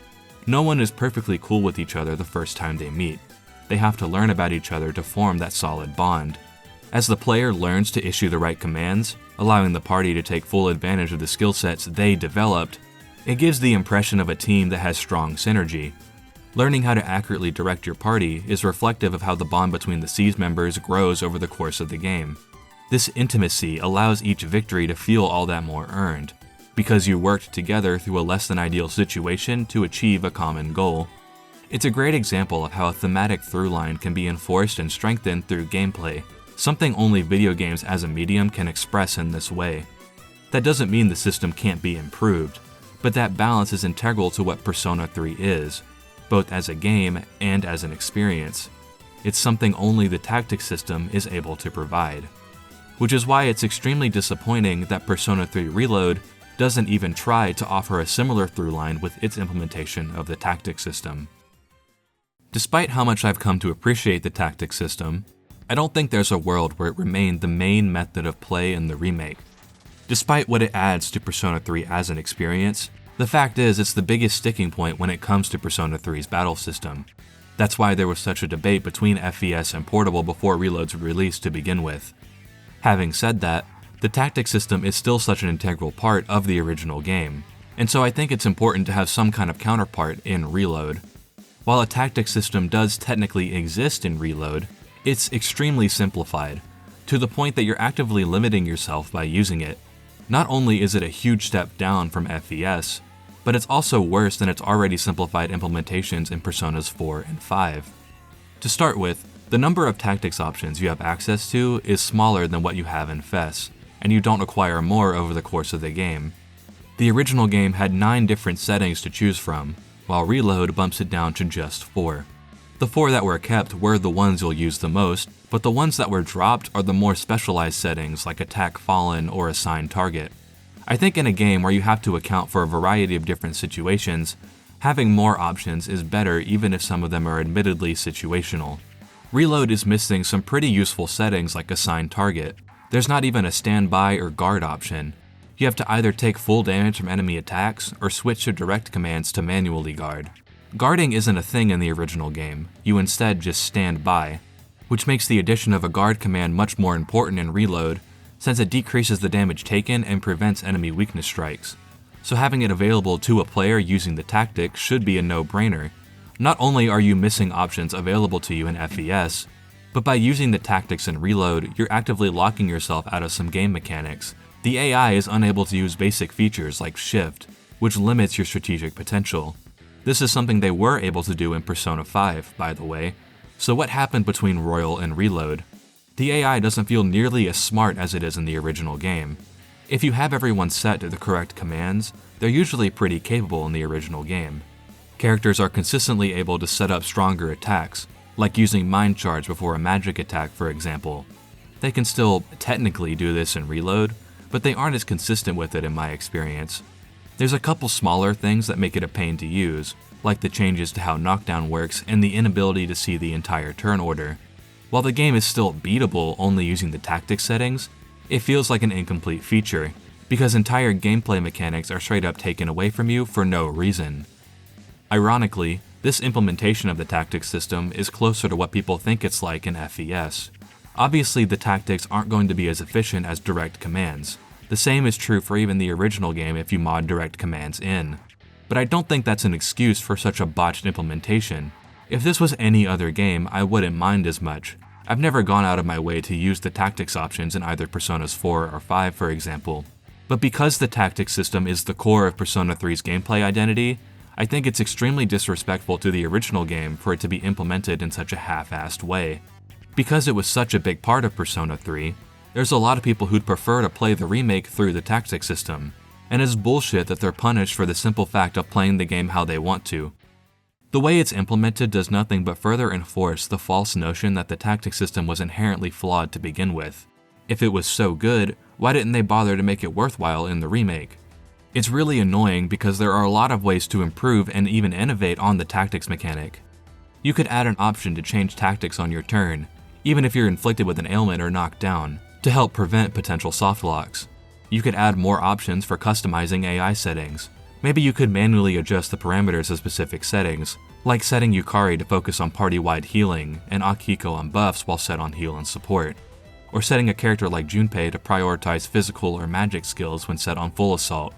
No one is perfectly cool with each other the first time they meet. They have to learn about each other to form that solid bond. As the player learns to issue the right commands, allowing the party to take full advantage of the skill sets they developed, it gives the impression of a team that has strong synergy. Learning how to accurately direct your party is reflective of how the bond between the Seas members grows over the course of the game. This intimacy allows each victory to feel all that more earned, because you worked together through a less than ideal situation to achieve a common goal. It's a great example of how a thematic through line can be enforced and strengthened through gameplay, something only video games as a medium can express in this way. That doesn't mean the system can't be improved, but that balance is integral to what Persona 3 is, both as a game and as an experience. It's something only the tactics system is able to provide. Which is why it's extremely disappointing that Persona 3 Reload doesn't even try to offer a similar through line with its implementation of the tactics system. Despite how much I've come to appreciate the tactics system, I don't think there's a world where it remained the main method of play in the remake. Despite what it adds to Persona 3 as an experience, the fact is it's the biggest sticking point when it comes to Persona 3's battle system. That's why there was such a debate between FES and Portable before Reload's release to begin with. Having said that, the tactics system is still such an integral part of the original game, and so I think it's important to have some kind of counterpart in Reload. While a tactics system does technically exist in Reload, it's extremely simplified, to the point that you're actively limiting yourself by using it. Not only is it a huge step down from FES, but it's also worse than its already simplified implementations in Personas 4 and 5. To start with, the number of tactics options you have access to is smaller than what you have in FES, and you don't acquire more over the course of the game. The original game had 9 different settings to choose from, while Reload bumps it down to just 4. The 4 that were kept were the ones you'll use the most, but the ones that were dropped are the more specialized settings like Attack Fallen or Assign Target. I think in a game where you have to account for a variety of different situations, having more options is better even if some of them are admittedly situational. Reload is missing some pretty useful settings like assign target. There's not even a standby or guard option. You have to either take full damage from enemy attacks or switch to direct commands to manually guard. Guarding isn't a thing in the original game, you instead just stand by, which makes the addition of a guard command much more important in Reload, since it decreases the damage taken and prevents enemy weakness strikes. So having it available to a player using the tactic should be a no-brainer. Not only are you missing options available to you in FES, but by using the tactics in Reload, you're actively locking yourself out of some game mechanics. The AI is unable to use basic features like Shift, which limits your strategic potential. This is something they were able to do in Persona 5, by the way. So what happened between Royal and Reload? The AI doesn't feel nearly as smart as it is in the original game. If you have everyone set to the correct commands, they're usually pretty capable in the original game. Characters are consistently able to set up stronger attacks, like using Mind Charge before a magic attack, for example. They can still technically do this in Reload, but they aren't as consistent with it in my experience. There's a couple smaller things that make it a pain to use, like the changes to how knockdown works and the inability to see the entire turn order. While the game is still beatable only using the tactics settings, it feels like an incomplete feature, because entire gameplay mechanics are straight up taken away from you for no reason. Ironically, this implementation of the tactics system is closer to what people think it's like in FES. Obviously, the tactics aren't going to be as efficient as direct commands. The same is true for even the original game if you mod direct commands in. But I don't think that's an excuse for such a botched implementation. If this was any other game, I wouldn't mind as much. I've never gone out of my way to use the tactics options in either Personas 4 or 5, for example. But because the tactics system is the core of Persona 3's gameplay identity, I think it's extremely disrespectful to the original game for it to be implemented in such a half-assed way. Because it was such a big part of Persona 3, there's a lot of people who'd prefer to play the remake through the tactics system, and it's bullshit that they're punished for the simple fact of playing the game how they want to. The way it's implemented does nothing but further enforce the false notion that the tactics system was inherently flawed to begin with. If it was so good, why didn't they bother to make it worthwhile in the remake? It's really annoying because there are a lot of ways to improve and even innovate on the tactics mechanic. You could add an option to change tactics on your turn, even if you're inflicted with an ailment or knocked down, to help prevent potential softlocks. You could add more options for customizing AI settings. Maybe you could manually adjust the parameters of specific settings, like setting Yukari to focus on party-wide healing and Akihiko on buffs while set on heal and support, or setting a character like Junpei to prioritize physical or magic skills when set on full assault.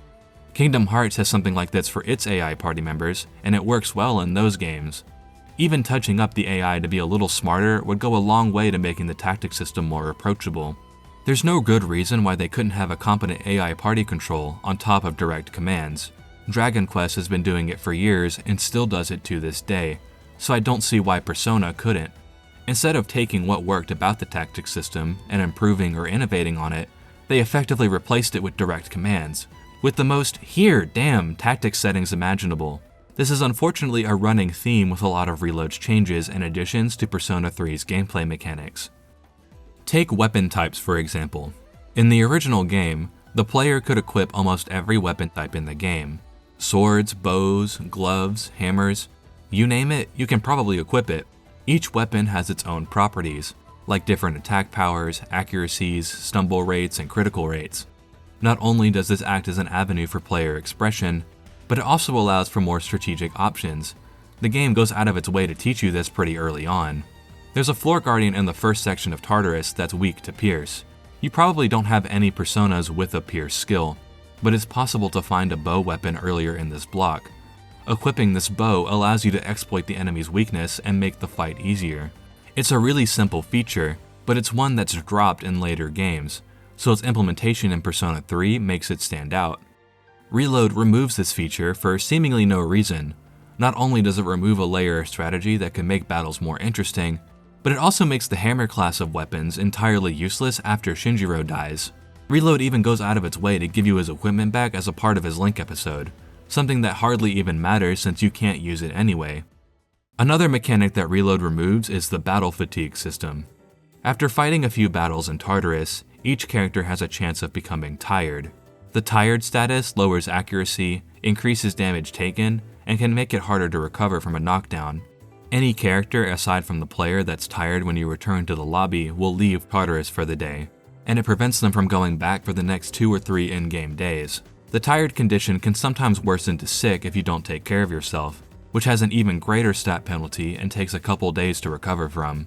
Kingdom Hearts has something like this for its AI party members, and it works well in those games. Even touching up the AI to be a little smarter would go a long way to making the tactics system more approachable. There's no good reason why they couldn't have a competent AI party control on top of direct commands. Dragon Quest has been doing it for years and still does it to this day, so I don't see why Persona couldn't. Instead of taking what worked about the tactics system and improving or innovating on it, they effectively replaced it with direct commands, with the most "here, damn" tactics settings imaginable. This is unfortunately a running theme with a lot of Reload's changes and additions to Persona 3's gameplay mechanics. Take weapon types for example. In the original game, the player could equip almost every weapon type in the game. Swords, bows, gloves, hammers, you name it, you can probably equip it. Each weapon has its own properties, like different attack powers, accuracies, stumble rates, and critical rates. Not only does this act as an avenue for player expression, but it also allows for more strategic options. The game goes out of its way to teach you this pretty early on. There's a floor guardian in the first section of Tartarus that's weak to pierce. You probably don't have any personas with a pierce skill, but it's possible to find a bow weapon earlier in this block. Equipping this bow allows you to exploit the enemy's weakness and make the fight easier. It's a really simple feature, but it's one that's dropped in later games, so its implementation in Persona 3 makes it stand out. Reload removes this feature for seemingly no reason. Not only does it remove a layer of strategy that can make battles more interesting, but it also makes the hammer class of weapons entirely useless after Shinjiro dies. Reload even goes out of its way to give you his equipment back as a part of his Link episode, something that hardly even matters since you can't use it anyway. Another mechanic that Reload removes is the battle fatigue system. After fighting a few battles in Tartarus, each character has a chance of becoming tired. The tired status lowers accuracy, increases damage taken, and can make it harder to recover from a knockdown. Any character aside from the player that's tired when you return to the lobby will leave Tartarus for the day, and it prevents them from going back for the next 2 or 3 in-game days. The tired condition can sometimes worsen to sick if you don't take care of yourself, which has an even greater stat penalty and takes a couple days to recover from.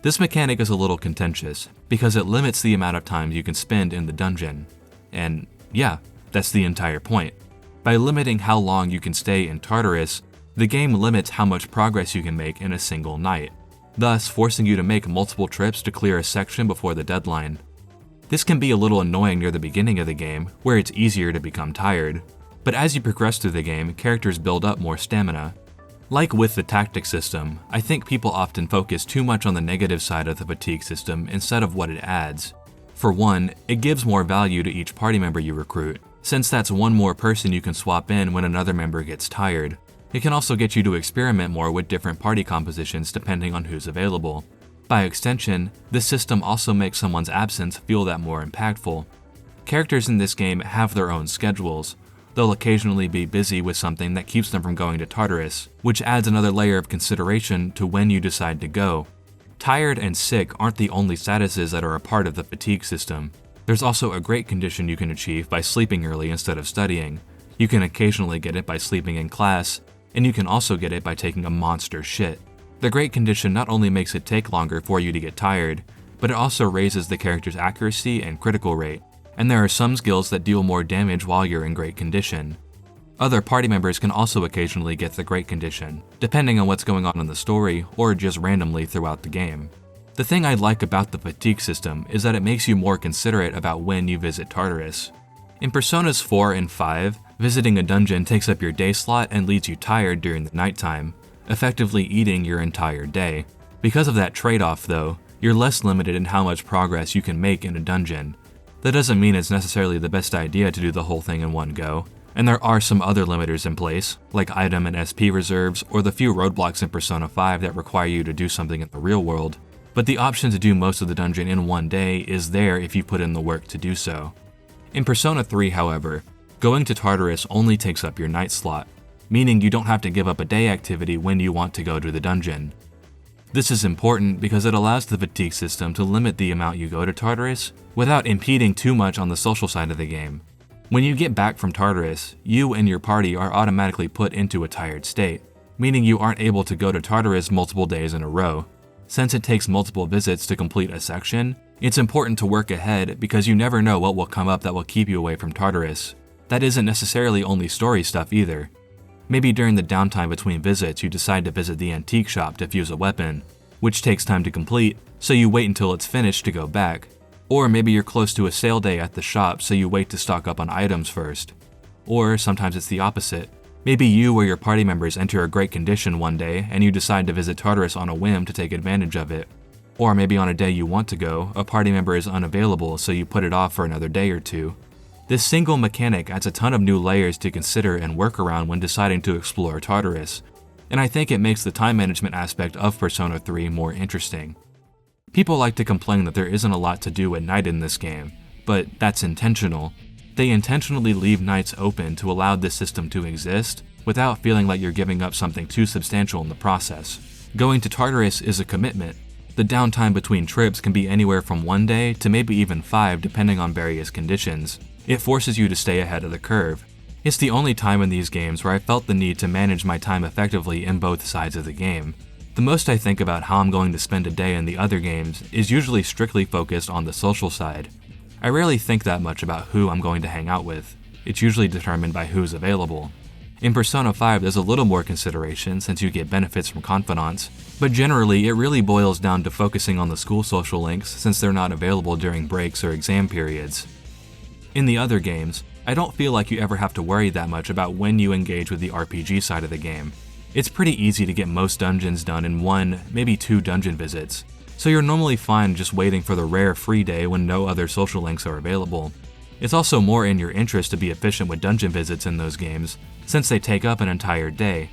This mechanic is a little contentious, because it limits the amount of time you can spend in the dungeon. And yeah, that's the entire point. By limiting how long you can stay in Tartarus, the game limits how much progress you can make in a single night, thus forcing you to make multiple trips to clear a section before the deadline. This can be a little annoying near the beginning of the game, where it's easier to become tired, but as you progress through the game, characters build up more stamina. Like with the tactic system, I think people often focus too much on the negative side of the fatigue system instead of what it adds. For one, it gives more value to each party member you recruit, since that's one more person you can swap in when another member gets tired. It can also get you to experiment more with different party compositions depending on who's available. By extension, this system also makes someone's absence feel that more impactful. Characters in this game have their own schedules. They'll occasionally be busy with something that keeps them from going to Tartarus, which adds another layer of consideration to when you decide to go. Tired and sick aren't the only statuses that are a part of the fatigue system. There's also a great condition you can achieve by sleeping early instead of studying. You can occasionally get it by sleeping in class, and you can also get it by taking a monster shit. The great condition not only makes it take longer for you to get tired, but it also raises the character's accuracy and critical rate, and there are some skills that deal more damage while you're in great condition. Other party members can also occasionally get the great condition, depending on what's going on in the story or just randomly throughout the game. The thing I like about the fatigue system is that it makes you more considerate about when you visit Tartarus. In Personas 4 and 5, visiting a dungeon takes up your day slot and leaves you tired during the nighttime, effectively eating your entire day. Because of that trade-off though, you're less limited in how much progress you can make in a dungeon. That doesn't mean it's necessarily the best idea to do the whole thing in one go, and there are some other limiters in place, like item and SP reserves or the few roadblocks in Persona 5 that require you to do something in the real world, but the option to do most of the dungeon in one day is there if you put in the work to do so. In Persona 3, however, going to Tartarus only takes up your night slot, meaning you don't have to give up a day activity when you want to go to the dungeon. This is important because it allows the fatigue system to limit the amount you go to Tartarus without impeding too much on the social side of the game. When you get back from Tartarus, you and your party are automatically put into a tired state, meaning you aren't able to go to Tartarus multiple days in a row. Since it takes multiple visits to complete a section, it's important to work ahead because you never know what will come up that will keep you away from Tartarus. That isn't necessarily only story stuff either. Maybe during the downtime between visits you decide to visit the antique shop to fuse a weapon, which takes time to complete, so you wait until it's finished to go back. Or maybe you're close to a sale day at the shop, so you wait to stock up on items first. Or sometimes it's the opposite. Maybe you or your party members enter a great condition one day and you decide to visit Tartarus on a whim to take advantage of it. Or maybe on a day you want to go, a party member is unavailable, so you put it off for another day or two. This single mechanic adds a ton of new layers to consider and work around when deciding to explore Tartarus, and I think it makes the time management aspect of Persona 3 more interesting. People like to complain that there isn't a lot to do at night in this game, but that's intentional. They intentionally leave nights open to allow this system to exist without feeling like you're giving up something too substantial in the process. Going to Tartarus is a commitment. The downtime between trips can be anywhere from 1 day to maybe even 5 depending on various conditions. It forces you to stay ahead of the curve. It's the only time in these games where I felt the need to manage my time effectively in both sides of the game. The most I think about how I'm going to spend a day in the other games is usually strictly focused on the social side. I rarely think that much about who I'm going to hang out with. It's usually determined by who's available. In Persona 5 there's a little more consideration since you get benefits from confidants, but generally it really boils down to focusing on the school social links since they're not available during breaks or exam periods. In the other games, I don't feel like you ever have to worry that much about when you engage with the RPG side of the game. It's pretty easy to get most dungeons done in 1, maybe 2 dungeon visits, so you're normally fine just waiting for the rare free day when no other social links are available. It's also more in your interest to be efficient with dungeon visits in those games, since they take up an entire day.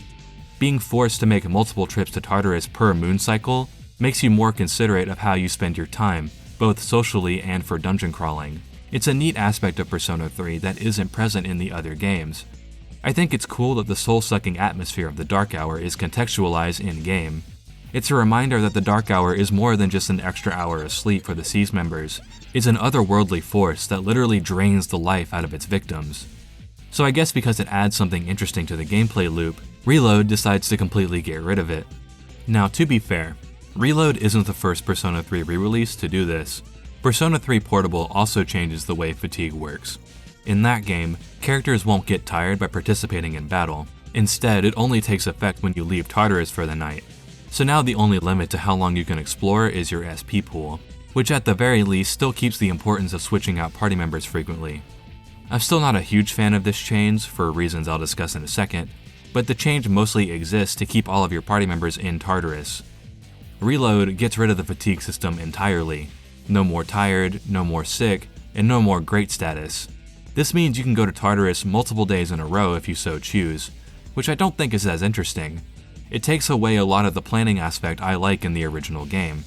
Being forced to make multiple trips to Tartarus per moon cycle makes you more considerate of how you spend your time, both socially and for dungeon crawling. It's a neat aspect of Persona 3 that isn't present in the other games. I think it's cool that the soul-sucking atmosphere of the Dark Hour is contextualized in-game. It's a reminder that the Dark Hour is more than just an extra hour of sleep for the Siege members. It's an otherworldly force that literally drains the life out of its victims. So I guess because it adds something interesting to the gameplay loop, Reload decides to completely get rid of it. Now, to be fair, Reload isn't the first Persona 3 re-release to do this. Persona 3 Portable also changes the way fatigue works. In that game, characters won't get tired by participating in battle. Instead, it only takes effect when you leave Tartarus for the night. So now the only limit to how long you can explore is your SP pool, which at the very least still keeps the importance of switching out party members frequently. I'm still not a huge fan of this change, for reasons I'll discuss in a second, but the change mostly exists to keep all of your party members in Tartarus. Reload gets rid of the fatigue system entirely. No more tired, no more sick, and no more great status. This means you can go to Tartarus multiple days in a row if you so choose, which I don't think is as interesting. It takes away a lot of the planning aspect I like in the original game.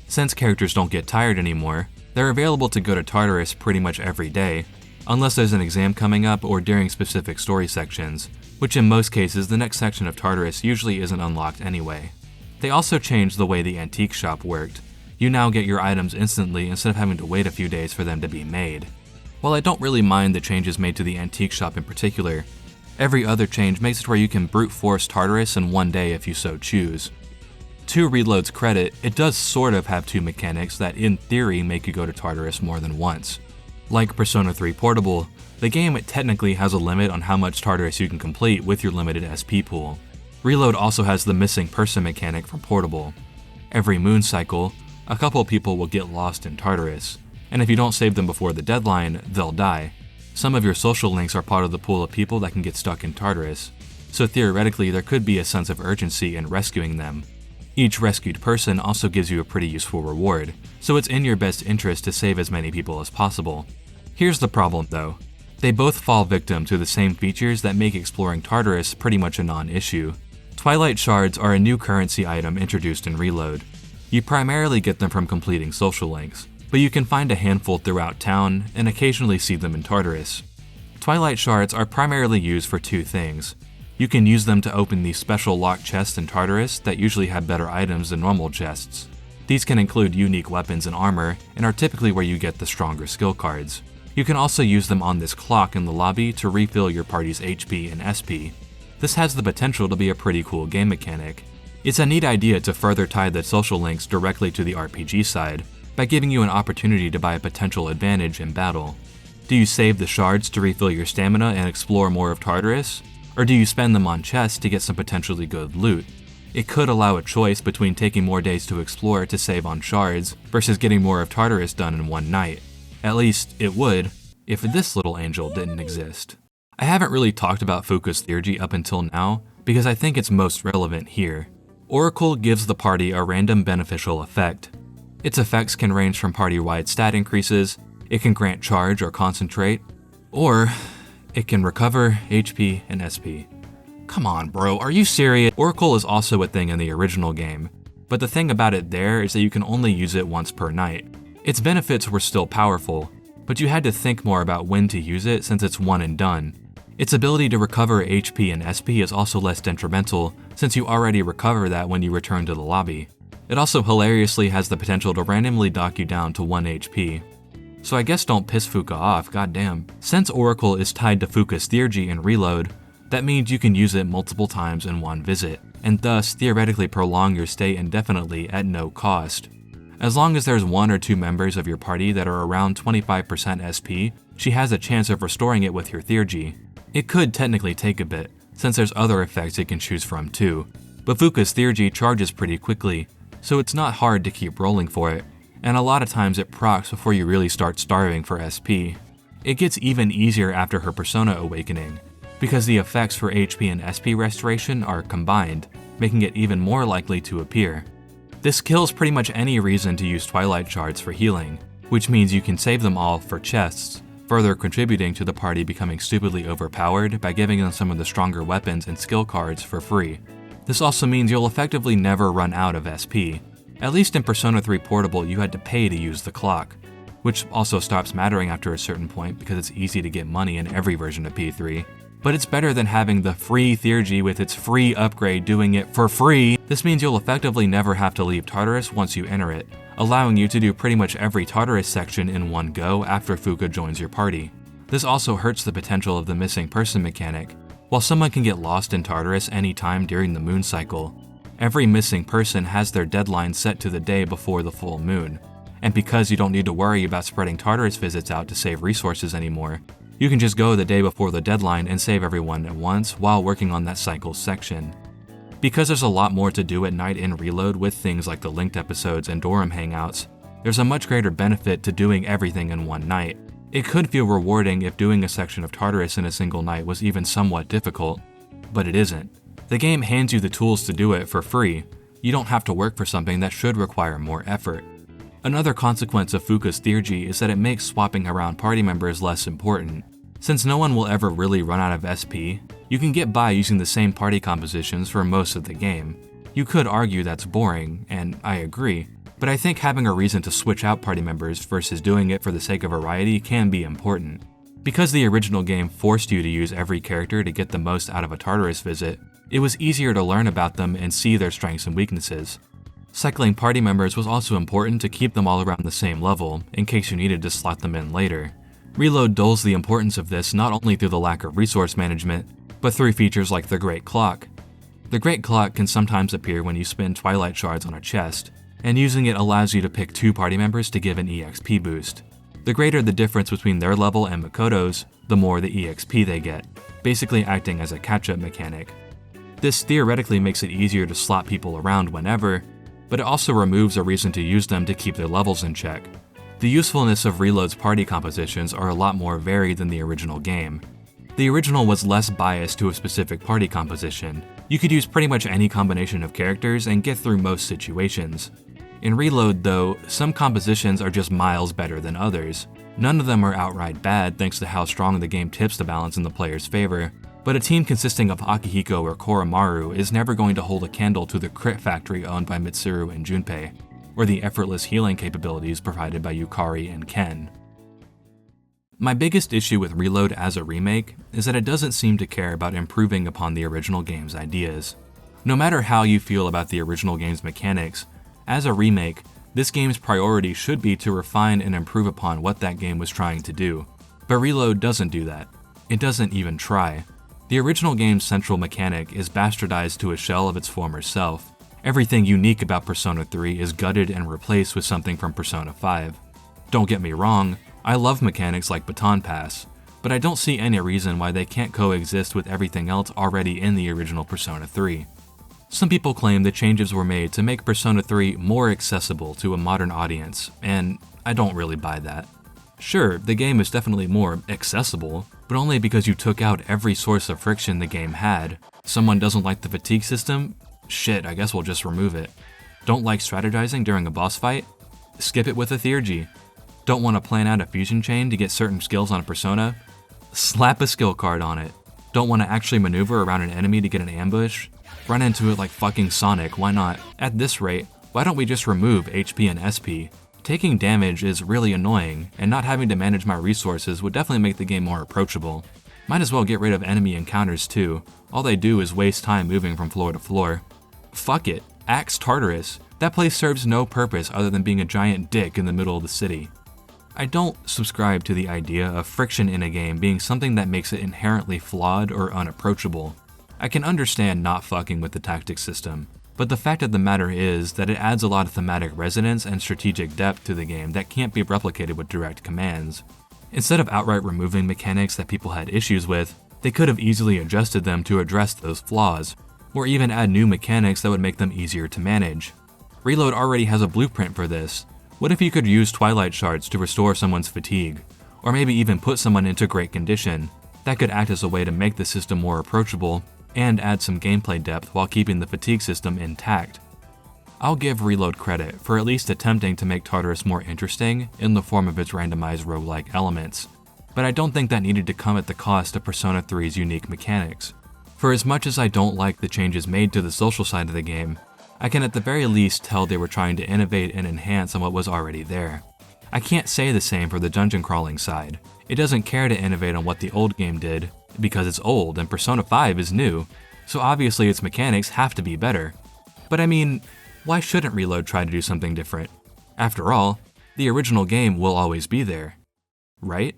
Since characters don't get tired anymore, they're available to go to Tartarus pretty much every day, unless there's an exam coming up or during specific story sections, which in most cases the next section of Tartarus usually isn't unlocked anyway. They also changed the way the antique shop worked. You now get your items instantly instead of having to wait a few days for them to be made. While I don't really mind the changes made to the antique shop in particular, every other change makes it where you can brute force Tartarus in one day if you so choose. To Reload's credit, it does sort of have two mechanics that in theory make you go to Tartarus more than once. Like Persona 3 Portable, the game technically has a limit on how much Tartarus you can complete with your limited SP pool. Reload also has the missing person mechanic from Portable. Every moon cycle, a couple people will get lost in Tartarus, and if you don't save them before the deadline, they'll die. Some of your social links are part of the pool of people that can get stuck in Tartarus, so theoretically there could be a sense of urgency in rescuing them. Each rescued person also gives you a pretty useful reward, so it's in your best interest to save as many people as possible. Here's the problem though. They both fall victim to the same features that make exploring Tartarus pretty much a non-issue. Twilight Shards are a new currency item introduced in Reload. You primarily get them from completing social links, but you can find a handful throughout town and occasionally see them in Tartarus. Twilight Shards are primarily used for two things. You can use them to open these special locked chests in Tartarus that usually have better items than normal chests. These can include unique weapons and armor, and are typically where you get the stronger skill cards. You can also use them on this clock in the lobby to refill your party's HP and SP. This has the potential to be a pretty cool game mechanic. It's a neat idea to further tie the social links directly to the RPG side, by giving you an opportunity to buy a potential advantage in battle. Do you save the shards to refill your stamina and explore more of Tartarus? Or do you spend them on chests to get some potentially good loot? It could allow a choice between taking more days to explore to save on shards versus getting more of Tartarus done in one night. At least, it would, if this little angel didn't exist. I haven't really talked about Fuka's theurgy up until now, because I think it's most relevant here. Oracle gives the party a random beneficial effect. Its effects can range from party-wide stat increases, it can grant charge or concentrate, or it can recover HP and SP. Come on bro, are you serious? Oracle is also a thing in the original game, but the thing about it there is that you can only use it once per night. Its benefits were still powerful, but you had to think more about when to use it since it's one and done. Its ability to recover HP and SP is also less detrimental since you already recover that when you return to the lobby. It also hilariously has the potential to randomly dock you down to 1 HP. So I guess don't piss Fuka off, goddamn. Since Oracle is tied to Fuka's theurgy in Reload, that means you can use it multiple times in one visit, and thus theoretically prolong your stay indefinitely at no cost. As long as there's one or two members of your party that are around 25% SP, she has a chance of restoring it with your theurgy. It could technically take a bit, since there's other effects it can choose from too, but Fuka's theurgy charges pretty quickly, so it's not hard to keep rolling for it, and a lot of times it procs before you really start starving for SP. It gets even easier after her Persona awakening, because the effects for HP and SP restoration are combined, making it even more likely to appear. This kills pretty much any reason to use Twilight Shards for healing, which means you can save them all for chests, further contributing to the party becoming stupidly overpowered by giving them some of the stronger weapons and skill cards for free. This also means you'll effectively never run out of SP. At least in Persona 3 Portable you had to pay to use the clock, which also stops mattering after a certain point because it's easy to get money in every version of P3. but it's better than having the free Theurgy with its free upgrade doing it for free. This means you'll effectively never have to leave Tartarus once you enter it, allowing you to do pretty much every Tartarus section in one go after Fuka joins your party. This also hurts the potential of the missing person mechanic. While someone can get lost in Tartarus anytime during the moon cycle, every missing person has their deadline set to the day before the full moon, and because you don't need to worry about spreading Tartarus visits out to save resources anymore, you can just go the day before the deadline and save everyone at once while working on that cycle's section. Because there's a lot more to do at night in Reload with things like the linked episodes and Dorm hangouts, there's a much greater benefit to doing everything in one night. It could feel rewarding if doing a section of Tartarus in a single night was even somewhat difficult, but it isn't. The game hands you the tools to do it for free. You don't have to work for something that should require more effort. Another consequence of Fuka's Theurgy is that it makes swapping around party members less important. Since no one will ever really run out of SP, you can get by using the same party compositions for most of the game. You could argue that's boring, and I agree, but I think having a reason to switch out party members versus doing it for the sake of variety can be important. Because the original game forced you to use every character to get the most out of a Tartarus visit, it was easier to learn about them and see their strengths and weaknesses. Cycling party members was also important to keep them all around the same level, in case you needed to slot them in later. Reload dulls the importance of this not only through the lack of resource management, but through features like the Great Clock. The Great Clock can sometimes appear when you spin Twilight Shards on a chest, and using it allows you to pick 2 party members to give an EXP boost. The greater the difference between their level and Makoto's, the more the EXP they get, basically acting as a catch-up mechanic. This theoretically makes it easier to slot people around whenever, but it also removes a reason to use them to keep their levels in check. The usefulness of Reload's party compositions are a lot more varied than the original game. The original was less biased to a specific party composition. You could use pretty much any combination of characters and get through most situations. In Reload, though, some compositions are just miles better than others. None of them are outright bad thanks to how strong the game tips the balance in the player's favor, but a team consisting of Akihiko or Koromaru is never going to hold a candle to the crit factory owned by Mitsuru and Junpei, or the effortless healing capabilities provided by Yukari and Ken. My biggest issue with Reload as a remake is that it doesn't seem to care about improving upon the original game's ideas. No matter how you feel about the original game's mechanics, as a remake, this game's priority should be to refine and improve upon what that game was trying to do. But Reload doesn't do that. It doesn't even try. The original game's central mechanic is bastardized to a shell of its former self. Everything unique about Persona 3 is gutted and replaced with something from Persona 5. Don't get me wrong, I love mechanics like Baton Pass, but I don't see any reason why they can't coexist with everything else already in the original Persona 3. Some people claim the changes were made to make Persona 3 more accessible to a modern audience, and I don't really buy that. Sure, the game is definitely more accessible, but only because you took out every source of friction the game had. Someone doesn't like the fatigue system? Shit, I guess we'll just remove it. Don't like strategizing during a boss fight? Skip it with a Theurgy. Don't want to plan out a fusion chain to get certain skills on a persona? Slap a skill card on it. Don't want to actually maneuver around an enemy to get an ambush? Run into it like fucking Sonic, why not? At this rate, why don't we just remove HP and SP? Taking damage is really annoying, and not having to manage my resources would definitely make the game more approachable. Might as well get rid of enemy encounters too. All they do is waste time moving from floor to floor. Fuck it, axe Tartarus. That place serves no purpose other than being a giant dick in the middle of the city. I don't subscribe to the idea of friction in a game being something that makes it inherently flawed or unapproachable. I can understand not fucking with the tactics system, but the fact of the matter is that it adds a lot of thematic resonance and strategic depth to the game that can't be replicated with direct commands. Instead of outright removing mechanics that people had issues with, they could have easily adjusted them to address those flaws, or even add new mechanics that would make them easier to manage. Reload already has a blueprint for this. What if you could use Twilight Shards to restore someone's fatigue, or maybe even put someone into great condition? That could act as a way to make the system more approachable and add some gameplay depth while keeping the fatigue system intact. I'll give Reload credit for at least attempting to make Tartarus more interesting in the form of its randomized roguelike elements, but I don't think that needed to come at the cost of Persona 3's unique mechanics. For as much as I don't like the changes made to the social side of the game, I can at the very least tell they were trying to innovate and enhance on what was already there. I can't say the same for the dungeon crawling side. It doesn't care to innovate on what the old game did, because it's old and Persona 5 is new, so obviously its mechanics have to be better. But I mean, why shouldn't Reload try to do something different? After all, the original game will always be there, right?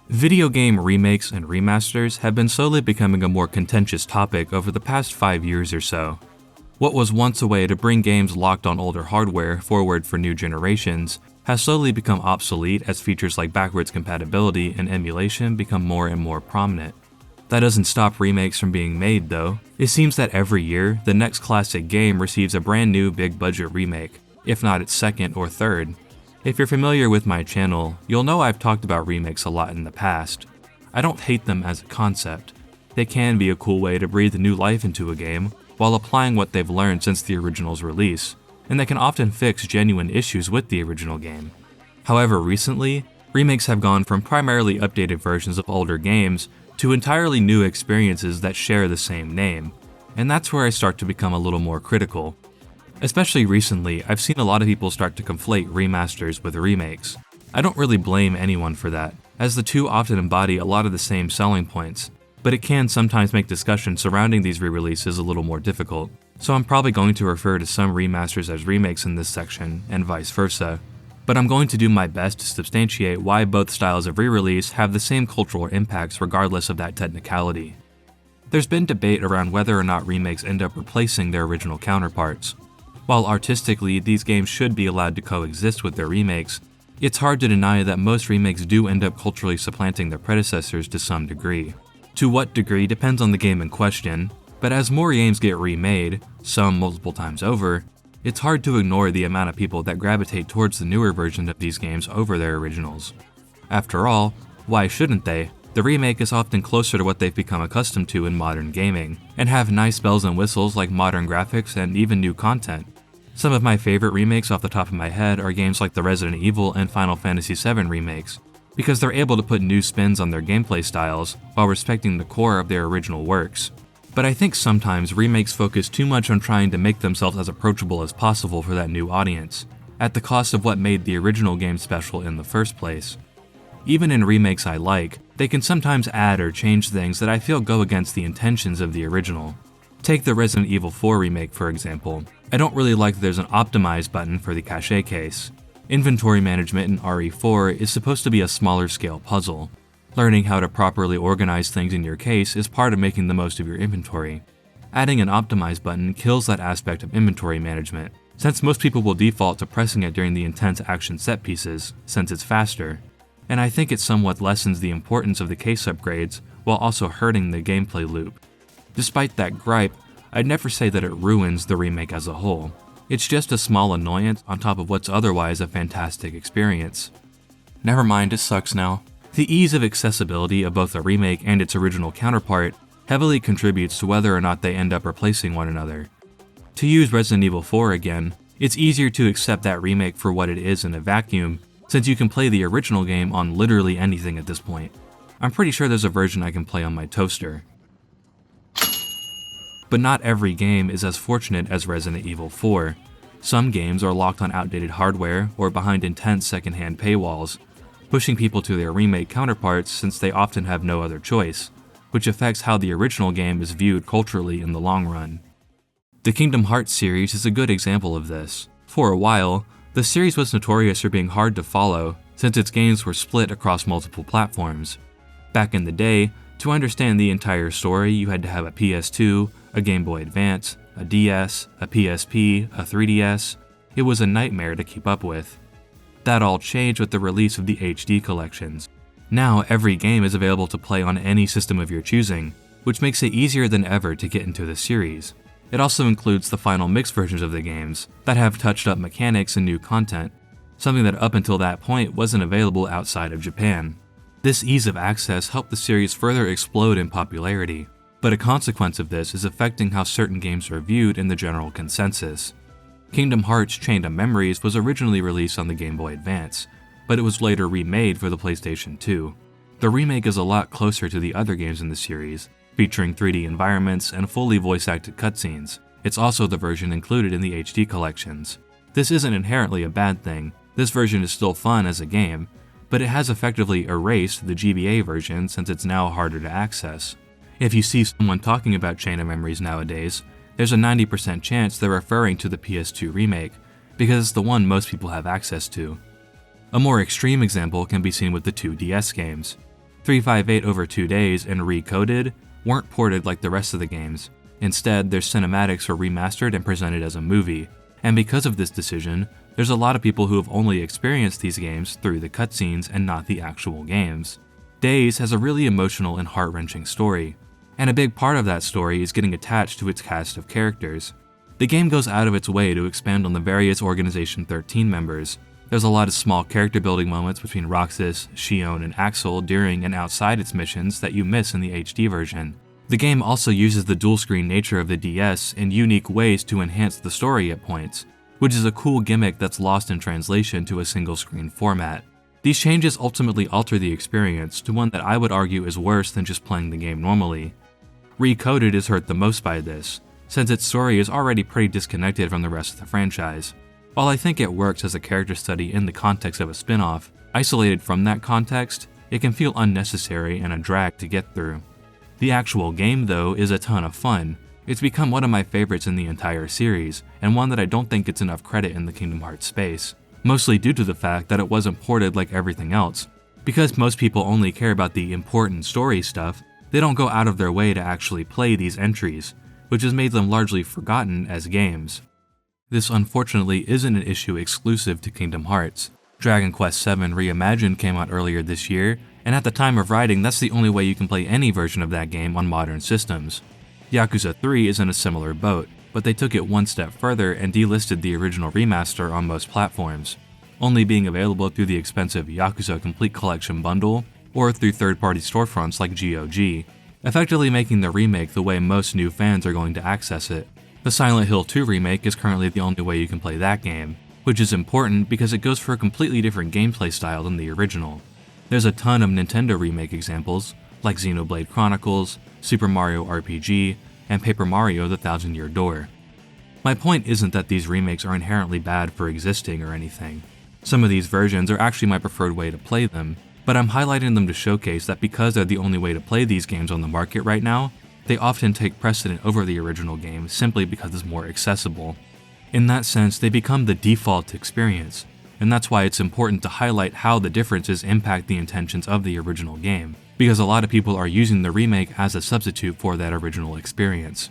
Video game remakes and remasters have been slowly becoming a more contentious topic over the past 5 years or so. What was once a way to bring games locked on older hardware forward for new generations has slowly become obsolete as features like backwards compatibility and emulation become more and more prominent. That doesn't stop remakes from being made though. It seems that every year, the next classic game receives a brand new big budget remake, if not its second or third. If you're familiar with my channel, you'll know I've talked about remakes a lot in the past. I don't hate them as a concept. They can be a cool way to breathe new life into a game, while applying what they've learned since the original's release, and they can often fix genuine issues with the original game. However, recently, remakes have gone from primarily updated versions of older games to entirely new experiences that share the same name, and that's where I start to become a little more critical. Especially recently, I've seen a lot of people start to conflate remasters with remakes. I don't really blame anyone for that, as the two often embody a lot of the same selling points, but it can sometimes make discussion surrounding these re-releases a little more difficult, so I'm probably going to refer to some remasters as remakes in this section, and vice versa. But I'm going to do my best to substantiate why both styles of re-release have the same cultural impacts regardless of that technicality. There's been debate around whether or not remakes end up replacing their original counterparts. While artistically these games should be allowed to coexist with their remakes, it's hard to deny that most remakes do end up culturally supplanting their predecessors to some degree. To what degree depends on the game in question, but as more games get remade, some multiple times over, it's hard to ignore the amount of people that gravitate towards the newer version of these games over their originals. After all, why shouldn't they? The remake is often closer to what they've become accustomed to in modern gaming, and have nice bells and whistles like modern graphics and even new content. Some of my favorite remakes off the top of my head are games like the Resident Evil and Final Fantasy VII remakes, because they're able to put new spins on their gameplay styles while respecting the core of their original works. But I think sometimes remakes focus too much on trying to make themselves as approachable as possible for that new audience, at the cost of what made the original game special in the first place. Even in remakes I like, they can sometimes add or change things that I feel go against the intentions of the original. Take the Resident Evil 4 remake for example. I don't really like that there's an optimize button for the cache case. Inventory management in RE4 is supposed to be a smaller scale puzzle. Learning how to properly organize things in your case is part of making the most of your inventory. Adding an optimize button kills that aspect of inventory management, since most people will default to pressing it during the intense action set pieces, since it's faster. And I think it somewhat lessens the importance of the case upgrades while also hurting the gameplay loop. Despite that gripe, I'd never say that it ruins the remake as a whole. It's just a small annoyance on top of what's otherwise a fantastic experience. Never mind, it sucks now. The ease of accessibility of both the remake and its original counterpart heavily contributes to whether or not they end up replacing one another. To use Resident Evil 4 again, it's easier to accept that remake for what it is in a vacuum, since you can play the original game on literally anything at this point. I'm pretty sure there's a version I can play on my toaster. But not every game is as fortunate as Resident Evil 4. Some games are locked on outdated hardware or behind intense secondhand paywalls, pushing people to their remake counterparts since they often have no other choice, which affects how the original game is viewed culturally in the long run. The Kingdom Hearts series is a good example of this. For a while, the series was notorious for being hard to follow since its games were split across multiple platforms. Back in the day, to understand the entire story, you had to have a PS2, a Game Boy Advance, a DS, a PSP, a 3DS. It was a nightmare to keep up with. That all changed with the release of the HD collections. Now every game is available to play on any system of your choosing, which makes it easier than ever to get into the series. It also includes the final mix versions of the games that have touched up mechanics and new content, something that up until that point wasn't available outside of Japan. This ease of access helped the series further explode in popularity, but a consequence of this is affecting how certain games are viewed in the general consensus. Kingdom Hearts Chain of Memories was originally released on the Game Boy Advance, but it was later remade for the PlayStation 2. The remake is a lot closer to the other games in the series, featuring 3D environments and fully voice-acted cutscenes. It's also the version included in the HD collections. This isn't inherently a bad thing. This version is still fun as a game, but it has effectively erased the GBA version since it's now harder to access. If you see someone talking about Chain of Memories nowadays, there's a 90% chance they're referring to the PS2 remake, because it's the one most people have access to. A more extreme example can be seen with the two DS games. 358 Over 2 Days and Recoded weren't ported like the rest of the games. Instead, their cinematics were remastered and presented as a movie, and because of this decision, there's a lot of people who have only experienced these games through the cutscenes and not the actual games. Days has a really emotional and heart-wrenching story, and a big part of that story is getting attached to its cast of characters. The game goes out of its way to expand on the various Organization 13 members. There's a lot of small character building moments between Roxas, Shion, and Axel during and outside its missions that you miss in the HD version. The game also uses the dual-screen nature of the DS in unique ways to enhance the story at points, which is a cool gimmick that's lost in translation to a single-screen format. These changes ultimately alter the experience to one that I would argue is worse than just playing the game normally. Recoded is hurt the most by this, since its story is already pretty disconnected from the rest of the franchise. While I think it works as a character study in the context of a spin-off, isolated from that context, it can feel unnecessary and a drag to get through. The actual game, though, is a ton of fun. It's become one of my favorites in the entire series, and one that I don't think gets enough credit in the Kingdom Hearts space, mostly due to the fact that it wasn't ported like everything else. Because most people only care about the important story stuff, they don't go out of their way to actually play these entries, which has made them largely forgotten as games. This unfortunately isn't an issue exclusive to Kingdom Hearts. Dragon Quest VII Reimagined came out earlier this year, and at the time of writing, that's the only way you can play any version of that game on modern systems. Yakuza 3 is in a similar boat, but they took it one step further and delisted the original remaster on most platforms, only being available through the expensive Yakuza Complete Collection bundle or through third-party storefronts like GOG, effectively making the remake the way most new fans are going to access it. The Silent Hill 2 remake is currently the only way you can play that game, which is important because it goes for a completely different gameplay style than the original. There's a ton of Nintendo remake examples, like Xenoblade Chronicles, Super Mario RPG, and Paper Mario: The Thousand Year Door. My point isn't that these remakes are inherently bad for existing or anything. Some of these versions are actually my preferred way to play them, but I'm highlighting them to showcase that because they're the only way to play these games on the market right now, they often take precedent over the original game simply because it's more accessible. In that sense, they become the default experience, and that's why it's important to highlight how the differences impact the intentions of the original game, because a lot of people are using the remake as a substitute for that original experience.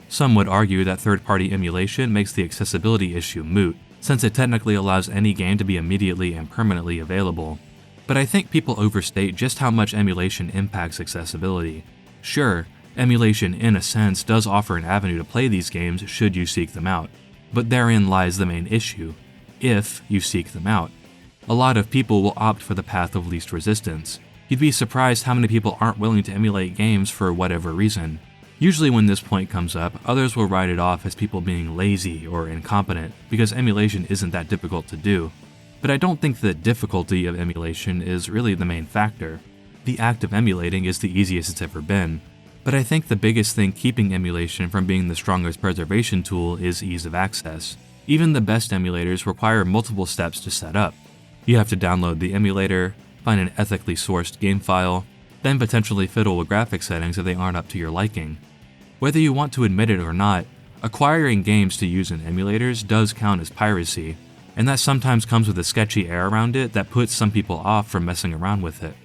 Some would argue that third-party emulation makes the accessibility issue moot, since it technically allows any game to be immediately and permanently available. But I think people overstate just how much emulation impacts accessibility. Sure, emulation in a sense does offer an avenue to play these games should you seek them out, but therein lies the main issue: if you seek them out. A lot of people will opt for the path of least resistance. You'd be surprised how many people aren't willing to emulate games for whatever reason. Usually when this point comes up, others will write it off as people being lazy or incompetent, because emulation isn't that difficult to do. But I don't think the difficulty of emulation is really the main factor. The act of emulating is the easiest it's ever been. But I think the biggest thing keeping emulation from being the strongest preservation tool is ease of access. Even the best emulators require multiple steps to set up. You have to download the emulator, find an ethically sourced game file, then potentially fiddle with graphic settings if they aren't up to your liking. Whether you want to admit it or not, acquiring games to use in emulators does count as piracy, and that sometimes comes with a sketchy air around it that puts some people off from messing around with it.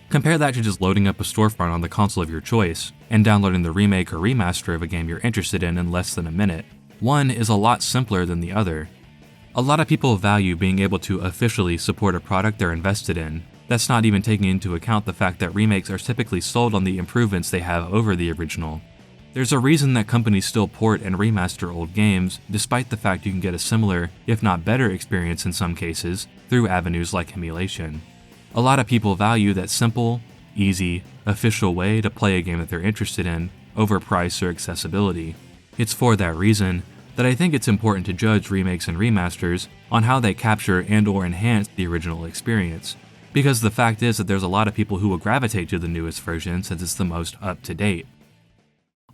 Compare that to just loading up a storefront on the console of your choice, and downloading the remake or remaster of a game you're interested in less than a minute. One is a lot simpler than the other. A lot of people value being able to officially support a product they're invested in. That's not even taking into account the fact that remakes are typically sold on the improvements they have over the original. There's a reason that companies still port and remaster old games, despite the fact you can get a similar, if not better experience in some cases, through avenues like emulation. A lot of people value that simple, easy, official way to play a game that they're interested in over price or accessibility. It's for that reason that I think it's important to judge remakes and remasters on how they capture and/or enhance the original experience. Because the fact is that there's a lot of people who will gravitate to the newest version since it's the most up-to-date.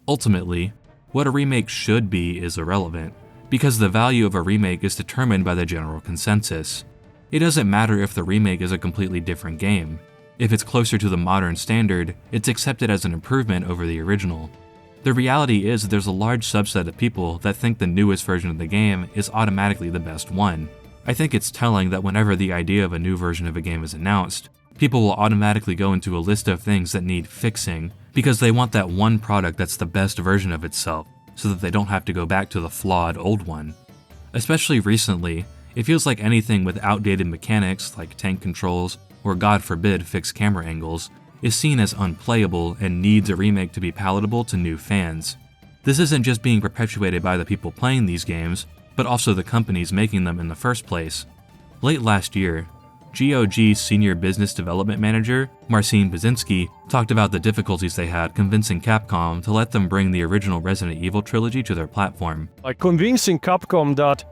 Ultimately, what a remake should be is irrelevant, because the value of a remake is determined by the general consensus. It doesn't matter if the remake is a completely different game. If it's closer to the modern standard, it's accepted as an improvement over the original. The reality is that there's a large subset of people that think the newest version of the game is automatically the best one. I think it's telling that whenever the idea of a new version of a game is announced, people will automatically go into a list of things that need fixing because they want that one product that's the best version of itself, so that they don't have to go back to the flawed old one. Especially recently, it feels like anything with outdated mechanics like tank controls or God forbid fixed camera angles is seen as unplayable and needs a remake to be palatable to new fans. This isn't just being perpetuated by the people playing these games, but also the companies making them in the first place. Late last year, GOG's Senior Business Development Manager, Marcin Basinski, talked about the difficulties they had convincing Capcom to let them bring the original Resident Evil trilogy to their platform. Like convincing Capcom that,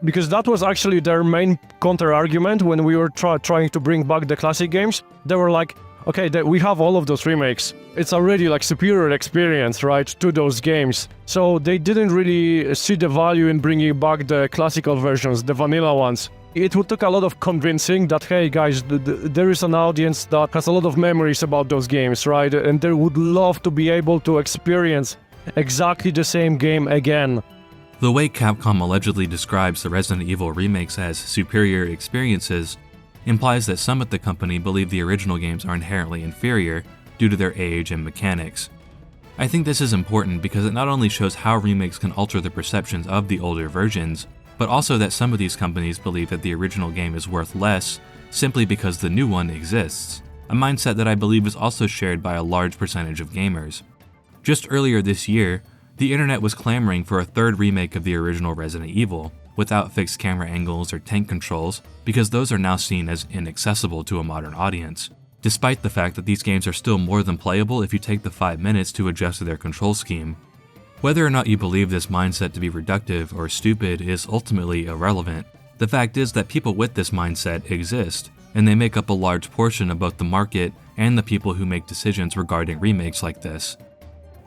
because that was actually their main counter-argument when we were trying to bring back the classic games, they were like, okay, we have all of those remakes. It's already like superior experience, right, to those games. So they didn't really see the value in bringing back the classical versions, the vanilla ones. It took a lot of convincing that, hey guys, there is an audience that has a lot of memories about those games, right? And they would love to be able to experience exactly the same game again. The way Capcom allegedly describes the Resident Evil remakes as superior experiences implies that some at the company believe the original games are inherently inferior due to their age and mechanics. I think this is important because it not only shows how remakes can alter the perceptions of the older versions, but also that some of these companies believe that the original game is worth less simply because the new one exists, a mindset that I believe is also shared by a large percentage of gamers. Just earlier this year, the internet was clamoring for a third remake of the original Resident Evil, without fixed camera angles or tank controls, because those are now seen as inaccessible to a modern audience, despite the fact that these games are still more than playable if you take the 5 minutes to adjust to their control scheme. Whether or not you believe this mindset to be reductive or stupid is ultimately irrelevant. The fact is that people with this mindset exist, and they make up a large portion of both the market and the people who make decisions regarding remakes like this.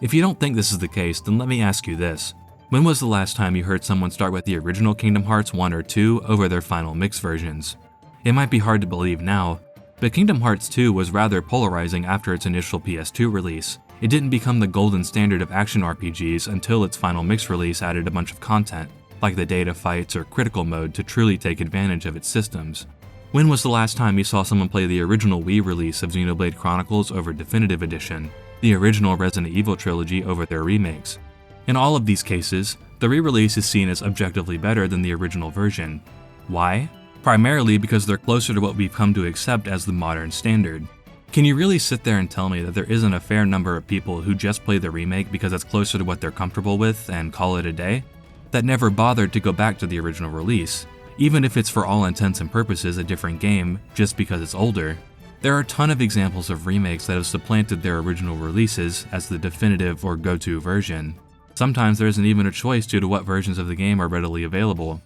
If you don't think this is the case, then let me ask you this. When was the last time you heard someone start with the original Kingdom Hearts 1 or 2 over their final mix versions? It might be hard to believe now, but Kingdom Hearts 2 was rather polarizing after its initial PS2 release. It didn't become the golden standard of action RPGs until its final mix release added a bunch of content, like the data fights or critical mode, to truly take advantage of its systems. When was the last time you saw someone play the original Wii release of Xenoblade Chronicles over Definitive Edition, the original Resident Evil trilogy over their remakes? In all of these cases, the re-release is seen as objectively better than the original version. Why? Primarily because they're closer to what we've come to accept as the modern standard. Can you really sit there and tell me that there isn't a fair number of people who just play the remake because it's closer to what they're comfortable with and call it a day? That never bothered to go back to the original release, even if it's for all intents and purposes a different game just because it's older. There are a ton of examples of remakes that have supplanted their original releases as the definitive or go-to version. Sometimes there isn't even a choice due to what versions of the game are readily available.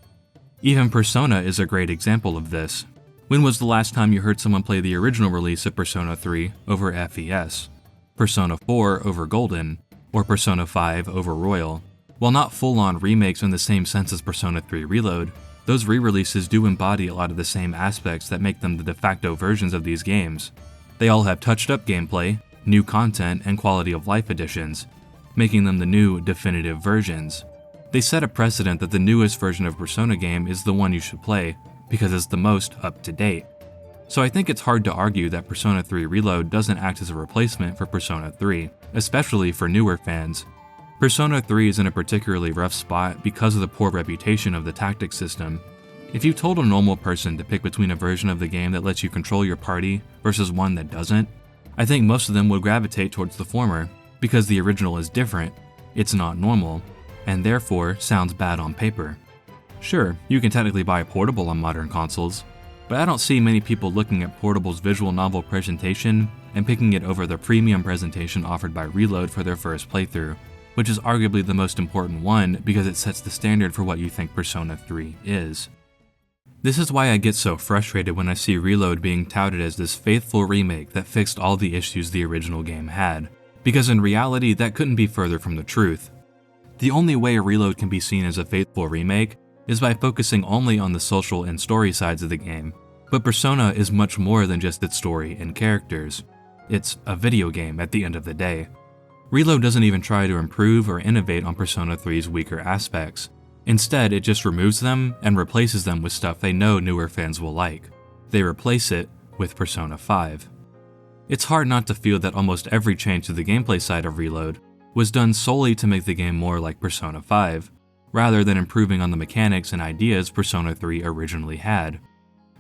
Even Persona is a great example of this. When was the last time you heard someone play the original release of Persona 3 over FES, Persona 4 over Golden, or Persona 5 over Royal? While not full-on remakes in the same sense as Persona 3 Reload, those re-releases do embody a lot of the same aspects that make them the de facto versions of these games. They all have touched-up gameplay, new content, and quality of life additions, making them the new definitive versions. They set a precedent that the newest version of Persona game is the one you should play, because it's the most up-to-date. So I think it's hard to argue that Persona 3 Reload doesn't act as a replacement for Persona 3, especially for newer fans. Persona 3 is in a particularly rough spot because of the poor reputation of the tactics system. If you told a normal person to pick between a version of the game that lets you control your party versus one that doesn't, I think most of them would gravitate towards the former, because the original is different, it's not normal, and therefore sounds bad on paper. Sure, you can technically buy Portable on modern consoles, but I don't see many people looking at Portable's visual novel presentation and picking it over the premium presentation offered by Reload for their first playthrough. which is arguably the most important one because it sets the standard for what you think Persona 3 is. This is why I get so frustrated when I see Reload being touted as this faithful remake that fixed all the issues the original game had, because in reality that couldn't be further from the truth. The only way Reload can be seen as a faithful remake is by focusing only on the social and story sides of the game, but Persona is much more than just its story and characters. It's a video game at the end of the day. Reload doesn't even try to improve or innovate on Persona 3's weaker aspects. Instead, it just removes them and replaces them with stuff they know newer fans will like. They replace it with Persona 5. It's hard not to feel that almost every change to the gameplay side of Reload was done solely to make the game more like Persona 5, rather than improving on the mechanics and ideas Persona 3 originally had.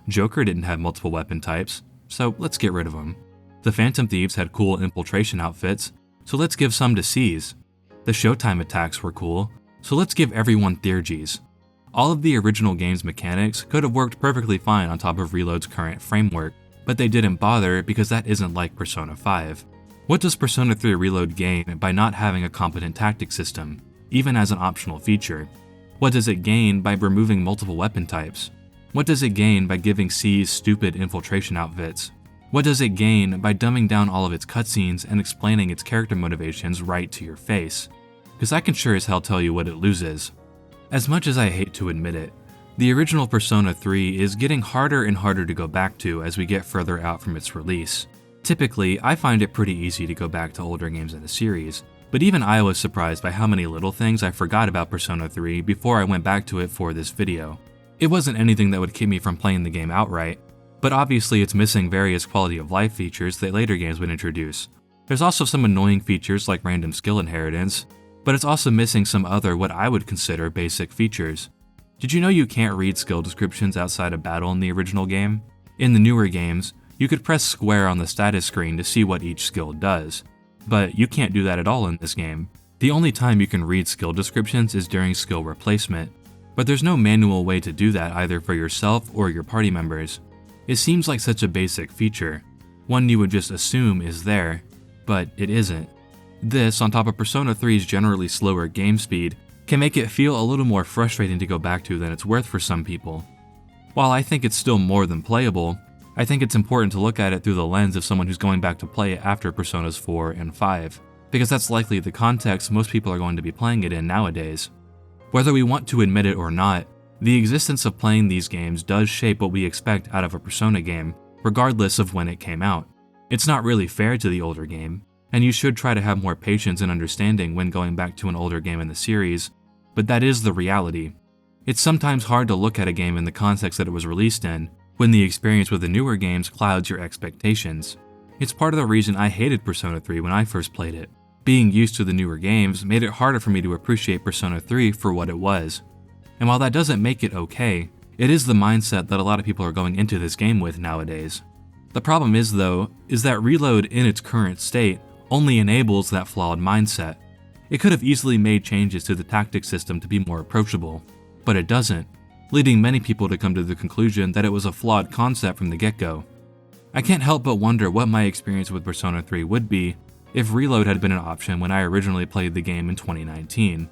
Joker didn't have multiple weapon types, so let's get rid of them. The Phantom Thieves had cool infiltration outfits, so let's give some to C's. The Showtime attacks were cool, so let's give everyone Theurgies. All of the original game's mechanics could have worked perfectly fine on top of Reload's current framework, but they didn't bother because that isn't like Persona 5. What does Persona 3 Reload gain by not having a competent tactic system, even as an optional feature? What does it gain by removing multiple weapon types? What does it gain by giving C's stupid infiltration outfits? What does it gain by dumbing down all of its cutscenes and explaining its character motivations right to your face? Because I can sure as hell tell you what it loses. As much as I hate to admit it, the original Persona 3 is getting harder and harder to go back to as we get further out from its release. Typically, I find it pretty easy to go back to older games in the series, but even I was surprised by how many little things I forgot about Persona 3 before I went back to it for this video. It wasn't anything that would keep me from playing the game outright, but obviously it's missing various quality of life features that later games would introduce. There's also some annoying features like random skill inheritance, but it's also missing some other what I would consider basic features. Did you know you can't read skill descriptions outside of battle in the original game? In the newer games, you could press square on the status screen to see what each skill does, but you can't do that at all in this game. The only time you can read skill descriptions is during skill replacement, but there's no manual way to do that either for yourself or your party members. It seems like such a basic feature, one you would just assume is there, but it isn't. This, on top of Persona 3's generally slower game speed, can make it feel a little more frustrating to go back to than it's worth for some people. While I think it's still more than playable, I think it's important to look at it through the lens of someone who's going back to play it after Personas 4 and 5, because that's likely the context most people are going to be playing it in nowadays. Whether we want to admit it or not, the existence of playing these games does shape what we expect out of a Persona game, regardless of when it came out. It's not really fair to the older game, and you should try to have more patience and understanding when going back to an older game in the series, but that is the reality. It's sometimes hard to look at a game in the context that it was released in, when the experience with the newer games clouds your expectations. It's part of the reason I hated Persona 3 when I first played it. Being used to the newer games made it harder for me to appreciate Persona 3 for what it was. And while that doesn't make it okay, it is the mindset that a lot of people are going into this game with nowadays. The problem is, though, is that Reload in its current state only enables that flawed mindset. It could have easily made changes to the tactic system to be more approachable, but it doesn't, leading many people to come to the conclusion that it was a flawed concept from the get-go. I can't help but wonder what my experience with Persona 3 would be if Reload had been an option when I originally played the game in 2019.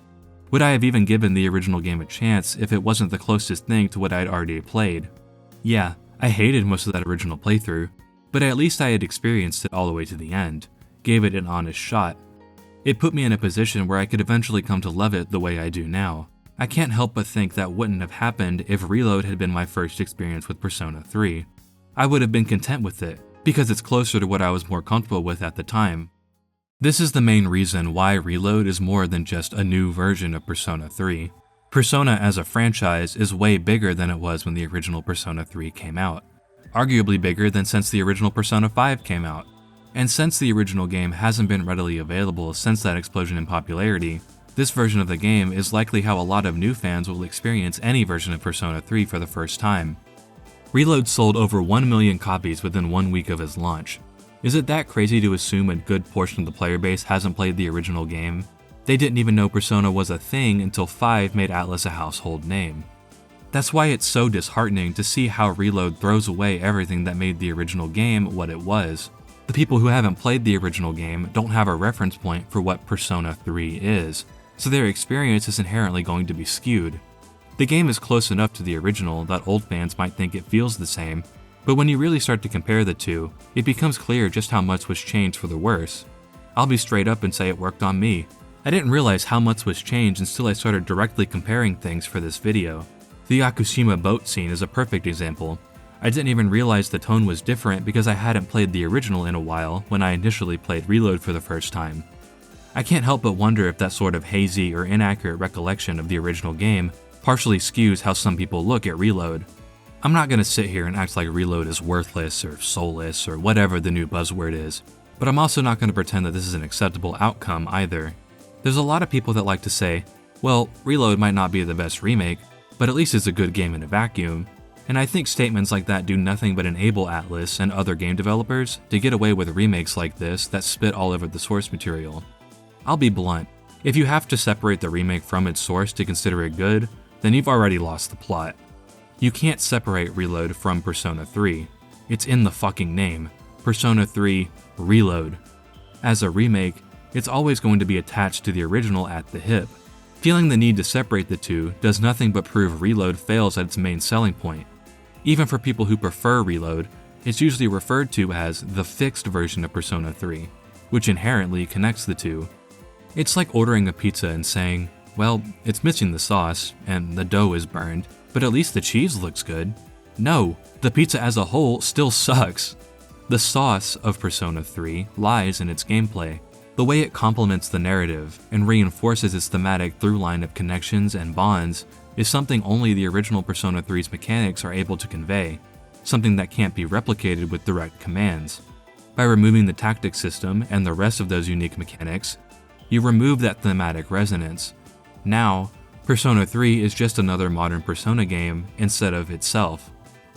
Would I have even given the original game a chance if it wasn't the closest thing to what I'd already played? Yeah, I hated most of that original playthrough, but at least I had experienced it all the way to the end, gave it an honest shot. It put me in a position where I could eventually come to love it the way I do now. I can't help but think that wouldn't have happened if Reload had been my first experience with Persona 3. I would have been content with it, because it's closer to what I was more comfortable with at the time. This is the main reason why Reload is more than just a new version of Persona 3. Persona as a franchise is way bigger than it was when the original Persona 3 came out. Arguably bigger than since the original Persona 5 came out. And since the original game hasn't been readily available since that explosion in popularity, this version of the game is likely how a lot of new fans will experience any version of Persona 3 for the first time. Reload sold over 1 million copies within 1 week of its launch. Is it that crazy to assume a good portion of the player base hasn't played the original game? They didn't even know Persona was a thing until 5 made Atlus a household name. That's why it's so disheartening to see how Reload throws away everything that made the original game what it was. The people who haven't played the original game don't have a reference point for what Persona 3 is, so their experience is inherently going to be skewed. The game is close enough to the original that old fans might think it feels the same, but when you really start to compare the two, it becomes clear just how much was changed for the worse. I'll be straight up and say it worked on me. I didn't realize how much was changed until I started directly comparing things for this video. The Yakushima boat scene is a perfect example. I didn't even realize the tone was different because I hadn't played the original in a while when I initially played Reload for the first time. I can't help but wonder if that sort of hazy or inaccurate recollection of the original game partially skews how some people look at Reload. I'm not going to sit here and act like Reload is worthless or soulless or whatever the new buzzword is, but I'm also not going to pretend that this is an acceptable outcome either. There's a lot of people that like to say, well, Reload might not be the best remake, but at least it's a good game in a vacuum, and I think statements like that do nothing but enable Atlus and other game developers to get away with remakes like this that spit all over the source material. I'll be blunt, if you have to separate the remake from its source to consider it good, then you've already lost the plot. You can't separate Reload from Persona 3. It's in the fucking name. Persona 3 Reload. As a remake, it's always going to be attached to the original at the hip. Feeling the need to separate the two does nothing but prove Reload fails at its main selling point. Even for people who prefer Reload, it's usually referred to as the fixed version of Persona 3, which inherently connects the two. It's like ordering a pizza and saying, well, it's missing the sauce, and the dough is burned, but at least the cheese looks good. No, the pizza as a whole still sucks. The sauce of Persona 3 lies in its gameplay. The way it complements the narrative and reinforces its thematic through line of connections and bonds is something only the original Persona 3's mechanics are able to convey, something that can't be replicated with direct commands. By removing the tactic system and the rest of those unique mechanics, you remove that thematic resonance. Now, Persona 3 is just another modern Persona game instead of itself.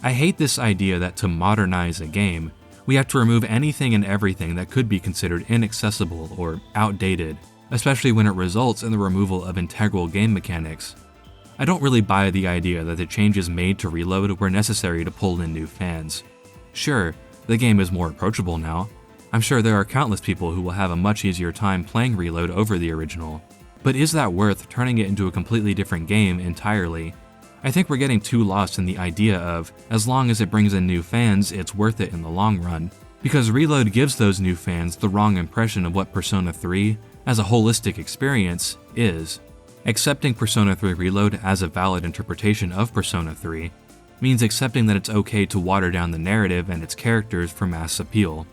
I hate this idea that to modernize a game, we have to remove anything and everything that could be considered inaccessible or outdated, especially when it results in the removal of integral game mechanics. I don't really buy the idea that the changes made to Reload were necessary to pull in new fans. Sure, the game is more approachable now. I'm sure there are countless people who will have a much easier time playing Reload over the original. But is that worth turning it into a completely different game entirely? I think we're getting too lost in the idea of, as long as it brings in new fans, it's worth it in the long run. Because Reload gives those new fans the wrong impression of what Persona 3, as a holistic experience, is. Accepting Persona 3 Reload as a valid interpretation of Persona 3 means accepting that it's okay to water down the narrative and its characters for mass appeal,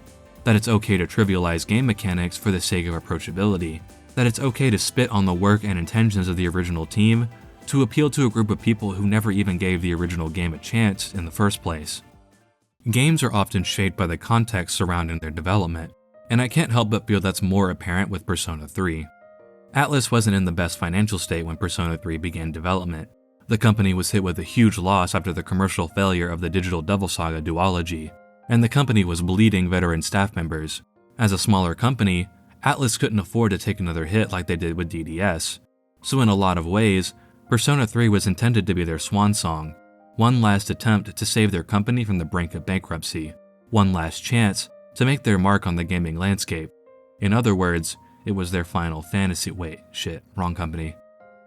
that it's okay to trivialize game mechanics for the sake of approachability, that it's okay to spit on the work and intentions of the original team to appeal to a group of people who never even gave the original game a chance in the first place. Games are often shaped by the context surrounding their development, and I can't help but feel that's more apparent with Persona 3. Atlus wasn't in the best financial state when Persona 3 began development. The company was hit with a huge loss after the commercial failure of the Digital Devil Saga duology, and the company was bleeding veteran staff members. As a smaller company, Atlus couldn't afford to take another hit like they did with DDS, so in a lot of ways, Persona 3 was intended to be their swan song, one last attempt to save their company from the brink of bankruptcy, one last chance to make their mark on the gaming landscape. In other words, it was their final fantasy. Wait, shit, wrong company.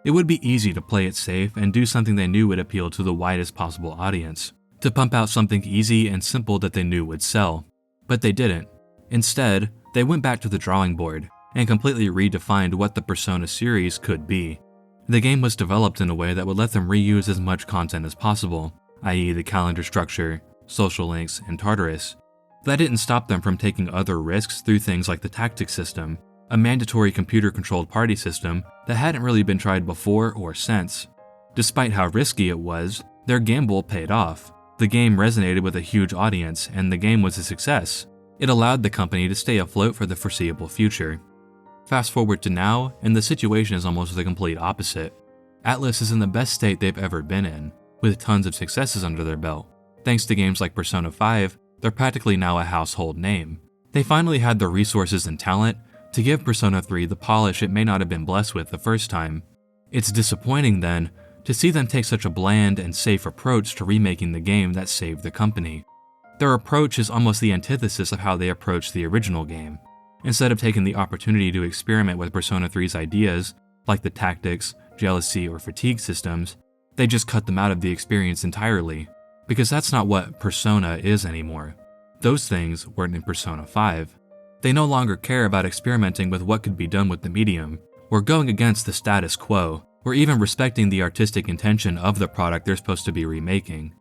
It would be easy to play it safe and do something they knew would appeal to the widest possible audience, to pump out something easy and simple that they knew would sell. But they didn't. Instead, they went back to the drawing board and completely redefined what the Persona series could be. The game was developed in a way that would let them reuse as much content as possible, i.e. the calendar structure, social links, and Tartarus. That didn't stop them from taking other risks through things like the tactics system, a mandatory computer-controlled party system that hadn't really been tried before or since. Despite how risky it was, their gamble paid off. The game resonated with a huge audience, and the game was a success. It allowed the company to stay afloat for the foreseeable future. Fast forward to now, and the situation is almost the complete opposite. Atlus is in the best state they've ever been in, with tons of successes under their belt. Thanks to games like Persona 5, they're practically now a household name. They finally had the resources and talent to give Persona 3 the polish it may not have been blessed with the first time. It's disappointing, then, to see them take such a bland and safe approach to remaking the game that saved the company. Their approach is almost the antithesis of how they approached the original game. Instead of taking the opportunity to experiment with Persona 3's ideas, like the tactics, jealousy, or fatigue systems, they just cut them out of the experience entirely, because that's not what Persona is anymore. Those things weren't in Persona 5. They no longer care about experimenting with what could be done with the medium, or going against the status quo, or even respecting the artistic intention of the product they're supposed to be remaking.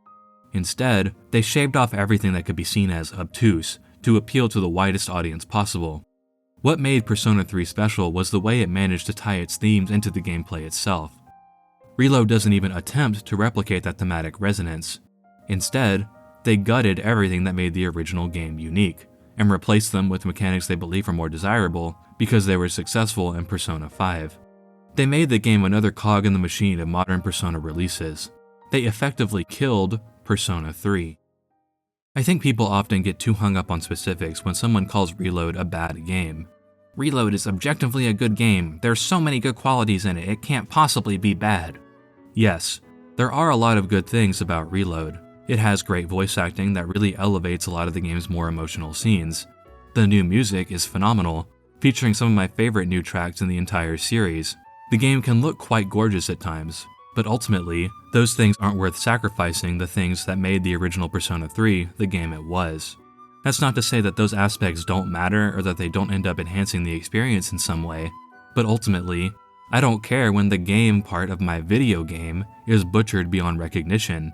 Instead, they shaved off everything that could be seen as obtuse to appeal to the widest audience possible. What made Persona 3 special was the way it managed to tie its themes into the gameplay itself. Reload doesn't even attempt to replicate that thematic resonance. Instead, they gutted everything that made the original game unique, and replaced them with mechanics they believe are more desirable because they were successful in Persona 5. They made the game another cog in the machine of modern Persona releases. They effectively killed Persona 3. I think people often get too hung up on specifics when someone calls Reload a bad game. Reload is objectively a good game. There's so many good qualities in it, it can't possibly be bad. Yes, there are a lot of good things about Reload. It has great voice acting that really elevates a lot of the game's more emotional scenes. The new music is phenomenal, featuring some of my favorite new tracks in the entire series. The game can look quite gorgeous at times, but ultimately, those things aren't worth sacrificing the things that made the original Persona 3 the game it was. That's not to say that those aspects don't matter or that they don't end up enhancing the experience in some way, but ultimately, I don't care when the game part of my video game is butchered beyond recognition.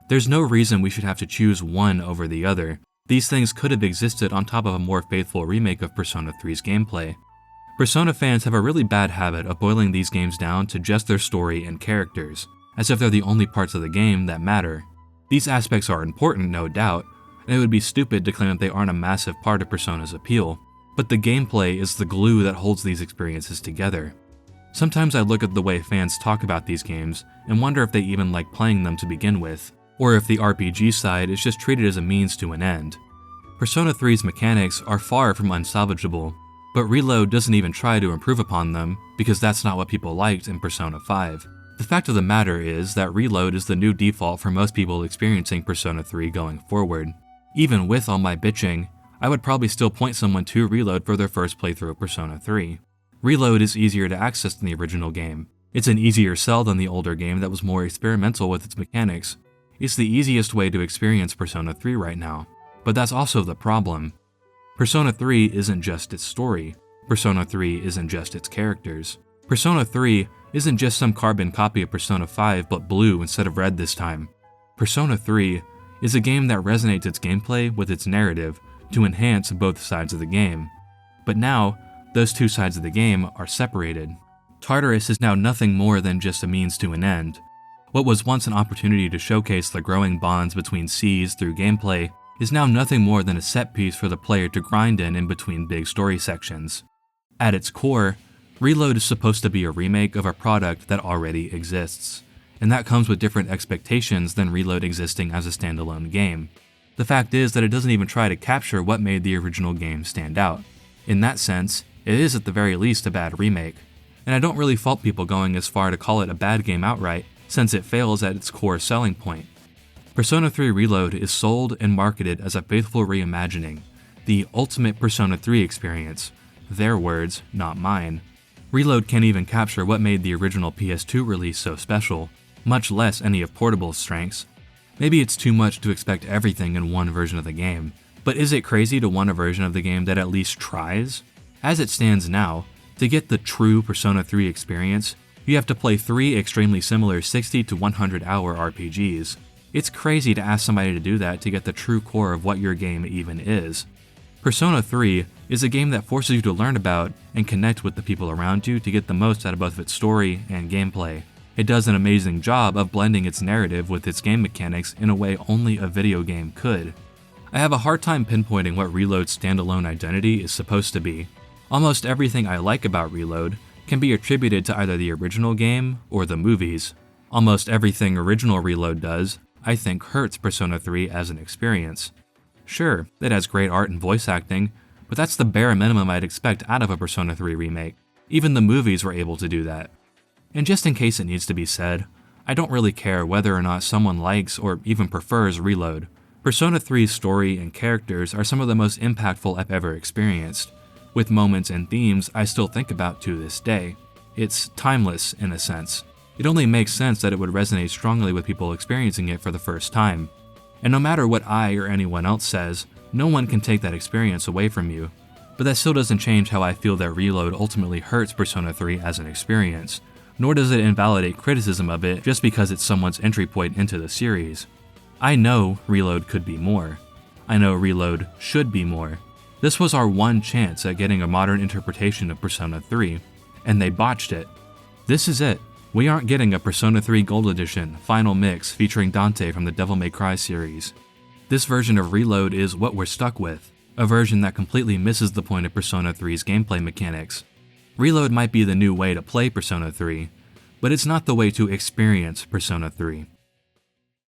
There's no reason we should have to choose one over the other. These things could have existed on top of a more faithful remake of Persona 3's gameplay. Persona fans have a really bad habit of boiling these games down to just their story and characters, as if they're the only parts of the game that matter. These aspects are important, no doubt, and it would be stupid to claim that they aren't a massive part of Persona's appeal, but the gameplay is the glue that holds these experiences together. Sometimes I look at the way fans talk about these games and wonder if they even like playing them to begin with, or if the RPG side is just treated as a means to an end. Persona 3's mechanics are far from unsalvageable, but Reload doesn't even try to improve upon them because that's not what people liked in Persona 5. The fact of the matter is that Reload is the new default for most people experiencing Persona 3 going forward. Even with all my bitching, I would probably still point someone to Reload for their first playthrough of Persona 3. Reload is easier to access than the original game. It's an easier sell than the older game that was more experimental with its mechanics. It's the easiest way to experience Persona 3 right now, but that's also the problem. Persona 3 isn't just its story. Persona 3 isn't just its characters. Persona 3 isn't just some carbon copy of Persona 5 but blue instead of red this time. Persona 3 is a game that resonates its gameplay with its narrative to enhance both sides of the game. But now, those two sides of the game are separated. Tartarus is now nothing more than just a means to an end. What was once an opportunity to showcase the growing bonds between Cs through gameplay is now nothing more than a set piece for the player to grind in between big story sections. At its core, Reload is supposed to be a remake of a product that already exists, and that comes with different expectations than Reload existing as a standalone game. The fact is that it doesn't even try to capture what made the original game stand out. In that sense, it is at the very least a bad remake, and I don't really fault people going as far to call it a bad game outright, since it fails at its core selling point. Persona 3 Reload is sold and marketed as a faithful reimagining, the ultimate Persona 3 experience. Their words, not mine. Reload can't even capture what made the original PS2 release so special, much less any of Portable's strengths. Maybe it's too much to expect everything in one version of the game, but is it crazy to want a version of the game that at least tries? As it stands now, to get the true Persona 3 experience, you have to play 3 extremely similar 60 to 100 hour RPGs. It's crazy to ask somebody to do that to get the true core of what your game even is. Persona 3 is a game that forces you to learn about and connect with the people around you to get the most out of both its story and gameplay. It does an amazing job of blending its narrative with its game mechanics in a way only a video game could. I have a hard time pinpointing what Reload's standalone identity is supposed to be. Almost everything I like about Reload can be attributed to either the original game or the movies. Almost everything original Reload does, I think, hurts Persona 3 as an experience. Sure, it has great art and voice acting, but that's the bare minimum I'd expect out of a Persona 3 remake. Even the movies were able to do that. And just in case it needs to be said, I don't really care whether or not someone likes or even prefers Reload. Persona 3's story and characters are some of the most impactful I've ever experienced, with moments and themes I still think about to this day. It's timeless, in a sense. It only makes sense that it would resonate strongly with people experiencing it for the first time. And no matter what I or anyone else says, no one can take that experience away from you. But that still doesn't change how I feel that Reload ultimately hurts Persona 3 as an experience, nor does it invalidate criticism of it just because it's someone's entry point into the series. I know Reload could be more. I know Reload should be more. This was our one chance at getting a modern interpretation of Persona 3, and they botched it. This is it. We aren't getting a Persona 3 Gold Edition final mix featuring Dante from the Devil May Cry series. This version of Reload is what we're stuck with, a version that completely misses the point of Persona 3's gameplay mechanics. Reload might be the new way to play Persona 3, but it's not the way to experience Persona 3.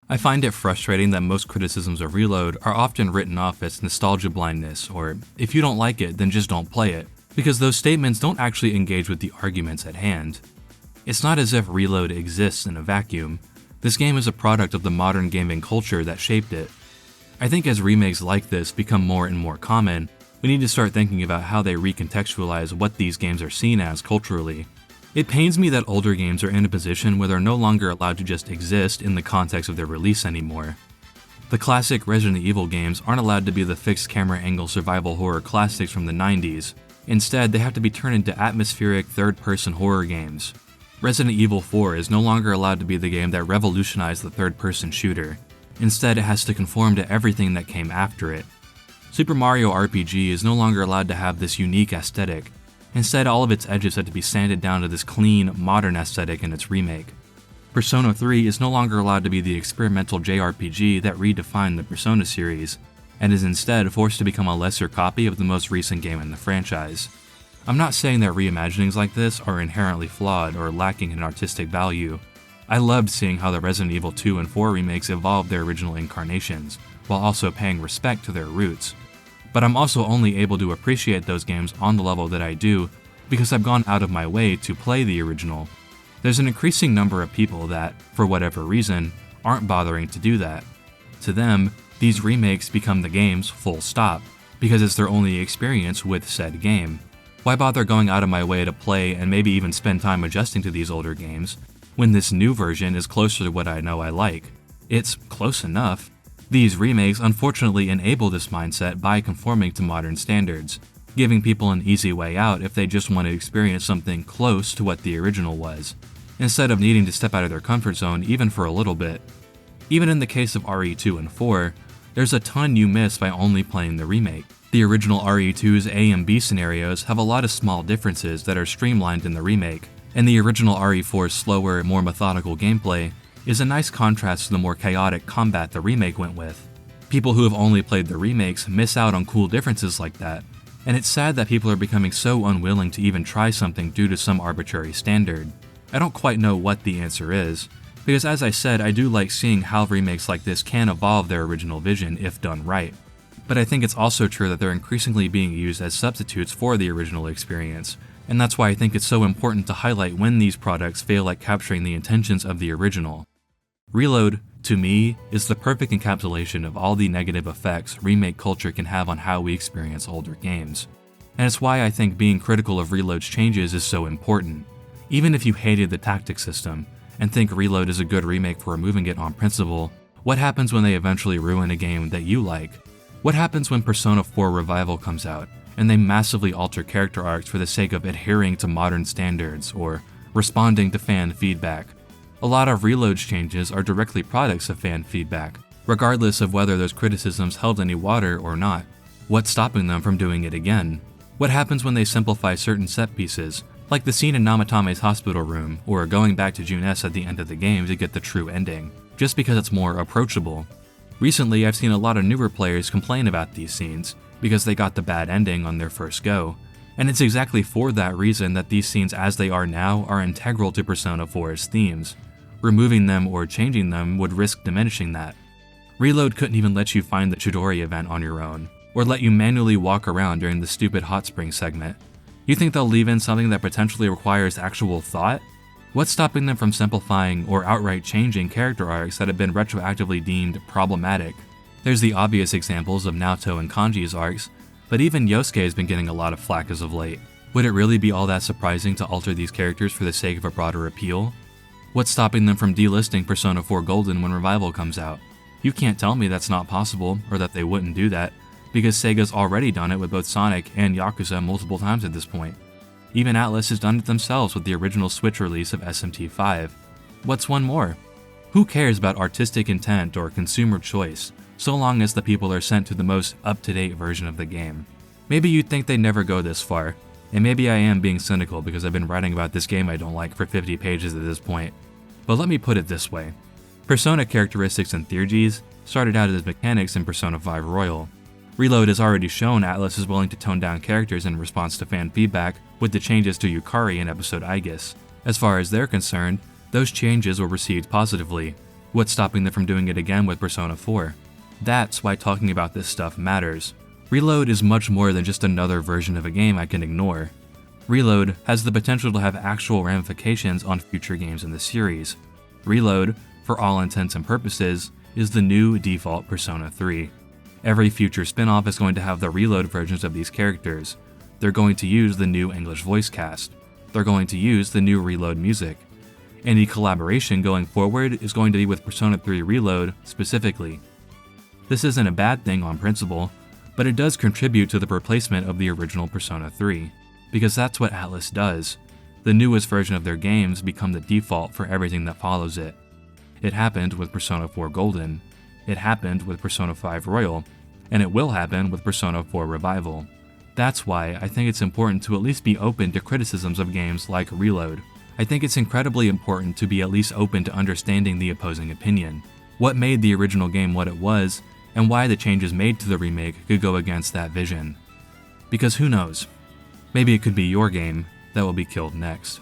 I find it frustrating that most criticisms of Reload are often written off as nostalgia blindness, or if you don't like it, then just don't play it, because those statements don't actually engage with the arguments at hand. It's not as if Reload exists in a vacuum. This game is a product of the modern gaming culture that shaped it. I think as remakes like this become more and more common, we need to start thinking about how they recontextualize what these games are seen as culturally. It pains me that older games are in a position where they're no longer allowed to just exist in the context of their release anymore. The classic Resident Evil games aren't allowed to be the fixed camera angle survival horror classics from the 90s. Instead, they have to be turned into atmospheric third-person horror games. Resident Evil 4 is no longer allowed to be the game that revolutionized the third-person shooter. Instead, it has to conform to everything that came after it. Super Mario RPG is no longer allowed to have this unique aesthetic. Instead, all of its edges had to be sanded down to this clean, modern aesthetic in its remake. Persona 3 is no longer allowed to be the experimental JRPG that redefined the Persona series, and is instead forced to become a lesser copy of the most recent game in the franchise. I'm not saying that reimaginings like this are inherently flawed or lacking in artistic value. I loved seeing how the Resident Evil 2 and 4 remakes evolved their original incarnations, while also paying respect to their roots. But I'm also only able to appreciate those games on the level that I do because I've gone out of my way to play the original. There's an increasing number of people that, for whatever reason, aren't bothering to do that. To them, these remakes become the games full stop, because it's their only experience with said game. Why bother going out of my way to play and maybe even spend time adjusting to these older games, when this new version is closer to what I know I like? It's close enough. These remakes unfortunately enable this mindset by conforming to modern standards, giving people an easy way out if they just want to experience something close to what the original was, instead of needing to step out of their comfort zone even for a little bit. Even in the case of RE2 and 4, there's a ton you miss by only playing the remake. The original RE2's A and B scenarios have a lot of small differences that are streamlined in the remake, and the original RE4's slower, more methodical gameplay is a nice contrast to the more chaotic combat the remake went with. People who have only played the remakes miss out on cool differences like that, and it's sad that people are becoming so unwilling to even try something due to some arbitrary standard. I don't quite know what the answer is, because as I said, I do like seeing how remakes like this can evolve their original vision if done right. But I think it's also true that they're increasingly being used as substitutes for the original experience, and that's why I think it's so important to highlight when these products fail at capturing the intentions of the original. Reload, to me, is the perfect encapsulation of all the negative effects remake culture can have on how we experience older games. And it's why I think being critical of Reload's changes is so important. Even if you hated the tactic system, and think Reload is a good remake for removing it on principle, what happens when they eventually ruin a game that you like? What happens when Persona 4 Revival comes out, and they massively alter character arcs for the sake of adhering to modern standards, or responding to fan feedback? A lot of Reload's changes are directly products of fan feedback, regardless of whether those criticisms held any water or not. What's stopping them from doing it again? What happens when they simplify certain set pieces, like the scene in Namatame's hospital room, or going back to June S at the end of the game to get the true ending, just because it's more approachable? Recently, I've seen a lot of newer players complain about these scenes, because they got the bad ending on their first go, and it's exactly for that reason that these scenes as they are now are integral to Persona 4's themes. Removing them or changing them would risk diminishing that. Reload couldn't even let you find the Chidori event on your own, or let you manually walk around during the stupid hot spring segment. You think they'll leave in something that potentially requires actual thought? What's stopping them from simplifying or outright changing character arcs that have been retroactively deemed problematic? There's the obvious examples of Naoto and Kanji's arcs, but even Yosuke has been getting a lot of flack as of late. Would it really be all that surprising to alter these characters for the sake of a broader appeal? What's stopping them from delisting Persona 4 Golden when Revival comes out? You can't tell me that's not possible, or that they wouldn't do that, because Sega's already done it with both Sonic and Yakuza multiple times at this point. Even Atlus has done it themselves with the original Switch release of SMT5. What's one more? Who cares about artistic intent or consumer choice, so long as the people are sent to the most up-to-date version of the game? Maybe you'd think they'd never go this far, and maybe I am being cynical because I've been writing about this game I don't like for 50 pages at this point. But let me put it this way. Persona characteristics and theurgies started out as mechanics in Persona 5 Royal. Reload has already shown Atlus is willing to tone down characters in response to fan feedback with the changes to Yukari in episode Aegis. As far as they're concerned, those changes were received positively. What's stopping them from doing it again with Persona 4? That's why talking about this stuff matters. Reload is much more than just another version of a game I can ignore. Reload has the potential to have actual ramifications on future games in the series. Reload, for all intents and purposes, is the new default Persona 3. Every future spin-off is going to have the Reload versions of these characters. They're going to use the new English voice cast. They're going to use the new Reload music. Any collaboration going forward is going to be with Persona 3 Reload specifically. This isn't a bad thing on principle, but it does contribute to the replacement of the original Persona 3, because that's what Atlus does. The newest version of their games become the default for everything that follows it. It happened with Persona 4 Golden, it happened with Persona 5 Royal, and it will happen with Persona 4 Revival. That's why I think it's important to at least be open to criticisms of games like Reload. I think it's incredibly important to be at least open to understanding the opposing opinion. What made the original game what it was, and why the changes made to the remake could go against that vision. Because who knows? Maybe it could be your game that will be killed next.